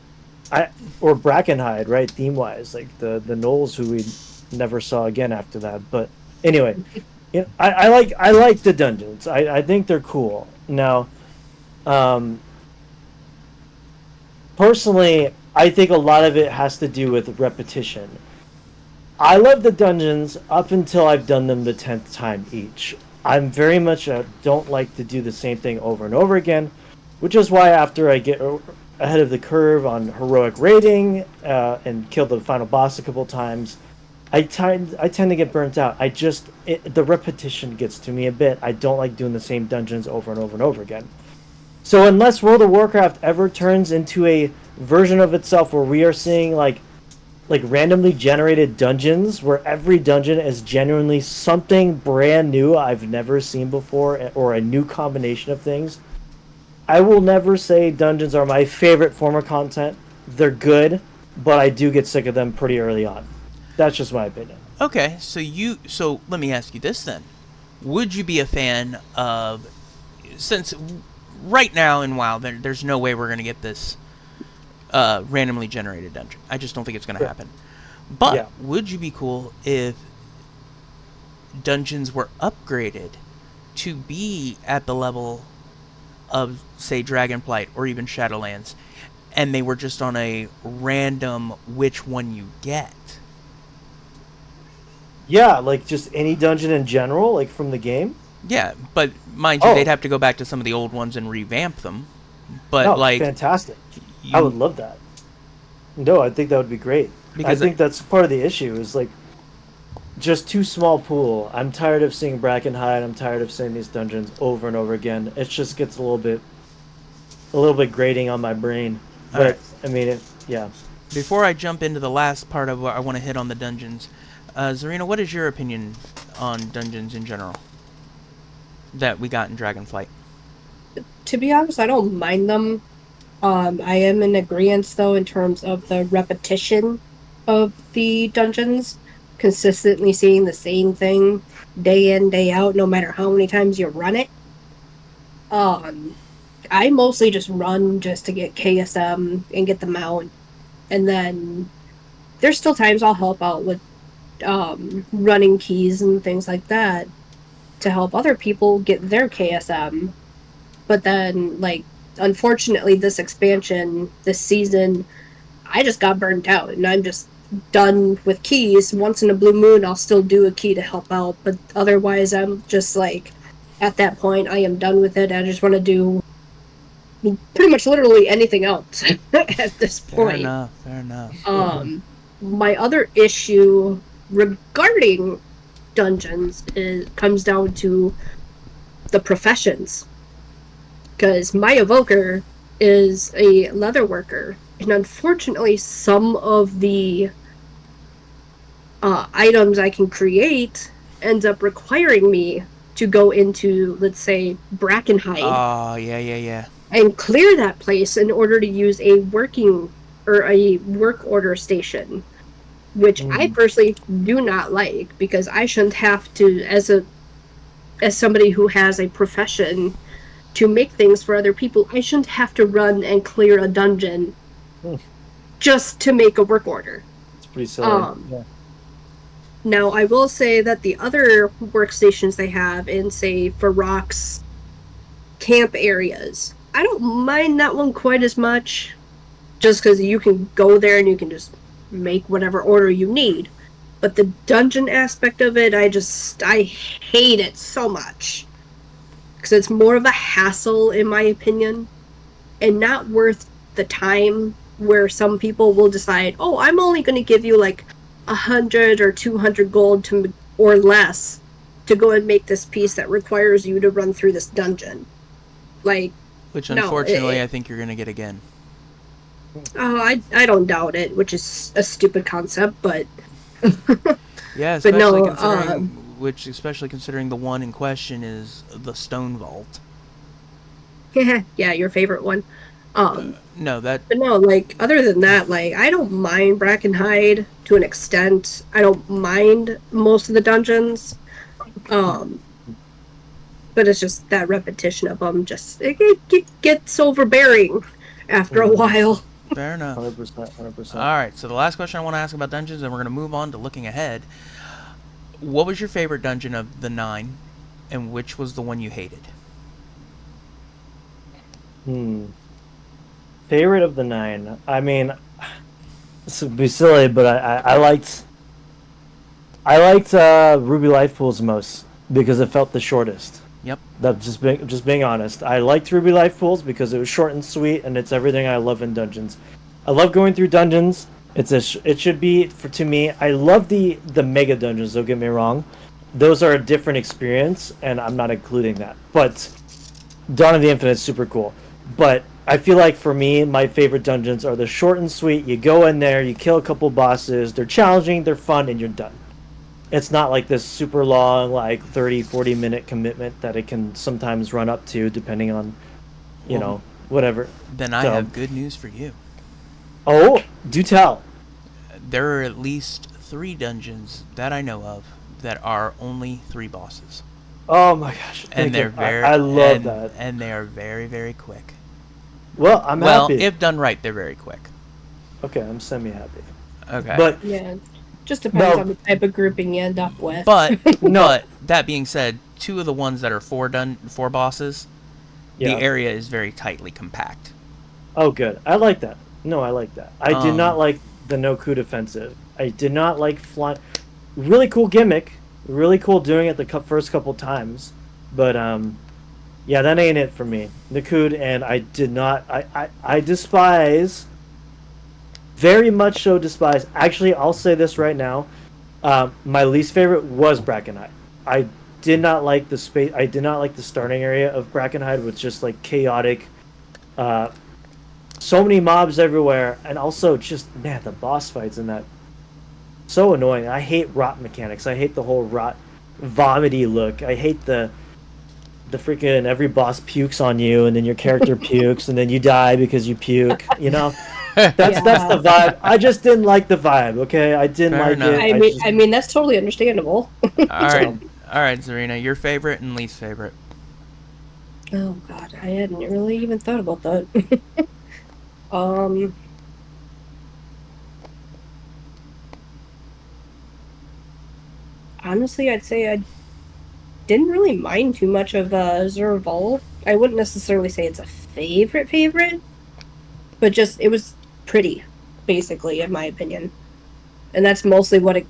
or Brackenhide, right? Theme wise, like the Knolls who we never saw again after that. But anyway, I like the dungeons. I think they're cool. Now, personally, I think a lot of it has to do with repetition. I love the dungeons up until I've done them the 10th time each. I'm very much don't like to do the same thing over and over again, which is why after I get ahead of the curve on heroic rating and kill the final boss a couple times, I tend to get burnt out. The repetition gets to me a bit. I don't like doing the same dungeons over and over and over again. So unless World of Warcraft ever turns into a version of itself where we are seeing like randomly generated dungeons where every dungeon is genuinely something brand new I've never seen before or a new combination of things, I will never say dungeons are my favorite form of content. They're good, but I do get sick of them pretty early on. That's just my opinion. Okay, so let me ask you this then. Would you be a fan of, since right now in WoW there's no way we're going to get this randomly generated dungeon. I just don't think it's going to happen. But Yeah. would you be cool if dungeons were upgraded to be at the level of, say, Dragonflight or even Shadowlands, and they were just on a random which one you get? Yeah, like just any dungeon in general, like from the game. Yeah, but mind you, Oh. they'd have to go back to some of the old ones and revamp them. But No, like, fantastic. you, I would love that. No, I think that would be great. Because I think that's part of the issue is like just too small pool. I'm tired of seeing Brackenhide. I'm tired of seeing these dungeons over and over again. It just gets a little bit grating on my brain. But Alright. I mean, yeah. before I jump into the last part of what I want to hit on the dungeons, Zarina, what is your opinion on dungeons in general that we got in Dragonflight? To be honest, I don't mind them. I am in agreement though in terms of the repetition of the dungeons, consistently seeing the same thing day in, day out, no matter how many times you run it. I mostly just run just to get KSM and get the mount, and then there's still times I'll help out with running keys and things like that to help other people get their KSM. But then, like, unfortunately, this expansion, this season, I just got burnt out, and I'm just done with keys. Once in a blue moon, I'll still do a key to help out, but otherwise, I'm just like, at that point, I am done with it. I just want to do pretty much literally anything else at this Fair point. enough. Fair enough. My other issue regarding dungeons comes down to the professions, because my evoker is a leather worker, and unfortunately, some of the items I can create ends up requiring me to go into, let's say, Brackenhide Oh, yeah. and clear that place in order to use a working or a work order station, which I personally do not like, because I shouldn't have to, as somebody who has a profession to make things for other people, I shouldn't have to run and clear a dungeon just to make a work order. It's pretty silly. Yeah. Now, I will say that the other workstations they have in, say, Varrock's camp areas, I don't mind that one quite as much, just because you can go there and you can just make whatever order you need. But the dungeon aspect of it, I hate it so much. Because it's more of a hassle, in my opinion, and not worth the time, where some people will decide, oh, I'm only going to give you like 100 or 200 gold or less to go and make this piece that requires you to run through this dungeon. Like, Which, no, unfortunately, I think you're going to get again. Oh, I don't doubt it, which is a stupid concept, but Yeah, but especially no, especially considering the one in question is the Stone Vault. yeah, your favorite one. No, that But no, like, other than that, like, I don't mind Brackenhide to an extent. I don't mind most of the dungeons. But it's just that repetition of them, it gets overbearing after a while. fair enough. 100%. All right, so the last question I want to ask about dungeons, and we're going to move on to looking ahead. What was your favorite dungeon of the 9, and which was the one you hated? Favorite of the 9. I mean, this would be silly, but I liked Ruby Life Pools most because it felt the shortest. Yep. That's just being honest. I liked Ruby Life Pools because it was short and sweet, and it's everything I love in dungeons. I love going through dungeons. It should be to me. I love the mega dungeons. Don't get me wrong; those are a different experience, and I'm not including that. But Dawn of the Infinite is super cool. But I feel like for me, my favorite dungeons are the short and sweet. You go in there, you kill a couple bosses. They're challenging, they're fun, and you're done. It's not like this super long, like 30, 40-minute commitment that it can sometimes run up to, depending on, whatever. Then I have good news for you. Oh, do tell. There are at least 3 dungeons that I know of that are only 3 bosses. Oh my gosh! And they're very. I love that. And they are very, very quick. Well, I'm happy. Well, if done right, they're very quick. Okay, I'm semi-happy. Okay. But Yeah, just depends on the type of grouping you end up with. But that being said, 2 of the ones that are 4 bosses, the area is very tightly compact. Oh, good. I like that. No, I like that. I did not like the no-coup defensive. I did not like flying. Really cool gimmick. Really cool doing it the first couple times. But, yeah, that ain't it for me. Nakud, and I did not... I despise... Very much so despise... Actually, I'll say this right now. My least favorite was Brackenhide. I did not like the space... I did not like the starting area of Brackenhide with just, like, chaotic... so many mobs everywhere, and also just, man, the boss fights in that... So annoying. I hate rot mechanics. I hate the whole rot, vomity look. I hate the freaking every boss pukes on you, and then your character pukes, and then you die because you puke. That's the vibe. I just didn't like the vibe. Okay, I didn't Fair like enough. it. I mean that's totally understandable. All right, Zarina, your favorite and least favorite. Oh God, I hadn't really even thought about that. Honestly, I'd say I didn't really mind too much of Zerval. I wouldn't necessarily say it's a favorite, but just it was pretty, basically, in my opinion. And that's mostly what it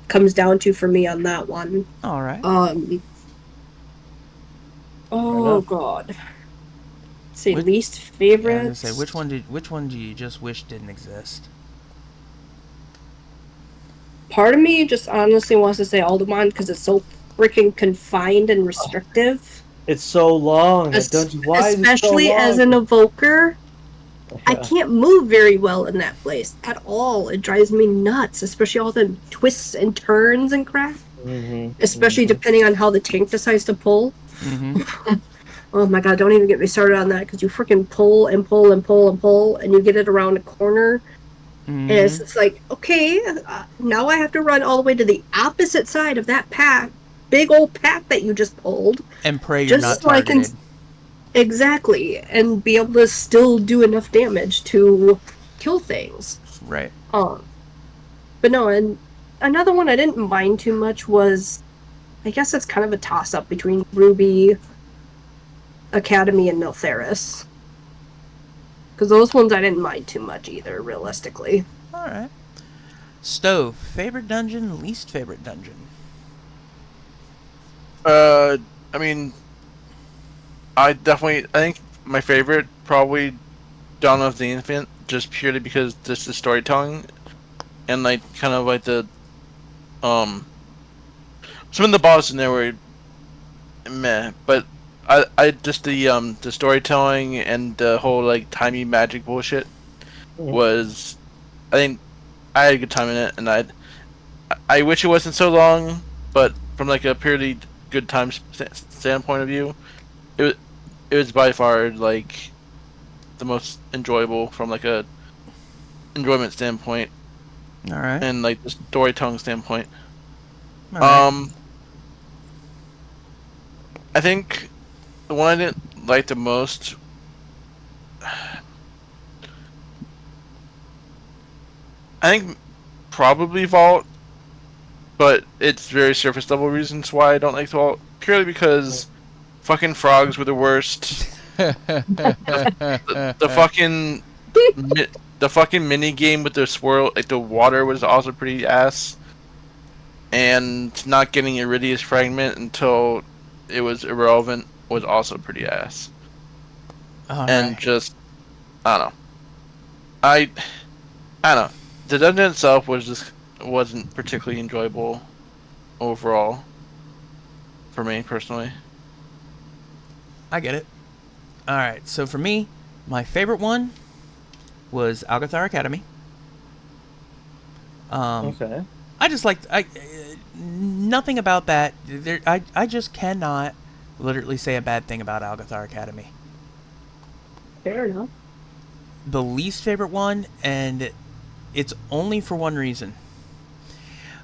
comes down to for me on that one. All right. Oh God. say Which- least Yeah, I favorite. was gonna say which one do you just wish didn't exist? Part of me just honestly wants to say Alderman because it's so freaking confined and restrictive. It's so long. That dungeon. Why is it so Especially as long? an evoker, I Yeah. can't move very well in that place at all. It drives me nuts, especially all the twists and turns and crap. Especially depending on how the tank decides to pull. Mm-hmm. Oh my god, don't even get me started on that because you freaking pull and pull and pull and pull and you get it around a corner. And it's Mm-hmm. just like, okay, now I have to run all the way to the opposite side of that pack, big old pack that you just pulled. And pray you're Just not so I can targeted. exactly and be able to still do enough damage to kill things. Right. But no, and another one I didn't mind too much was, I guess it's kind of a toss up between Ruby Academy and Miltheris. Because those ones I didn't mind too much either, realistically. All right. Stove. Favorite dungeon, least favorite dungeon. I mean, I think my favorite probably Dawn of the Infinite, just purely because just the storytelling and like kind of like the some of the bosses in there were meh, but I just the storytelling and the whole like timey magic bullshit was, I think I had a good time in it, and I wish it wasn't so long, but from like a purely good time standpoint of view, it was by far like the most enjoyable from like a enjoyment standpoint All right. and like the storytelling standpoint. All right. I think the one I didn't like the most. I think probably Vault, but it's very surface level reasons why I don't like Vault. Purely because fucking frogs were the worst. The fucking the fucking mini game with the swirl, like the water, was also pretty ass. And not getting Iridius fragment until it was irrelevant was also pretty ass. All And right. just, I don't know. I don't know. The dungeon itself wasn't particularly enjoyable overall for me personally. I get it. All right. So for me, my favorite one was Algathar Academy. Okay. I just like nothing about that. I just cannot literally say a bad thing about Algathar Academy. Fair enough. The least favorite one, and it's only for one reason.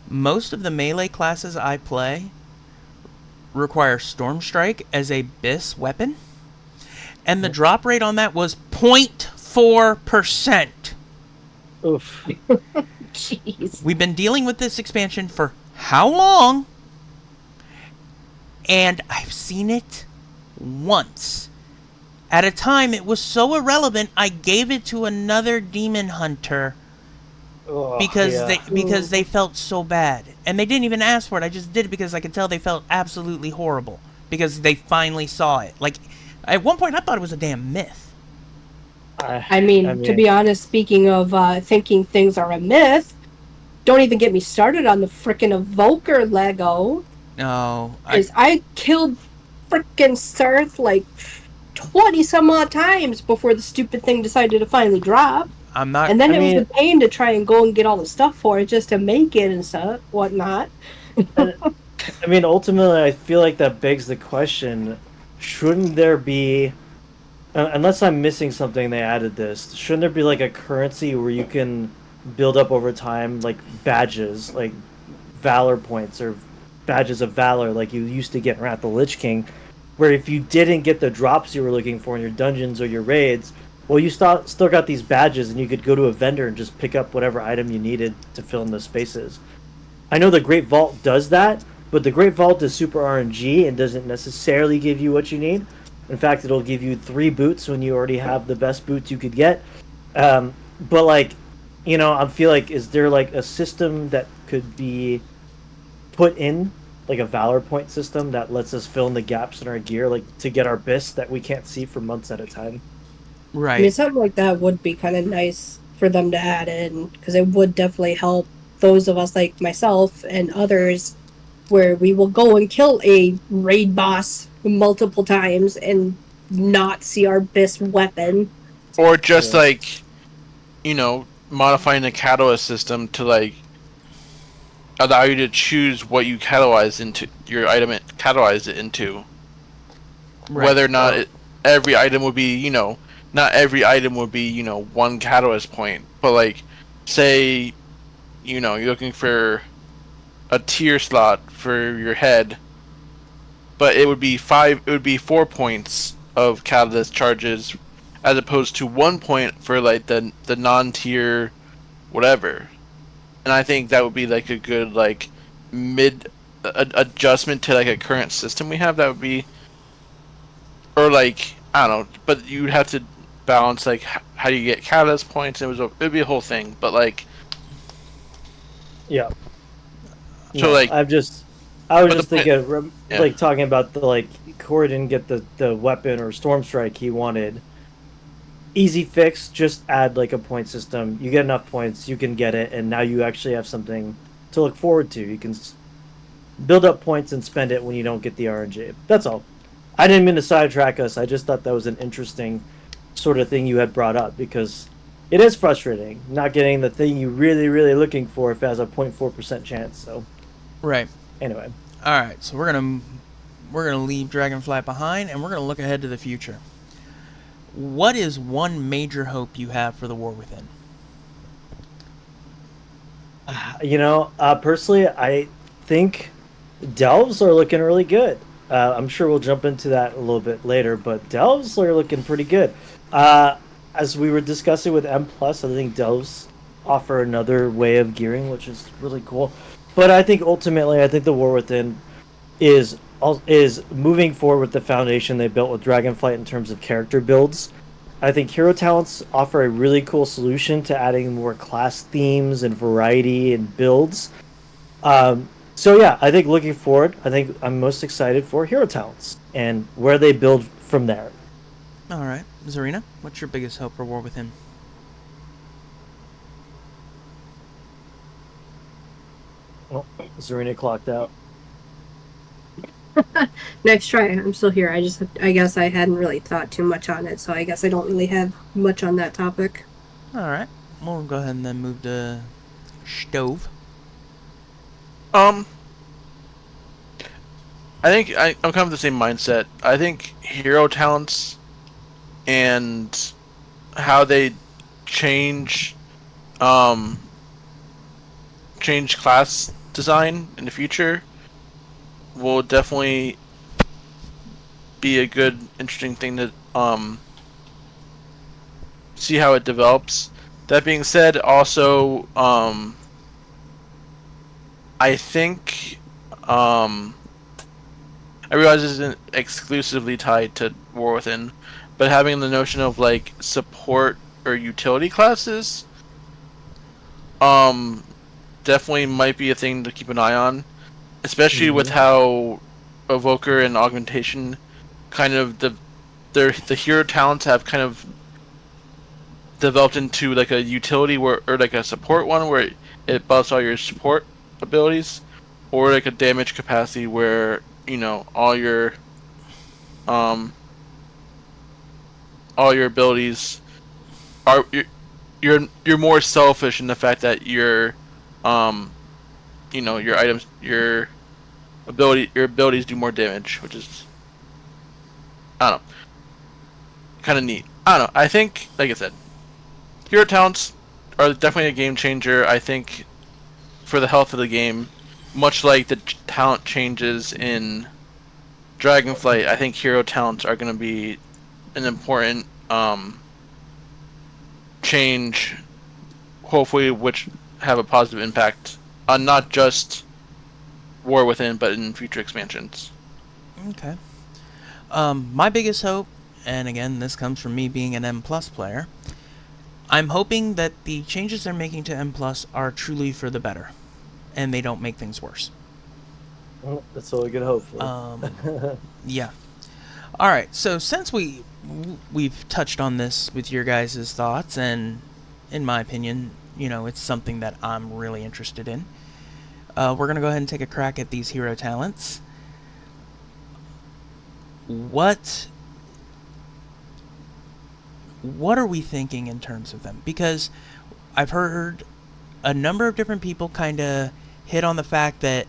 Most of the melee classes I play require Storm Strike as a BIS weapon, and the drop rate on that was 0.4%. Oof. Jeez. We've been dealing with this expansion for how long? And I've seen it once. At a time, it was so irrelevant, I gave it to another demon hunter because they felt so bad. And they didn't even ask for it. I just did it because I could tell they felt absolutely horrible. Because they finally saw it. Like, at one point, I thought it was a damn myth. I mean, to be honest, speaking of thinking things are a myth, don't even get me started on the frickin' Evoker Lego. No. I killed frickin' Sarth like 20 some odd times before the stupid thing decided to finally drop. I'm not... And then it was a pain to try and go and get all the stuff for it just to make it and stuff, whatnot. I mean, ultimately, I feel like that begs the question, shouldn't there be, unless I'm missing something they added this, shouldn't there be like a currency where you can build up over time, like badges, like valor points or badges of valor like you used to get in Wrath of the Lich King, where if you didn't get the drops you were looking for in your dungeons or your raids, well, you still got these badges and you could go to a vendor and just pick up whatever item you needed to fill in those spaces. I know the Great Vault does that, but the Great Vault is super RNG and doesn't necessarily give you what you need. In fact, it'll give you 3 boots when you already have the best boots you could get. But like, you know, I feel like, is there like a system that could be put in like a valor point system that lets us fill in the gaps in our gear, like to get our bis that we can't see for months at a time. I mean, Right. something like that would be kind of nice for them to add in because it would definitely help those of us like myself and others where we will go and kill a raid boss multiple times and not see our best weapon. Or just Yeah. like, modifying the catalyst system to like allow you to choose what you catalyze into your item, catalyze it into. Right. Whether or not every item would be, not every item would be, one catalyst point, but like, say, you're looking for a tier slot for your head, but it would be 4 points of catalyst charges, as opposed to 1 point for like the non-tier whatever. And I think that would be like a good like mid adjustment to like a current system we have. That would be, or like I don't know, but you'd have to balance like how do you get catalyst points. It'd be a whole thing, but like Yeah. so No, like I was but the just point, thinking, yeah. like talking about the like Corey didn't get the weapon or storm strike he wanted. Easy fix, just add like a point system. You get enough points, you can get it, and now you actually have something to look forward to. You can build up points and spend it when you don't get the RNG. That's all. I didn't mean to sidetrack us. I just thought that was an interesting sort of thing you had brought up because it is frustrating not getting the thing you really, really looking for if it has a 0.4% chance. So Right. anyway. All right. So we're gonna leave Dragonflight behind, and we're gonna look ahead to the future. What is one major hope you have for the War Within? Personally, I think delves are looking really good. I'm sure we'll jump into that a little bit later, but delves are looking pretty good. As we were discussing with M Plus, I think delves offer another way of gearing, which is really cool. But I think ultimately, I think the War Within is moving forward with the foundation they built with Dragonflight in terms of character builds. I think hero talents offer a really cool solution to adding more class themes and variety and builds. So yeah, I think looking forward, I think I'm most excited for hero talents and where they build from there. All right, Zarina, what's your biggest hope for War Within? Oh, Zarina clocked out. Next try. I'm still here. I guess I hadn't really thought too much on it, so I guess I don't really have much on that topic. All right, we'll go ahead and then move to Stove. Um, I think I'm kind of the same mindset. I think hero talents and how they change um change class design in the future will definitely be a good interesting thing to see how it develops. That being said, also I think I realize this isn't exclusively tied to War Within, but having the notion of like support or utility classes um definitely might be a thing to keep an eye on, especially with Mm-hmm. how Evoker and Augmentation kind of the hero talents have kind of developed into like a utility where, or like a support one where it buffs all your support abilities, or like a damage capacity where um all your abilities are you're more selfish in the fact that um your items your abilities do more damage, which is I don't know, kind of neat. I don't know. I think, like I said, hero talents are definitely a game changer. I think for the health of the game, much like the talent changes in Dragonflight, I think hero talents are going to be an important change, hopefully, which have a positive impact on not just War Within, but in future expansions. Okay. My biggest hope, and again, this comes from me being an M Plus player. I'm hoping that the changes they're making to M Plus are truly for the better, and they don't make things worse. That's all we could hope for. Yeah. All right. So since we've touched on this with your guys' thoughts, and in my opinion, it's something that I'm really interested in. We're gonna go ahead and take a crack at these hero talents. What are we thinking in terms of them? Because I've heard a number of different people kind of hit on the fact that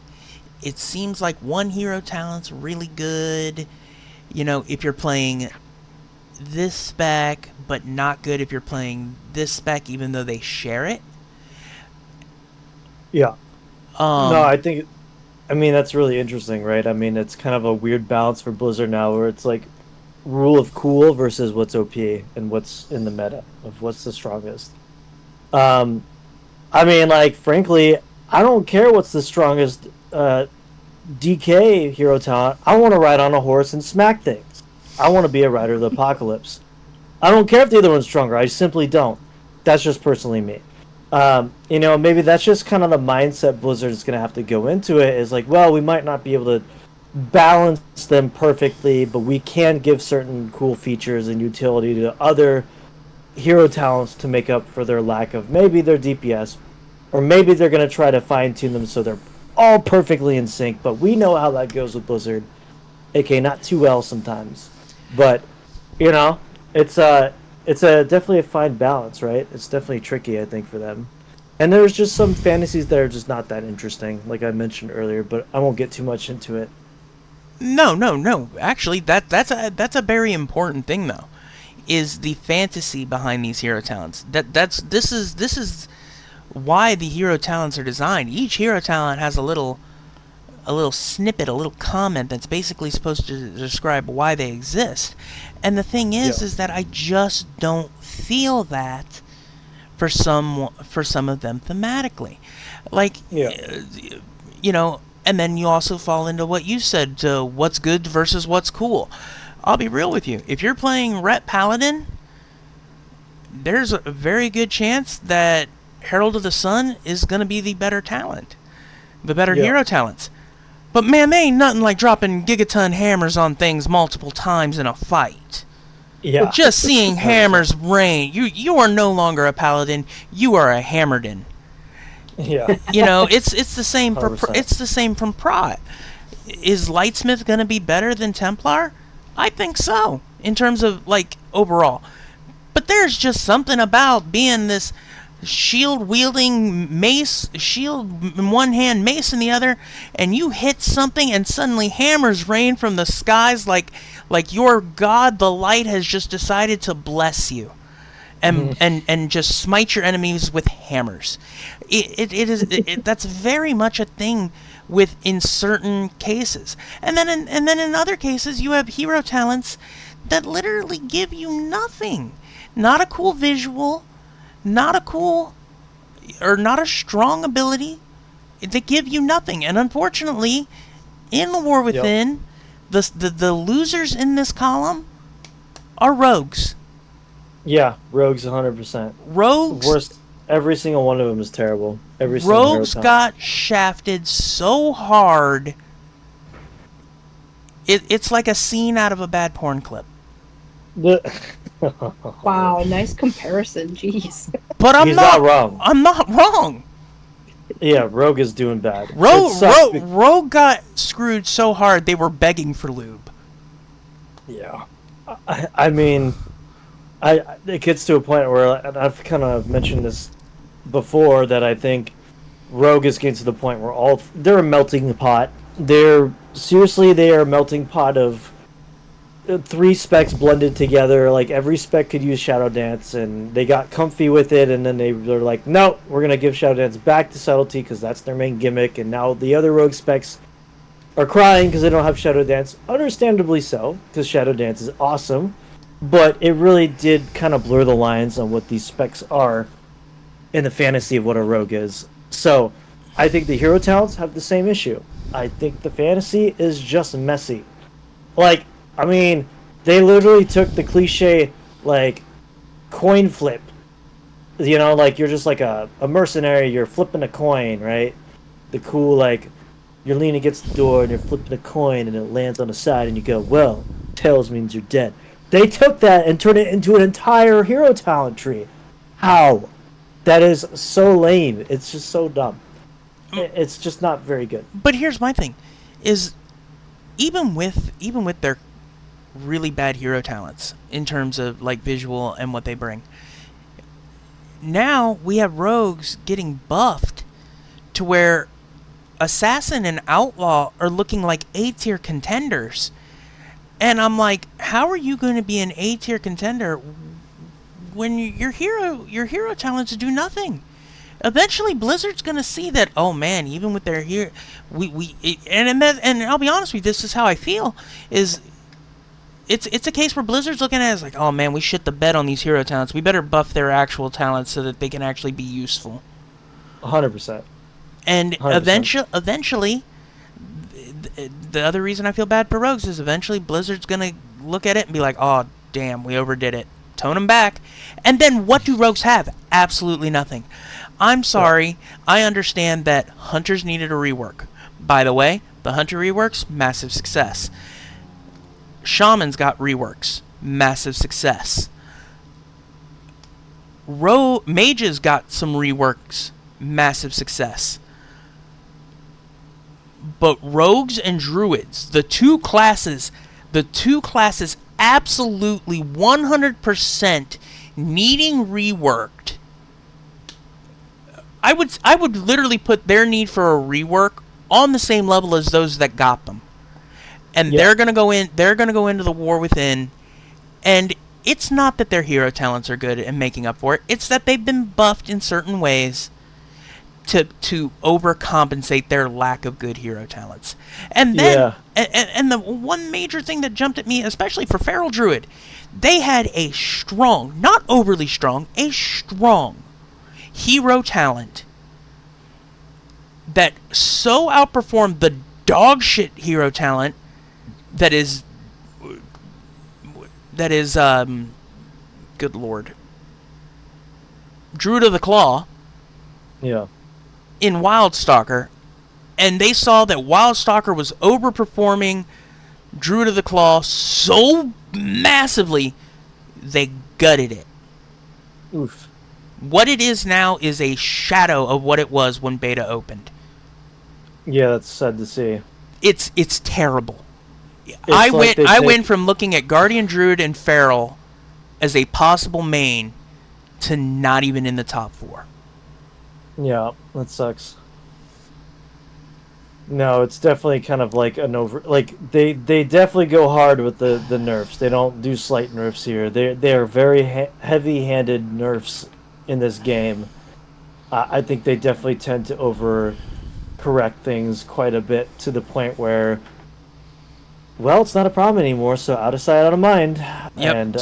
it seems like one hero talent's really good, if you're playing this spec, but not good if you're playing this spec, even though they share it. Yeah. Um, No, I mean, that's really interesting, right? I mean, it's kind of a weird balance for Blizzard now where it's like rule of cool versus what's OP and what's in the meta of what's the strongest. Um, I mean, like, frankly, I don't care what's the strongest DK hero talent. I want to ride on a horse and smack things. I want to be a rider of the apocalypse. I don't care if the other one's stronger. I simply don't. That's just personally me. Maybe that's just kind of the mindset Blizzard is going to have to go into it. Is like, well, we might not be able to balance them perfectly, but we can give certain cool features and utility to other hero talents to make up for their lack of maybe their DPS, or maybe they're going to try to fine tune them so they're all perfectly in sync. But we know how that goes with Blizzard, aka not too well sometimes. But it's a definitely a fine balance, right? It's definitely tricky, I think, for them. And there's just some fantasies that are just not that interesting, like I mentioned earlier. But I won't get too much into it. no. Actually, that's a very important thing, though, is the fantasy behind these hero talents. This is why the hero talents are designed. Each hero talent has a little snippet, a little comment that's basically supposed to describe why they exist. And the thing is that I just don't feel that for some of them thematically. Like, Yeah. And then you also fall into what you said, what's good versus what's cool. I'll be real with you. If you're playing Ret Paladin, there's a very good chance that Herald of the Sun is going to be the better talent, the better hero talents. But man, they ain't nothing like dropping gigaton hammers on things multiple times in a fight. Yeah. Just seeing hammers rain, you are no longer a paladin, you are a hammerden. Yeah. It's the same. It's the same from Prot. Is Lightsmith going to be better than Templar? I think so, in terms of, like, overall. But there's just something about being this shield-wielding mace, shield in one hand, mace in the other, and you hit something and suddenly hammers rain from the skies like your god, the light, has just decided to bless you. And just smite your enemies with hammers. That's very much a thing in certain cases, and then in other cases you have hero talents that literally give you nothing, not a cool visual, not a strong ability. They give you nothing, and unfortunately, in the War Within, the losers in this column are rogues. Yeah, rogues 100%. Rogues. Worst. Every single one of them is terrible. Every single Rogues got shafted so hard. It's like a scene out of a bad porn clip. Wow, nice comparison. Jeez. But I'm He's not wrong. I'm not wrong. Yeah, Rogue is doing bad. Rogue got screwed so hard they were begging for lube. Yeah. I mean, it gets to a point where, and I've kind of mentioned this before, that I think Rogue is getting to the point where they're a melting pot. They are a melting pot of three specs blended together. Like, every spec could use Shadow Dance, and they got comfy with it, and then they're like, no, we're going to give Shadow Dance back to Subtlety because that's their main gimmick, and now the other Rogue specs are crying because they don't have Shadow Dance. Understandably so, because Shadow Dance is awesome, but it really did kind of blur the lines on what these specs are in the fantasy of what a Rogue is. So, I think the hero talents have the same issue. I think the fantasy is just messy. Like, I mean, they literally took the cliche, like, coin flip. Like, you're just like a mercenary, you're flipping a coin, right? The cool, like, You're leaning against the door and you're flipping a coin and it lands on the side and you go, well, tails means you're dead. They took that and turned it into an entire hero talent tree. How? That is so lame. It's just so dumb. It's just not very good. But here's my thing, is even with their really bad hero talents in terms of like visual and what they bring, now we have rogues getting buffed to where assassin and outlaw are looking like A-tier contenders. And I'm like, how are you going to be an A-tier contender when your hero talents do nothing? Eventually, Blizzard's going to see that. Oh man, even with their hero, and I'll be honest with you, this is how I feel. Is it's a case where Blizzard's looking at it as like, oh man, we shit the bed on these hero talents. We better buff their actual talents so that they can actually be useful. 100%. And 100%. eventually, the other reason I feel bad for rogues is eventually Blizzard's gonna look at it and be like, oh damn, we overdid it. Tone them back. And then what do rogues have? Absolutely nothing. I'm sorry. I understand that Hunters needed a rework. By the way, the Hunter reworks, massive success. Shamans got reworks, massive success. Mages got some reworks, massive success. But rogues and druids, the two classes absolutely 100% needing reworked. I would literally put their need for a rework on the same level as those that got them. And they're going to go into the War Within, and it's not that their hero talents are good and making up for it. It's that they've been buffed in certain ways to overcompensate their lack of good hero talents. And then and the one major thing that jumped at me, especially for Feral Druid, they had a strong, not overly strong, a strong hero talent that so outperformed the dog shit hero talent that is good lord, Druid of the Claw. Yeah. In Wildstalker, and they saw that Wildstalker was overperforming Druid of the Claw so massively, they gutted it. Oof. What it is now is a shadow of what it was when beta opened. Yeah, that's sad to see. It's terrible. I went from looking at Guardian Druid and Feral as a possible main to not even in the top 4. Yeah, that sucks. No, it's definitely kind of like an over... Like, they definitely go hard with the nerfs. They don't do slight nerfs here. They are very heavy-handed nerfs in this game. I think they definitely tend to over-correct things quite a bit to the point where, well, it's not a problem anymore, so out of sight, out of mind. Yep, and,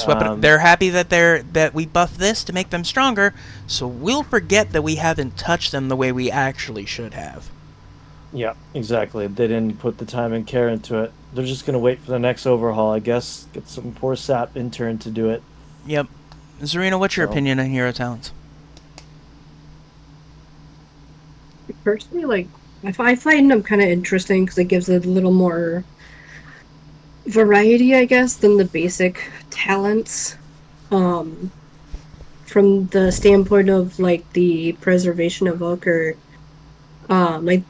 they're happy that we buffed this to make them stronger, so we'll forget that we haven't touched them the way we actually should have. Yeah, exactly. They didn't put the time and care into it. They're just going to wait for the next overhaul, I guess. Get some poor sap intern to do it. Yep. Zarina, what's your opinion on hero talents? Personally, like, I find them kind of interesting because it gives it a little more variety, I guess, than the basic talents. From the standpoint of like the preservation evoker, like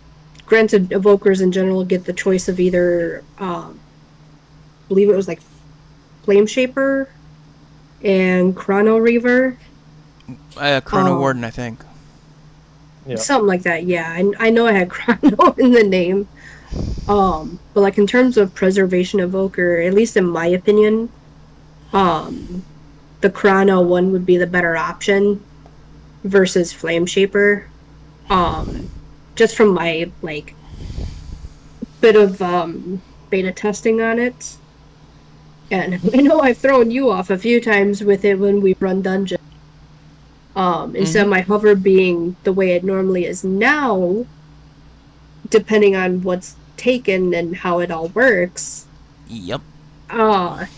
granted, evokers in general get the choice of either, I believe it was like Flame Shaper and Chrono Reaver. Chrono Warden, I think. Yeah. Something like that, yeah. I know I had Chrono in the name. But like in terms of preservation evoker, at least in my opinion, the Chrono one would be the better option versus Flame Shaper. Just from my like bit of beta testing on it. And I know I've thrown you off a few times with it when we run dungeons. Instead of my hover being the way it normally is now, depending on what's taken and how it all works. Yep. I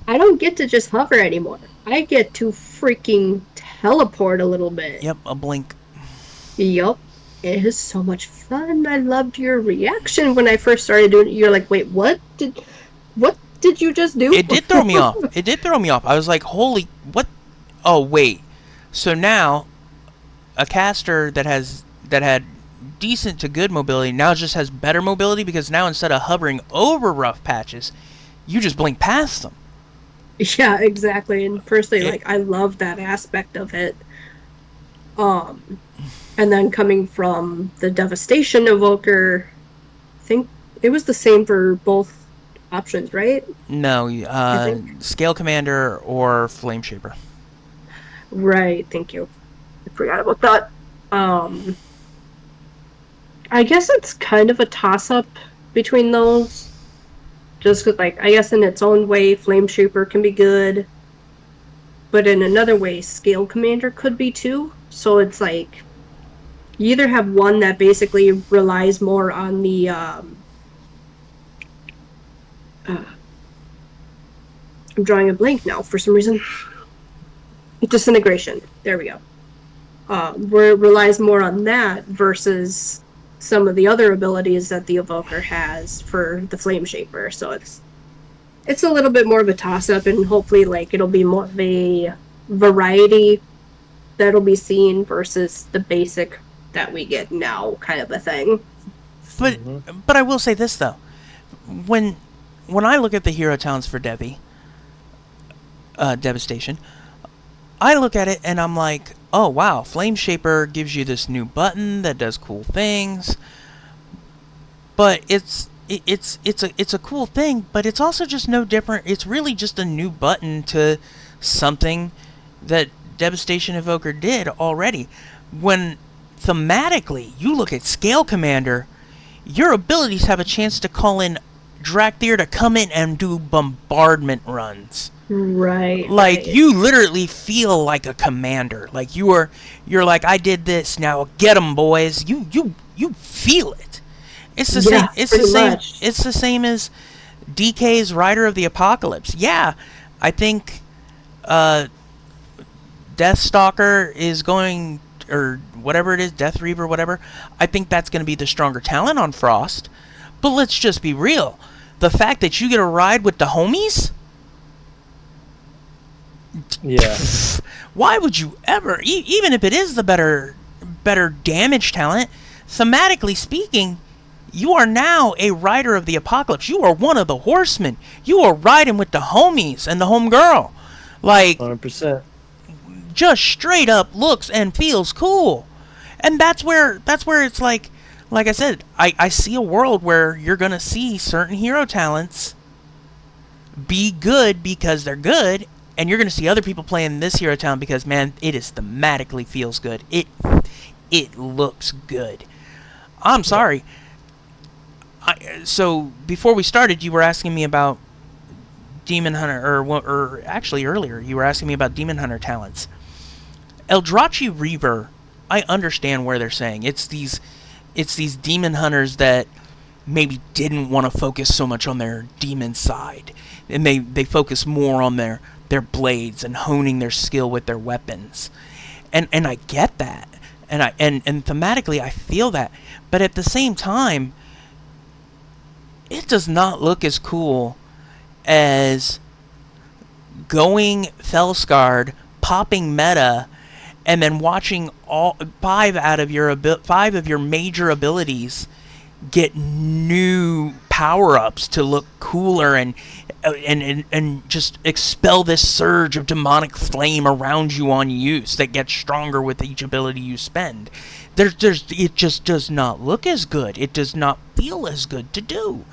don't get to just hover anymore. I get to freaking teleport a little bit. Yep, a blink. Yup. It is so much fun. I loved your reaction when I first started doing it. You're like, wait, what did you just do? It did throw me off. It did throw me off. I was like, holy, what? Oh, wait. So now, a caster that had decent to good mobility now just has better mobility, because now instead of hovering over rough patches, you just blink past them. Yeah, exactly. And personally, It- like, I love that aspect of it. Um, and then coming from the Devastation Evoker, I think it was the same for both options, right? No, I think. Scale Commander or Flame Shaper. Right, thank you. I forgot about that. Um, I guess it's kind of a toss up between those. Just because, like, I guess in its own way, Flame Shaper can be good, but in another way, Scale Commander could be too. So it's like you either have one that basically relies more on the I'm drawing a blank now for some reason. Disintegration. There we go. Where it relies more on that versus some of the other abilities that the Evoker has for the Flame Shaper. So it's a little bit more of a toss up, and hopefully, like, it'll be more of a variety that'll be seen versus the basic that we get now, kind of a thing. But but I will say this though, when I look at the hero talents for Devastation, I look at it and I'm like, oh wow, Flame Shaper gives you this new button that does cool things, but it's a cool thing, but it's also just no different. It's really just a new button to something that Devastation Evoker did already. When thematically you look at Scale Commander, your abilities have a chance to call in Drakthir to come in and do bombardment runs. Right. Like right. you literally feel like a commander. Like you're like, I did this, now get 'em boys. You feel it. It's the same. It's the pretty same. much. It's the same as DK's Rider of the Apocalypse. Yeah, I think Deathstalker is going, or whatever it is, Death Reaver, whatever. I think that's going to be the stronger talent on Frost. But let's just be real. The fact that you get a ride with the homies, Yeah. why would you ever, even if it is the better damage talent, thematically speaking, you are now a Rider of the Apocalypse. You are one of the horsemen. You are riding with the homies and the homegirl. Like, 100%. just straight up looks and feels cool. And that's where it's like I said, I see a world where you're going to see certain hero talents be good because they're good, and you're going to see other people playing this hero talent because, man, it is thematically feels good. It looks good. I'm sorry. So before we started, you were asking me about Demon Hunter, or actually earlier, you were asking me about Demon Hunter talents. Eldrachi Reaver, I understand where they're saying it's these demon hunters that maybe didn't want to focus so much on their demon side, and they focus more on their blades and honing their skill with their weapons, and I get that, and thematically I feel that, but at the same time, it does not look as cool as going Felscard, popping meta, and then watching all five of your major abilities get new power-ups to look cooler and just expel this surge of demonic flame around you on use that gets stronger with each ability you spend. It just does not look as good. It does not feel as good to do,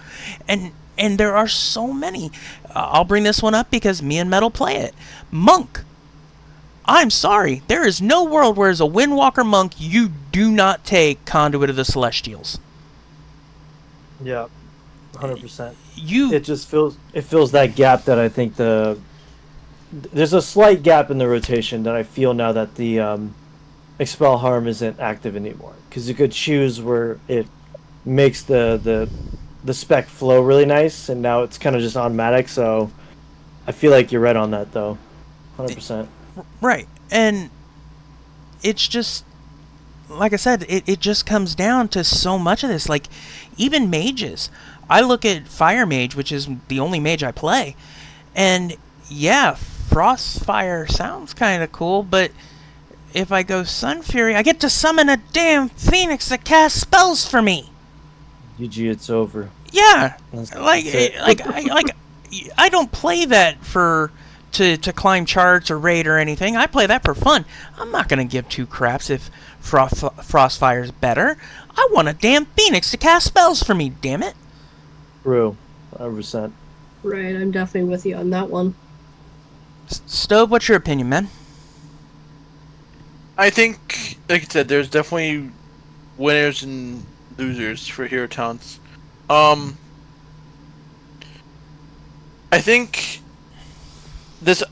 and there are so many. I'll bring this one up because me and Metal play it. Monk. I'm sorry, there is no world where as a Windwalker monk you do not take Conduit of the Celestials. Yeah. 100%. You It just fills that gap that I think there's a slight gap in the rotation that I feel now that the Expel Harm isn't active anymore, because you could choose where it makes the spec flow really nice, and now it's kind of just automatic. So I feel like you're right on that though, 100%. right, and it's just like I said, it just comes down to so much of this. Like, even mages. I look at Fire Mage, which is the only mage I play, and yeah, Frostfire sounds kind of cool, but if I go Sun Fury, I get to summon a damn Phoenix that casts spells for me. GG, it's over. Yeah, That's it. I don't play that to climb charts or raid or anything. I play that for fun. I'm not gonna give two craps if Frostfire's better. I want a damn Phoenix to cast spells for me. Damn it. True, 100%. Right, I'm definitely with you on that one. Stove, what's your opinion, man? I think, like I said, there's definitely winners and losers for hero talents. I think this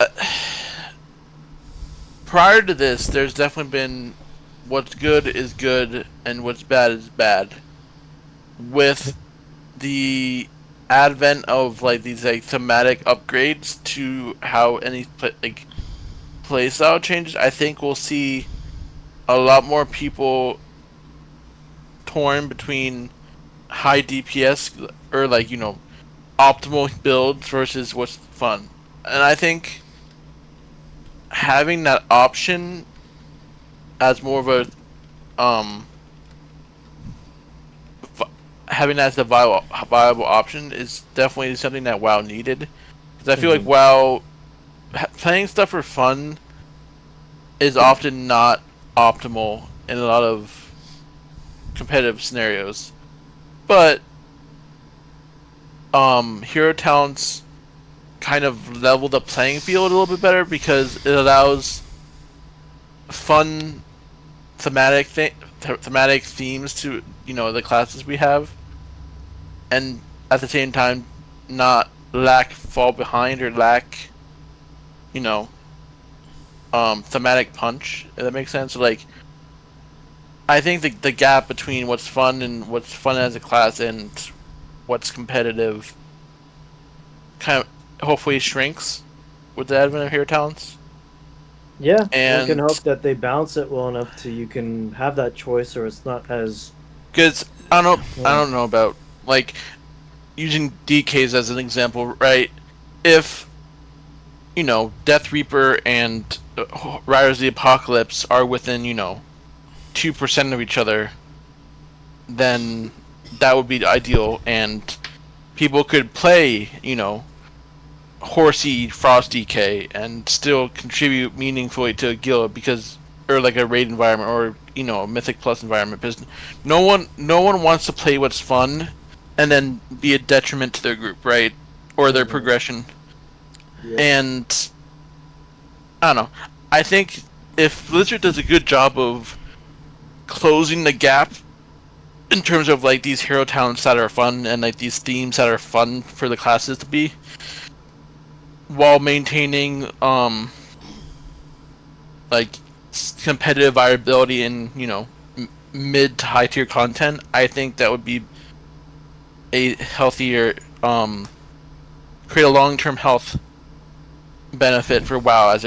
prior to this, there's definitely been what's good is good and what's bad is bad. With the advent of like these like thematic upgrades to how any playstyle changes, I think we'll see a lot more people torn between high DPS or like optimal builds versus what's fun. And I think having that option as more of a having that as a viable option is definitely something that WoW needed. Because I feel like WoW playing stuff for fun is often not optimal in a lot of competitive scenarios. But hero talents kind of level the playing field a little bit better because it allows fun thematic themes to the classes we have, and at the same time not fall behind or lack thematic punch, if that makes sense. So, like, I think the gap between what's fun as a class and what's competitive kind of hopefully shrinks with the advent of hero talents. Yeah, And you can hope that they balance it well enough to you can have that choice, or it's not as. Because I don't know about like using DKs as an example, right? If Death Reaper and Riders of the Apocalypse are within 2% of each other, then that would be ideal, and people could play Horsey Frost DK and still contribute meaningfully to a guild or like a raid environment or a Mythic Plus environment, because no one wants to play what's fun and then be a detriment to their group, right? Or their progression. Yeah. And I don't know. I think if Blizzard does a good job of closing the gap in terms of like these hero talents that are fun and like these themes that are fun for the classes to be, while maintaining like competitive viability in mid to high tier content, I think that would be a healthier create a long-term health benefit for WoW as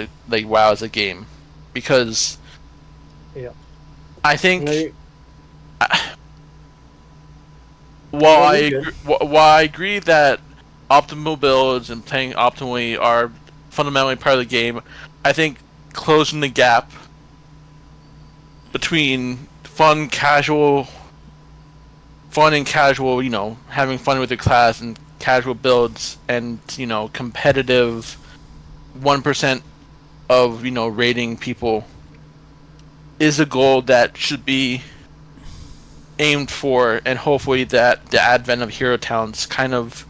a game, because Yeah. I think No, you- while No, I you're agree, while I agree that optimal builds and playing optimally are fundamentally part of the game, I think closing the gap between fun and casual, having fun with your class and casual builds and competitive 1% of rating people is a goal that should be aimed for, and hopefully that the advent of hero talents kind of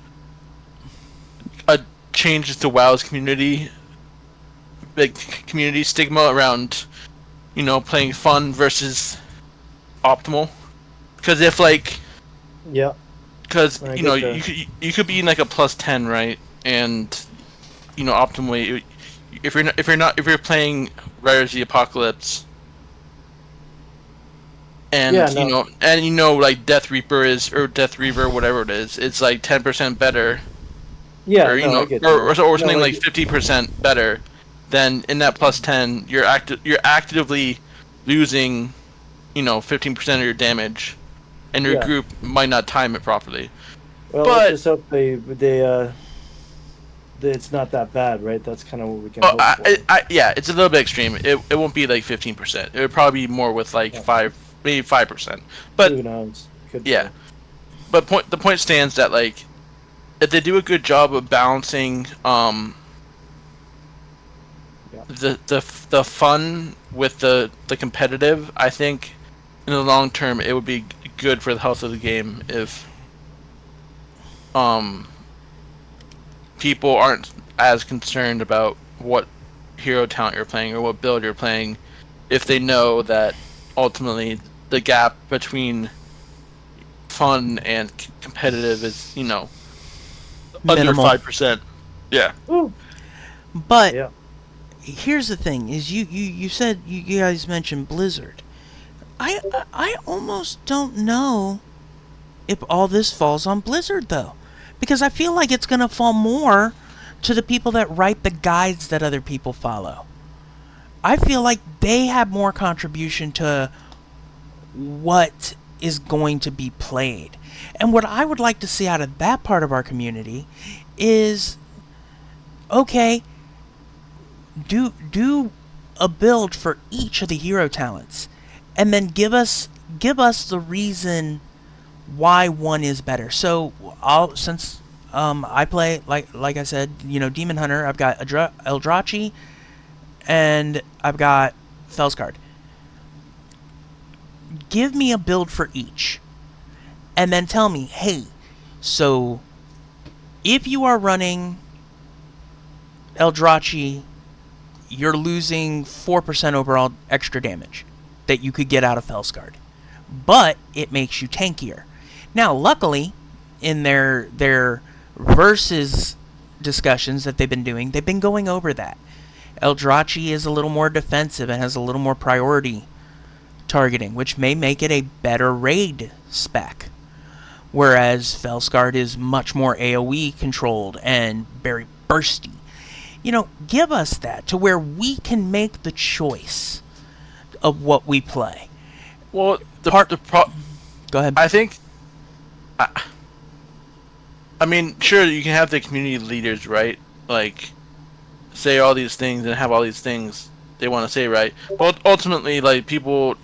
changes the WoW's community stigma around playing fun versus optimal. Because if Yeah. because I you get that. you could be in like a +10, right? And optimally, if you're playing Riders of the Apocalypse, and Yeah, no. like Death Reaper or Death Reaver, whatever it is, it's like 10% better, Yeah, or no, I get or that. something No, like 50% better. Then in that +10, you're actively losing 15% of your damage, and your Yeah. group might not time it properly. Well, let's But just hope it's not that bad, right? That's kind of what we can oh, hope for. yeah, it's a little bit extreme. It won't be like 15%. It would probably be more with like Yeah. 5%. But Who knows? Could be. yeah, but the point stands that like if they do a good job of balancing Yeah. the fun with the competitive, I think in the long term it would be good for the health of the game if um people aren't as concerned about what hero talent you're playing or what build you're playing if they know that ultimately the gap between fun and competitive is under Minimal. 5%. Yeah. Ooh. But Yeah. here's the thing: is you said you guys mentioned Blizzard. I almost don't know if all this falls on Blizzard though, because I feel like it's gonna fall more to the people that write the guides that other people follow. I feel like they have more contribution to what is going to be played. And what I would like to see out of that part of our community is okay, do a build for each of the hero talents and then give us the reason why one is better. So I'll since I play like I said, Demon Hunter, I've got Eldrachi and I've got Felskard. Give me a build for each. And then tell me, hey, so if you are running Eldrachi, you're losing 4% overall extra damage that you could get out of Felskard. But it makes you tankier. Now, luckily, in their versus discussions that they've been doing, they've been going over that. Eldrachi is a little more defensive and has a little more priority targeting, which may make it a better raid spec. Whereas Felskard is much more AoE controlled and very bursty. Give us that to where we can make the choice of what we play. Well, Go ahead. I think I mean, sure, you can have the community leaders, right? Like, say all these things and have all these things they want to say, right? But ultimately, like, people,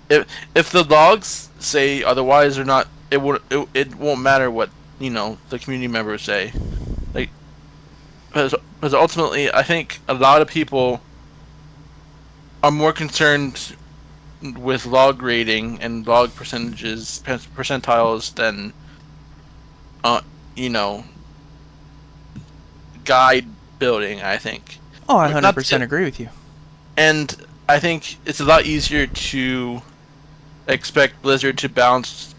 if the logs say otherwise or not, it won't matter what the community members say. Like, because ultimately, I think a lot of people are more concerned with log rating and log percentiles than uh, you know, guide building, I think. Oh, I Not 100% agree with you. And I think it's a lot easier to expect Blizzard to bounce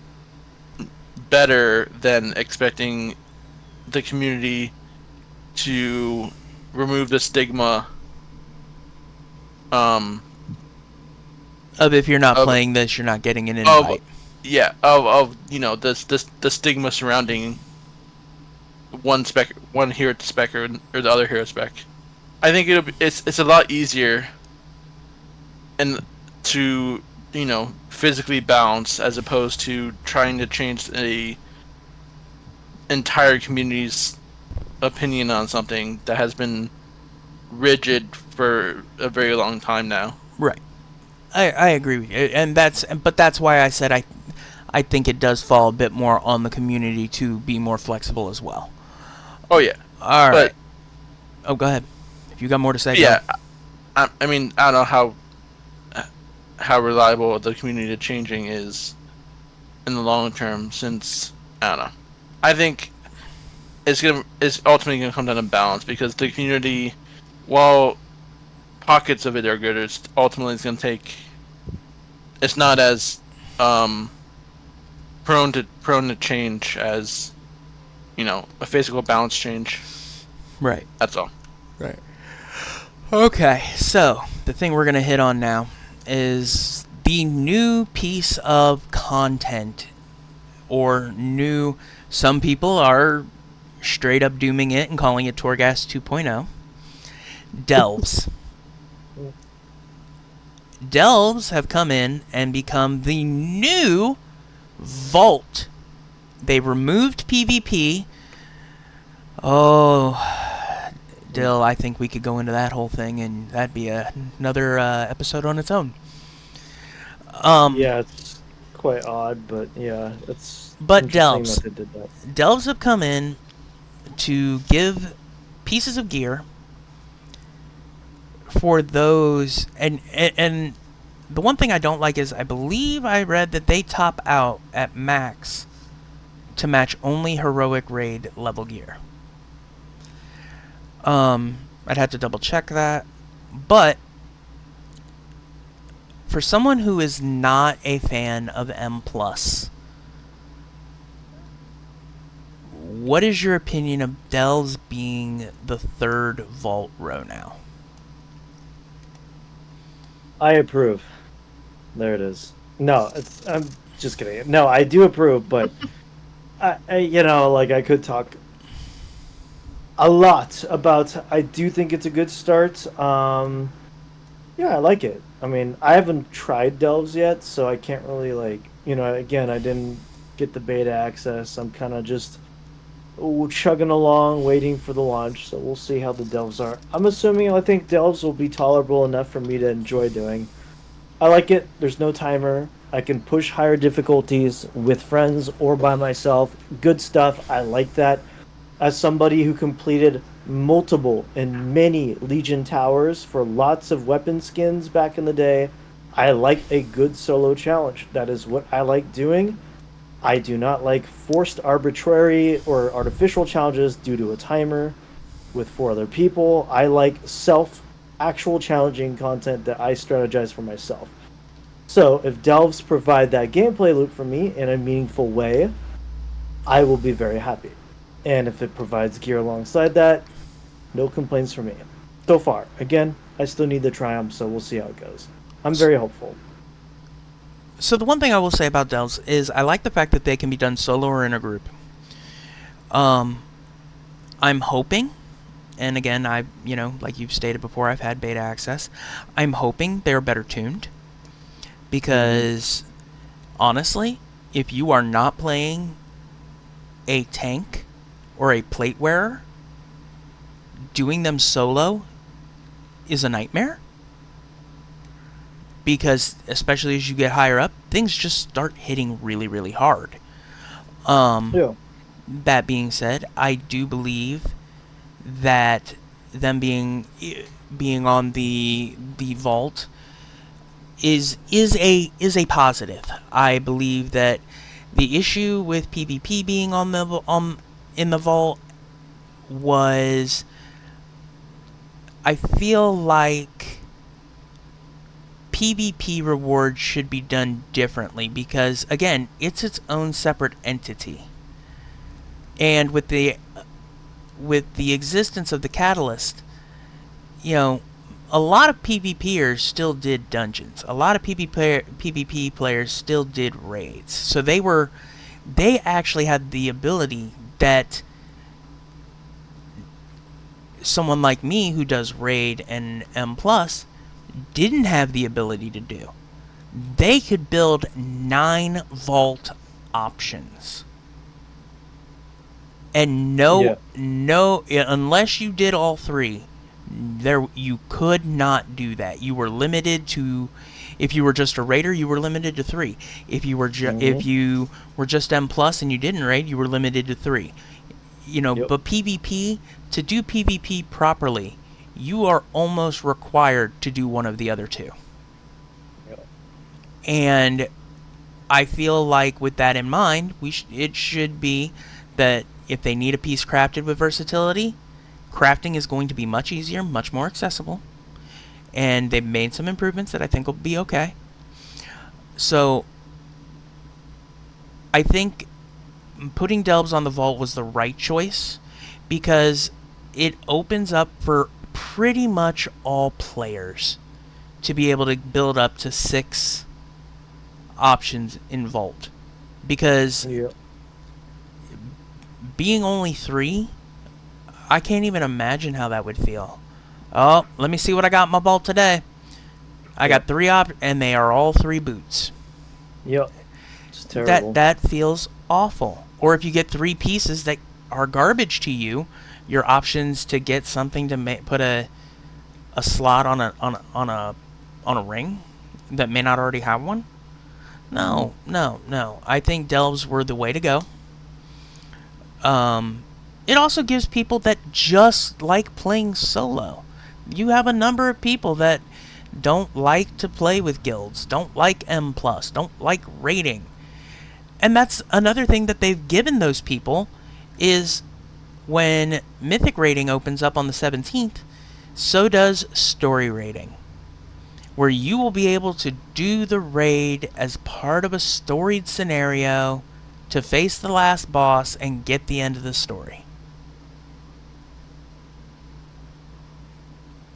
better than expecting the community to remove the stigma Of if you're not of playing this, you're not getting an invite. the stigma surrounding one hero spec or the other hero spec. I think it's a lot easier and to physically balance as opposed to trying to change the entire community's opinion on something that has been rigid for a very long time now. Right. I agree with you, and that's why I said I think it does fall a bit more on the community to be more flexible as well. Oh yeah. All right. But Oh, go ahead. If you got more to say, yeah, go. I mean, I don't know how reliable the community changing is in the long term, since I don't know. I think it's ultimately gonna come down to balance because the community, while pockets of it are good, it's ultimately it's gonna take. It's not as prone to change as a physical balance change. Right. That's all. Right. Okay, so the thing we're going to hit on now is the new piece of content, or new. Some people are straight up dooming it and calling it Torghast 2.0. Delves. Delves have come in and become the new Vault. They removed PvP. Oh, Dill, I think we could go into that whole thing, and that'd be another episode on its own. Yeah, it's quite odd, but yeah, it's But interesting Delves. that they did that. Delves have come in to give pieces of gear for those, and the one thing I don't like is I believe I read that they top out at max to match only heroic raid level gear. I'd have to double check that, but for someone who is not a fan of M+, what is your opinion of Delves being the third Vault row now? I approve. There it is. No, I'm just kidding. No, I do approve, but I could talk a lot about. I do think it's a good start. Yeah, I like it. I mean, I haven't tried Delves yet, so I can't really again, I didn't get the beta access. I'm kind of just chugging along, waiting for the launch. So we'll see how the Delves are. I think Delves will be tolerable enough for me to enjoy doing. I like it. There's no timer. I can push higher difficulties with friends or by myself. Good stuff. I like that. As somebody who completed multiple and many Legion towers for lots of weapon skins back in the day, I like a good solo challenge. That is what I like doing. I do not like forced arbitrary or artificial challenges due to a timer with 4 other people. I like actual challenging content that I strategize for myself. So if Delves provide that gameplay loop for me in a meaningful way, I will be very happy. And if it provides gear alongside that, no complaints from me. So far. Again, I still need the Triumph, so we'll see how it goes. I'm very hopeful. So the one thing I will say about Delves is I like the fact that they can be done solo or in a group. I'm hoping, and again, like you've stated before, I've had beta access. I'm hoping they're better tuned. Because, honestly, if you are not playing a tank or a plate wearer, doing them solo is a nightmare. Because, especially as you get higher up, things just start hitting really, really hard. Yeah. That being said, I do believe that them being on the vault is a positive. I believe that the issue with PvP being in the vault was, I feel like PvP rewards should be done differently because, again, it's its own separate entity. And with the existence of the Catalyst, a lot of PvPers still did dungeons. A lot of PvP players still did raids. So they actually had the ability that someone like me who does raid and M+, didn't have the ability to do. They could build 9 vault options. And unless you did all 3, you could not do that. You were limited to, if you were just a raider, you were limited to 3. If you were just M+ and you didn't raid, you were limited to 3. But PvP, to do PvP properly, you are almost required to do one of the other 2. Yep. And I feel like with that in mind, it should be that if they need a piece crafted with versatility, crafting is going to be much easier, much more accessible. And they've made some improvements that I think will be okay. So I think putting Delves on the vault was the right choice because it opens up for pretty much all players to be able to build up to 6 options in vault. Because being only 3, I can't even imagine how that would feel. Oh, let me see what I got in my vault today. I got 3 and they are all 3 boots. Yep. It's terrible. That feels awful. Or if you get 3 pieces that are garbage to you, your options to get something to put a slot on a ring that may not already have one. No. I think delves were the way to go. It also gives people that just like playing solo. You have a number of people that don't like to play with guilds, don't like M+, don't like raiding. And that's another thing that they've given those people is when Mythic raiding opens up on the 17th, so does story raiding, where you will be able to do the raid as part of a storied scenario to face the last boss and get the end of the story.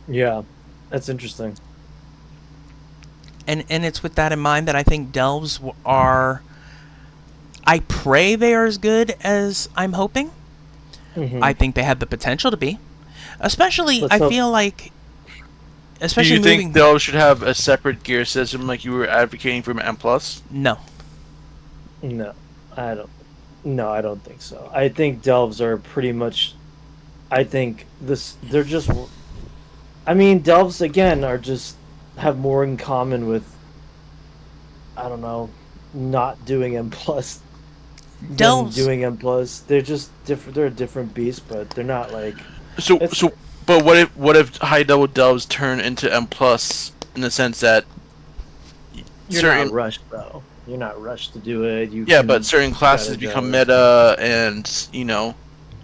Yeah, that's interesting. And it's with that in mind that I think delves are... I pray they are as good as I'm hoping. Mm-hmm. I think they have the potential to be. Especially, Let's I hope. feel like... Do Especially you moving... think Delve should have a separate gear system like you were advocating for M+? No. No, I don't. No, I don't think so. I think delves are pretty much. I think they're just. I mean, delves again are just have more in common with. I don't know, not doing M plus. Delves... Doing M plus. They're just different. They're a different beast, but they're not like. But what if high level delves turn into M+ in the sense that You're not rushed though. You're not rushed to do it. But certain classes become strategize. meta, and you know.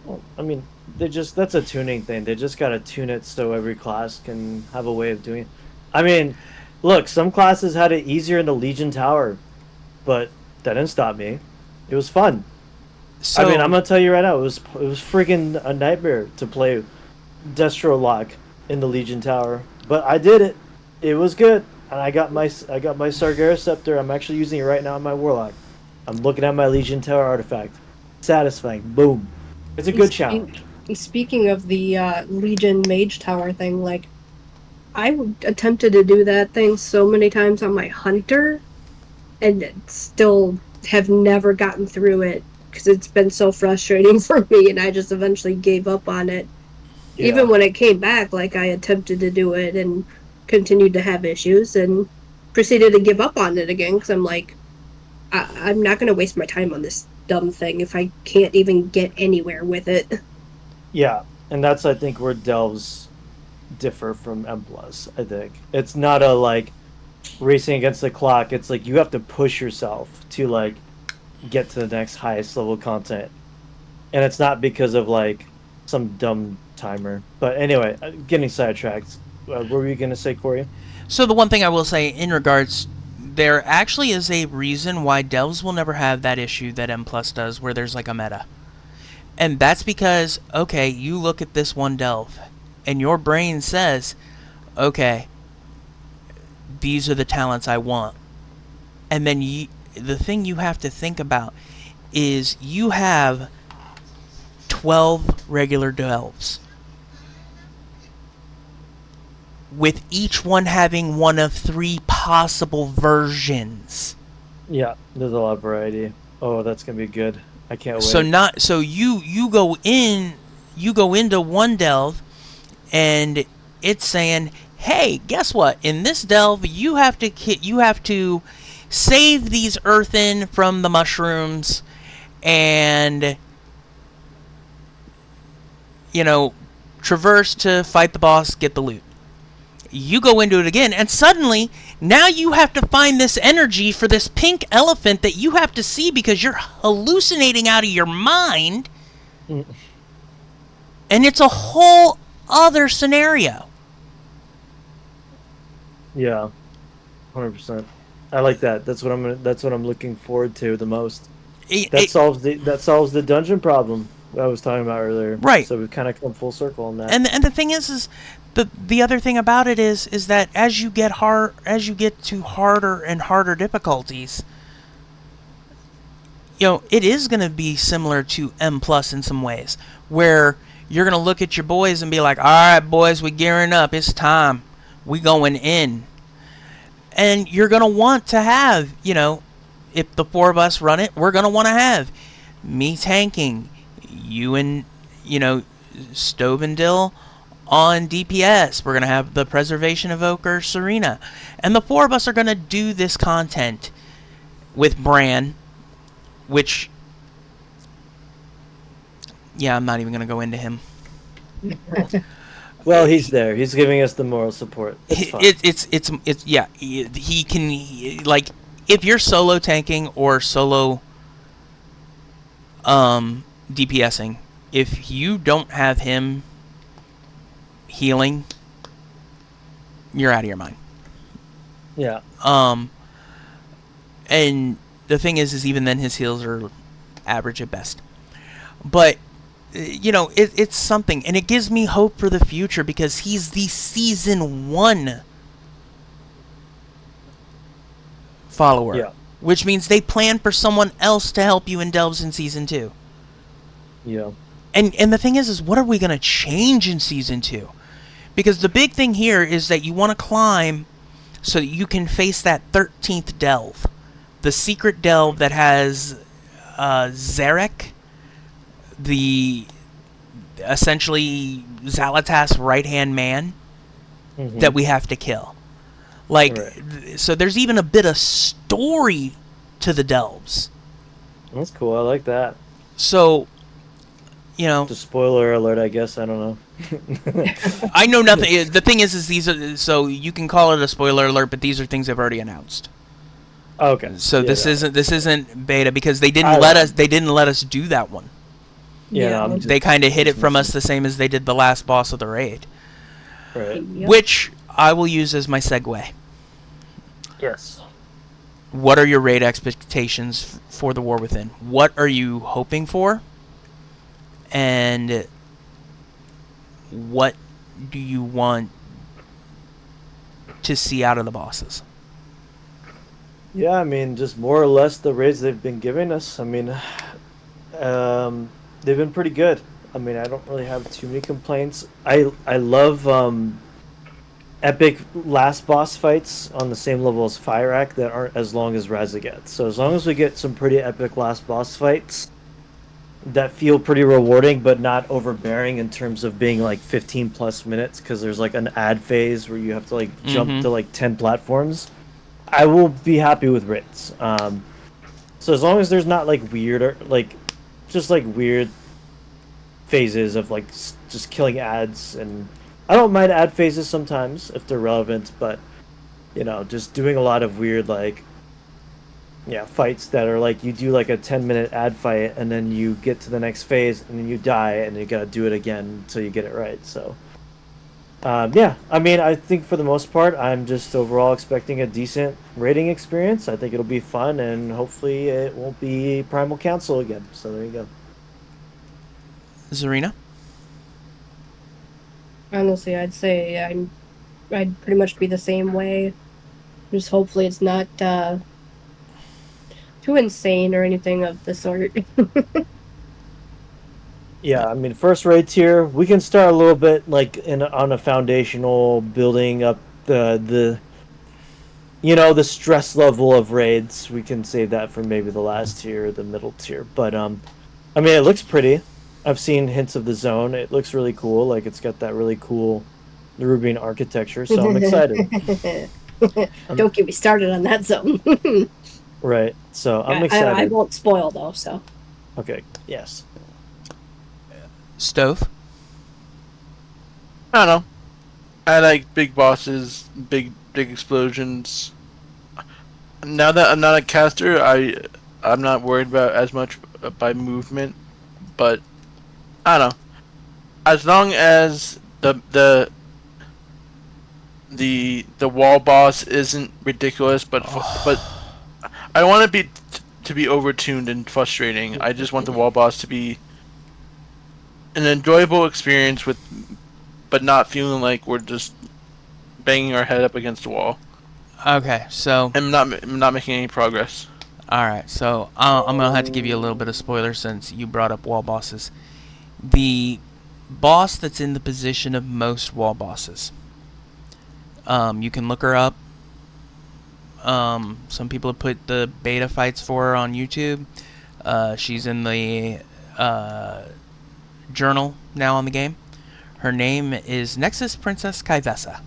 Well, I mean, that's a tuning thing. They just gotta tune it so every class can have a way of doing it. I mean, look, some classes had it easier in the Legion Tower, but that didn't stop me. It was fun. So, I mean, I'm gonna tell you right now, it was freaking a nightmare to play Destro Lock in the Legion Tower, but I did it. It was good, and I got my Sargeras Scepter. I'm actually using it right now on my Warlock. I'm looking at my Legion Tower artifact. Satisfying. Boom. It's a good challenge. Speaking of the Legion Mage Tower thing, like, attempted to do that thing so many times on my Hunter, and still have never gotten through it because it's been so frustrating for me, and I just eventually gave up on it. Yeah. Even when it came back, like, I attempted to do it and continued to have issues and proceeded to give up on it again because I'm like, I'm not going to waste my time on this dumb thing if I can't even get anywhere with it. Yeah, and that's, I think, where delves differ from M+. I think it's not a like racing against the clock. It's like you have to push yourself to like get to the next highest level content, and it's not because of like some dumb timer. But anyway, getting sidetracked. What were you gonna say, Corey? So the one thing I will say in regards, there actually is a reason why delves will never have that issue that M+ does, where there's like a meta. And that's because, okay, you look at this one delve, and your brain says, okay, these are the talents I want. And then the thing you have to think about is you have 12 regular delves, with each one having one of 3 possible versions. Yeah, there's a lot of variety. Oh, that's gonna be good. I can't wait. So you go into one delve, and it's saying, hey, guess what? In this delve, you have to save these earthen from the mushrooms, and traverse to fight the boss, get the loot. You go into it again, and suddenly, now you have to find this energy for this pink elephant that you have to see because you're hallucinating out of your mind. Mm. And it's a whole other scenario. Yeah, 100%. I like that. That's what I'm looking forward to the most. That solves the dungeon problem I was talking about earlier. Right. So we've kind of come full circle on that. And the thing is the other thing about it is that as you get to harder and harder difficulties, it is going to be similar to M+ in some ways, where you're going to look at your boys and be like, all right, boys, we're gearing up. It's time. We going in. And you're going to want to have, if the four of us run it, we're going to want to have me tanking, you and, Stove and Dill on DPS. We're going to have the Preservation Evoker, Serena. And the four of us are going to do this content with Bran, which, yeah, I'm not even going to go into him. Well, he's there. He's giving us the moral support. It's fine. It's yeah. He can, like, if you're solo tanking or solo DPSing, if you don't have him healing, you're out of your mind. Yeah. And the thing is even then his heals are average at best. But it's something, and it gives me hope for the future because he's the season 1 follower. Yeah. Which means they plan for someone else to help you in Delves in season 2. Yeah. And the thing is what are we going to change in season 2? Because the big thing here is that you want to climb so that you can face that 13th delve. The secret delve that has Zarek, the essentially Xalatas right-hand man that we have to kill. Like, right. So there's even a bit of story to the delves. That's cool. I like that. So, Just spoiler alert, I guess. I don't know. I know nothing. The thing is these are, so you can call it a spoiler alert, but these are things they've already announced. Okay. So this isn't beta because they didn't let us do that one. Yeah. They kind of hid it from us the same as they did the last boss of the raid. Right. Yep. Which I will use as my segue. Yes. What are your raid expectations for the War Within? What are you hoping for? And what do you want to see out of the bosses? Yeah, I mean, just more or less the raids they've been giving us. I mean, they've been pretty good. I mean, I don't really have too many complaints. I love epic last boss fights on the same level as Fyrakk that aren't as long as Raszageth. So as long as we get some pretty epic last boss fights that feel pretty rewarding but not overbearing in terms of being like 15 plus minutes because there's like an ad phase where you have to like jump to like 10 platforms, I will be happy with raids. So as long as there's not like weird or like just like weird phases of like just killing ads, and I don't mind ad phases sometimes if they're relevant, but just doing a lot of weird like fights that are like you do like a 10-minute ad fight and then you get to the next phase and then you die and you gotta do it again until you get it right. So I mean, I think for the most part I'm just overall expecting a decent raiding experience. I think it'll be fun and hopefully it won't be Primal Council again. So there you go. Zarina? Honestly, I'd say I'd pretty much be the same way. Just hopefully it's not too insane or anything of the sort. Yeah, I mean, first raid tier, we can start a little bit like on a foundational building up the stress level of raids. We can save that for maybe the last tier or the middle tier. But I mean, it looks pretty. I've seen hints of the zone. It looks really cool. Like it's got that really cool Nerubian architecture. So I'm excited. Don't get me started on that zone. Right. So I'm excited. I won't spoil though. So. Okay. Yes. Stove? I don't know. I like big bosses, big explosions. Now that I'm not a caster, I'm not worried about as much by movement, but I don't know. As long as the wall boss isn't ridiculous, but I don't want it to be overtuned and frustrating. I just want the wall boss to be an enjoyable experience but not feeling like we're just banging our head up against the wall. Okay, so I'm not making any progress. Alright, so I'm going to have to give you a little bit of spoiler since you brought up wall bosses. The boss that's in the position of most wall bosses, you can look her up. Some people have put the beta fights for her on YouTube. She's in the journal now on the game. Her name is Nexus Princess Kaivessa.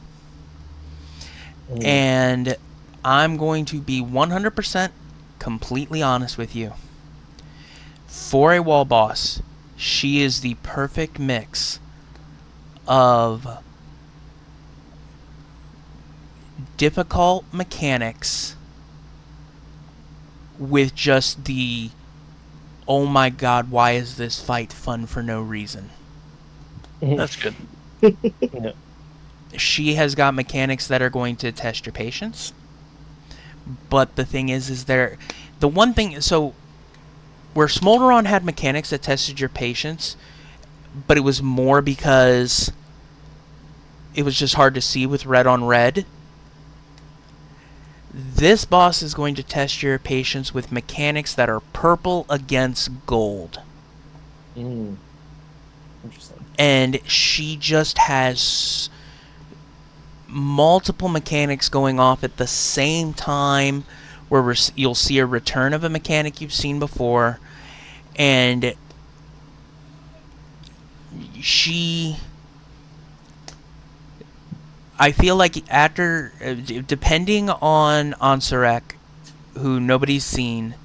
And I'm going to be 100% completely honest with you. For a wall boss, she is the perfect mix of difficult mechanics with just the, oh my god, why is this fight fun for no reason? That's good. Yeah. She has got mechanics that are going to test your patience. But the thing is there... The one thing... So, where Smolderon had mechanics that tested your patience, but it was more because it was just hard to see with red on red, this boss is going to test your patience with mechanics that are purple against gold. Interesting. And she just has multiple mechanics going off at the same time, where you'll see a return of a mechanic you've seen before, and I feel like after, depending on Ansarek, who nobody's seen,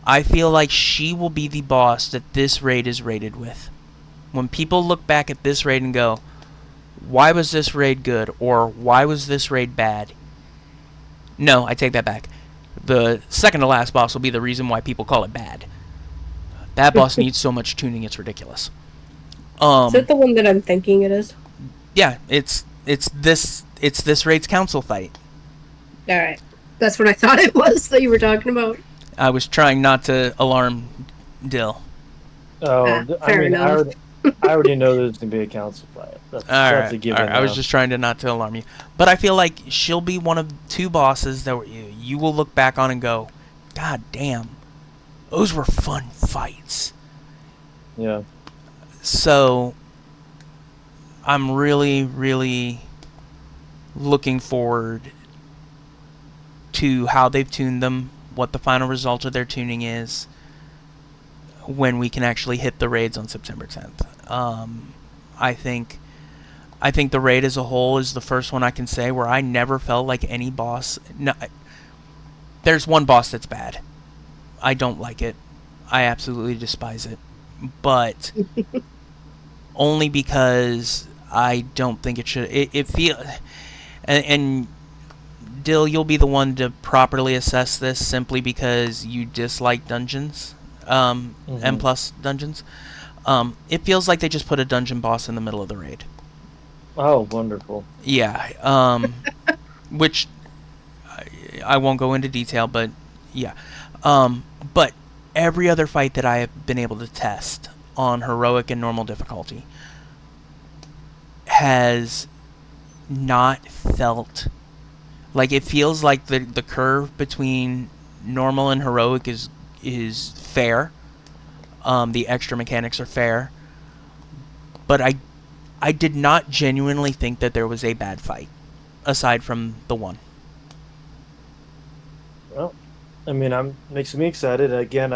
I feel like she will be the boss that this raid is rated with. When people look back at this raid and go, why was this raid good, or why was this raid bad? No, I take that back. The second to last boss will be the reason why people call it bad. That boss needs so much tuning, it's ridiculous. Is it the one that I'm thinking it is? Yeah, it's this raid's council fight. Alright. That's what I thought it was that you were talking about. I was trying not to alarm Dill. Oh, fair enough. I already know there's gonna be a council fight. That's a given. I was just trying to not to alarm you, but I feel like she'll be one of two bosses that you will look back on and go, God damn, those were fun fights. Yeah. So I'm really, really looking forward to how they've tuned them, what the final result of their tuning is, when we can actually hit the raids on September 10th. I think the raid as a whole is the first one I can say where I never felt like any boss... No, there's one boss that's bad. I don't like it. I absolutely despise it. But only because I don't think it should... It feel... And Dill, you'll be the one to properly assess this simply because you dislike dungeons. M plus dungeons. It feels like they just put a dungeon boss in the middle of the raid. Oh, wonderful. Yeah. Which I won't go into detail, but yeah. But every other fight that I have been able to test on heroic and normal difficulty has not felt like... It feels like the curve between normal and heroic is fair. The extra mechanics are fair, but I did not genuinely think that there was a bad fight aside from the one. Well, I mean, makes me excited. Again,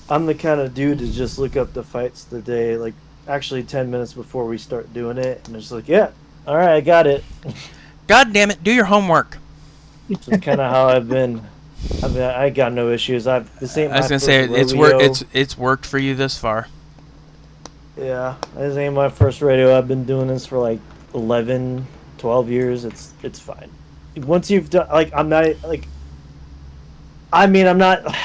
I'm the kind of dude to just look up the fights the day, like actually 10 minutes before we start doing it, and it's like, yeah, all right, I got it. God damn it, do your homework. This is kind of how I've been. I mean, I got no issues. I was gonna say it's worked for you this far. Yeah, this ain't my first radio. I've been doing this for like 11, 12 years. It's fine. Once you've done, like, I'm not like. I mean, I'm not.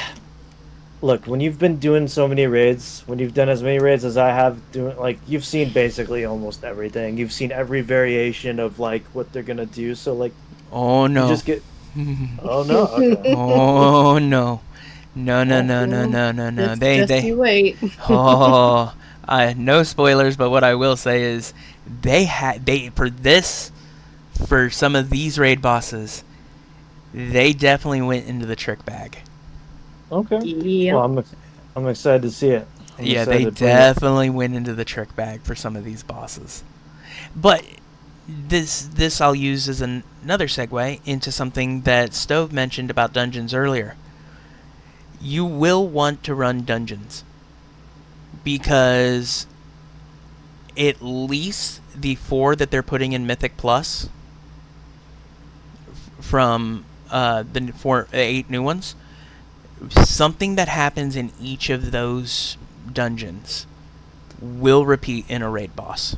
Look, when you've been doing so many raids, when you've done as many raids as I have, doing, like, you've seen basically almost everything. You've seen every variation of like what they're gonna do. So like, oh no, you just get. Oh no! Okay. Oh no! No! Just you wait. Oh, no spoilers, but what I will say is for some of these raid bosses, they definitely went into the trick bag. Okay. Yep. Well, I'm excited to see it. Yeah, they definitely went into the trick bag for some of these bosses. But this I'll use as another segue into something that Stove mentioned about dungeons earlier. You will want to run dungeons because at least the 4 that they're putting in Mythic Plus from the 8 new ones, something that happens in each of those dungeons will repeat in a raid boss.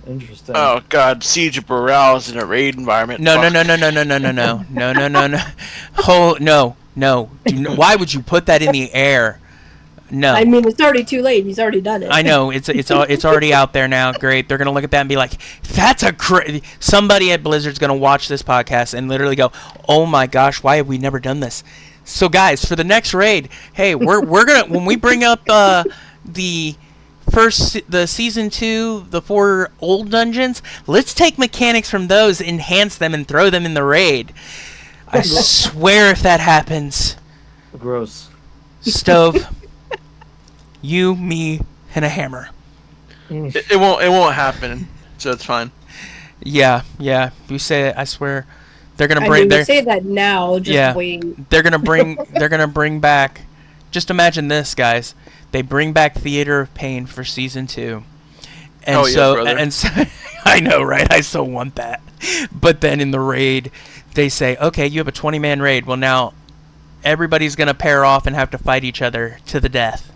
Interesting. Oh God, Siege of Burrell's in a raid environment. No. Fuck. No. Why would you put that in the air? No. I mean, it's already too late. He's already done it. I know it's already out there now. Great, they're gonna look at that and be like, "That's a somebody at Blizzard's gonna watch this podcast and literally go, oh my gosh, why have we never done this?" So guys, for the next raid, hey, we're gonna when we bring up the season 2, the 4 old dungeons, let's take mechanics from those, enhance them, and throw them in the raid. I swear, if that happens, Gross. Stove. You, me, and a hammer. It won't happen. So it's fine. Yeah. You say it. I swear, they're gonna I bring. mean, we say that now. Just wait. They're gonna bring. They're gonna bring back. Just imagine this, guys. They bring back Theater of Pain for season 2, and Oh, yeah, brother. so I know, right? I so want that. But then in the raid, they say, okay, you have a 20-man raid. Well, now everybody's gonna pair off and have to fight each other to the death.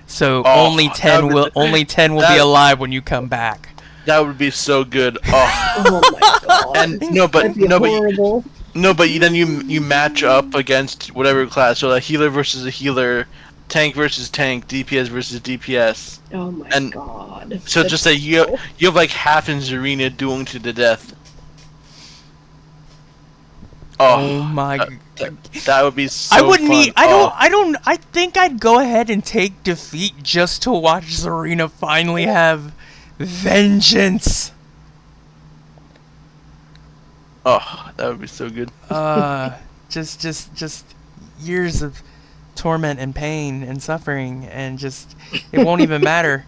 So only 10 will be alive when you come back. That would be so good. Oh, Oh my god. and That'd be horrible. then you match up against whatever class. So a healer versus a healer, tank versus tank, DPS versus DPS. Oh my And god. So That's just say you have like half in Zarina dueling to the death. Oh my! That would be so I wouldn't fun. need. I think I'd go ahead and take defeat just to watch Zarina finally have vengeance. Oh, that would be so good. Just years of torment and pain and suffering, and just it won't even matter.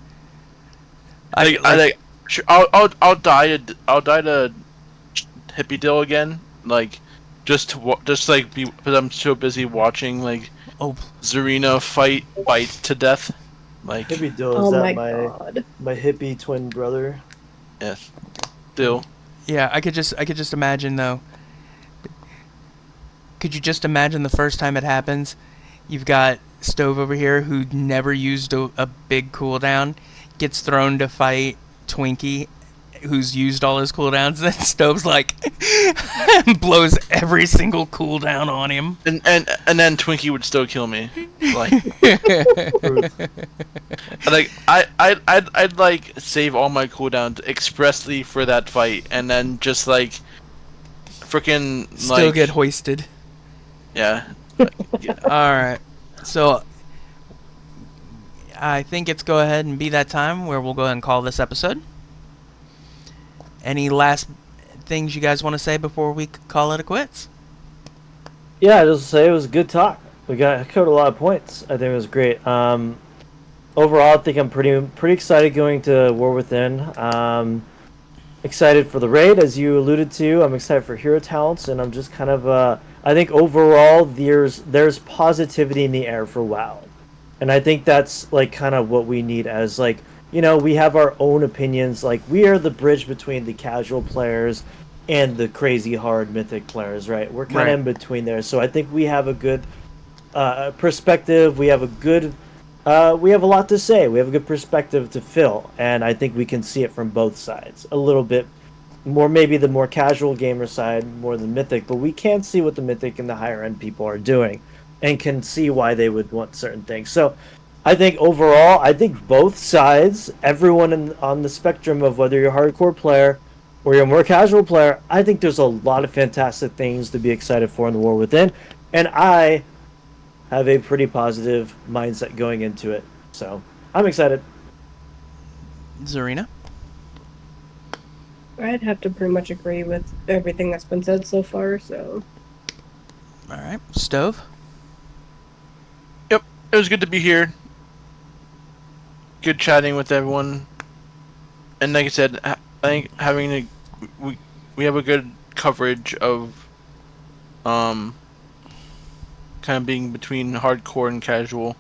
Sure, I'll die to Hippie Dill again, like just like because I'm so busy watching like Zarina fight to death, like Hippie Dill, Oh is my that god. my hippie twin brother? yes, Dill. Yeah, I could just imagine though. Could you just imagine the first time it happens? You've got Stove over here who never used a big cooldown, gets thrown to fight Twinkie, who's used all his cooldowns. Then Stove's like blows every single cooldown on him. And then Twinkie would still kill me. Like I'd like save all my cooldowns expressly for that fight, and then just like freaking Still get hoisted. Yeah. All right. So I think it's go ahead and be that time where we'll go ahead and call this episode. Any last things you guys want to say before we call it a quits? Yeah, just to say it was a good talk. We covered a lot of points. I think it was great. Overall, I think I'm pretty excited going to War Within. Excited for the raid, as you alluded to. I'm excited for hero talents, and I'm just kind of. I think overall, there's positivity in the air for WoW, and I think that's like kind of what we need as like. We have our own opinions. Like, we are the bridge between the casual players and the crazy hard mythic players, right? We're kind of in between there. So I think we have a good perspective. We have a lot to say. We have a good perspective to fill. And I think we can see it from both sides. A little bit more, maybe the more casual gamer side, more than mythic. But we can see what the mythic and the higher end people are doing and can see why they would want certain things. So I think overall, both sides, everyone on the spectrum of whether you're a hardcore player or you're a more casual player, I think there's a lot of fantastic things to be excited for in the War Within. And I have a pretty positive mindset going into it. So I'm excited. Zarina? I'd have to pretty much agree with everything that's been said so far, so. All right. Stove? Yep, it was good to be here. Good chatting with everyone. and like I said, I think having we have a good coverage of um kind of being between hardcore and casual,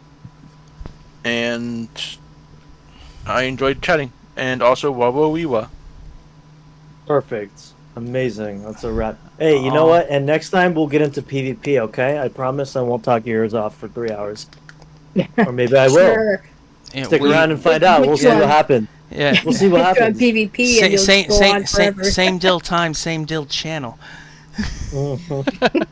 and I enjoyed chatting. And also, Wawa Wiwa. Perfect. Amazing. That's a wrap. Hey, you know Aw. what? And next time we'll get into PvP, okay? I promise I won't talk your ears off for 3 hours. Or maybe I will. Sure. Yeah, Stick we- around and find out. We'll Which see what one? happens. Yeah. We'll see what Put you on happens. PvP and you'll Same, just go on forever. same deal time, same deal channel. Mhm.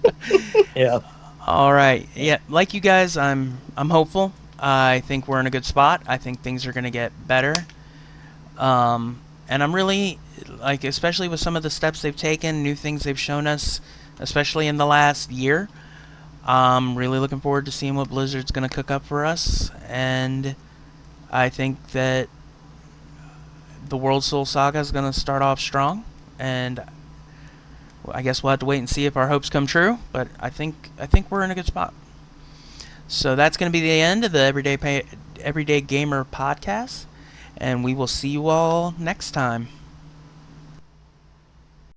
Yeah. All right. Yeah, like you guys, I'm hopeful. I think we're in a good spot. I think things are going to get better. And I'm really like, especially with some of the steps they've taken, new things they've shown us, especially in the last year. I'm really looking forward to seeing what Blizzard's going to cook up for us, and I think that the World Soul Saga is going to start off strong, and I guess we'll have to wait and see if our hopes come true. But I think we're in a good spot. So that's going to be the end of the Everyday Gamer podcast, and we will see you all next time.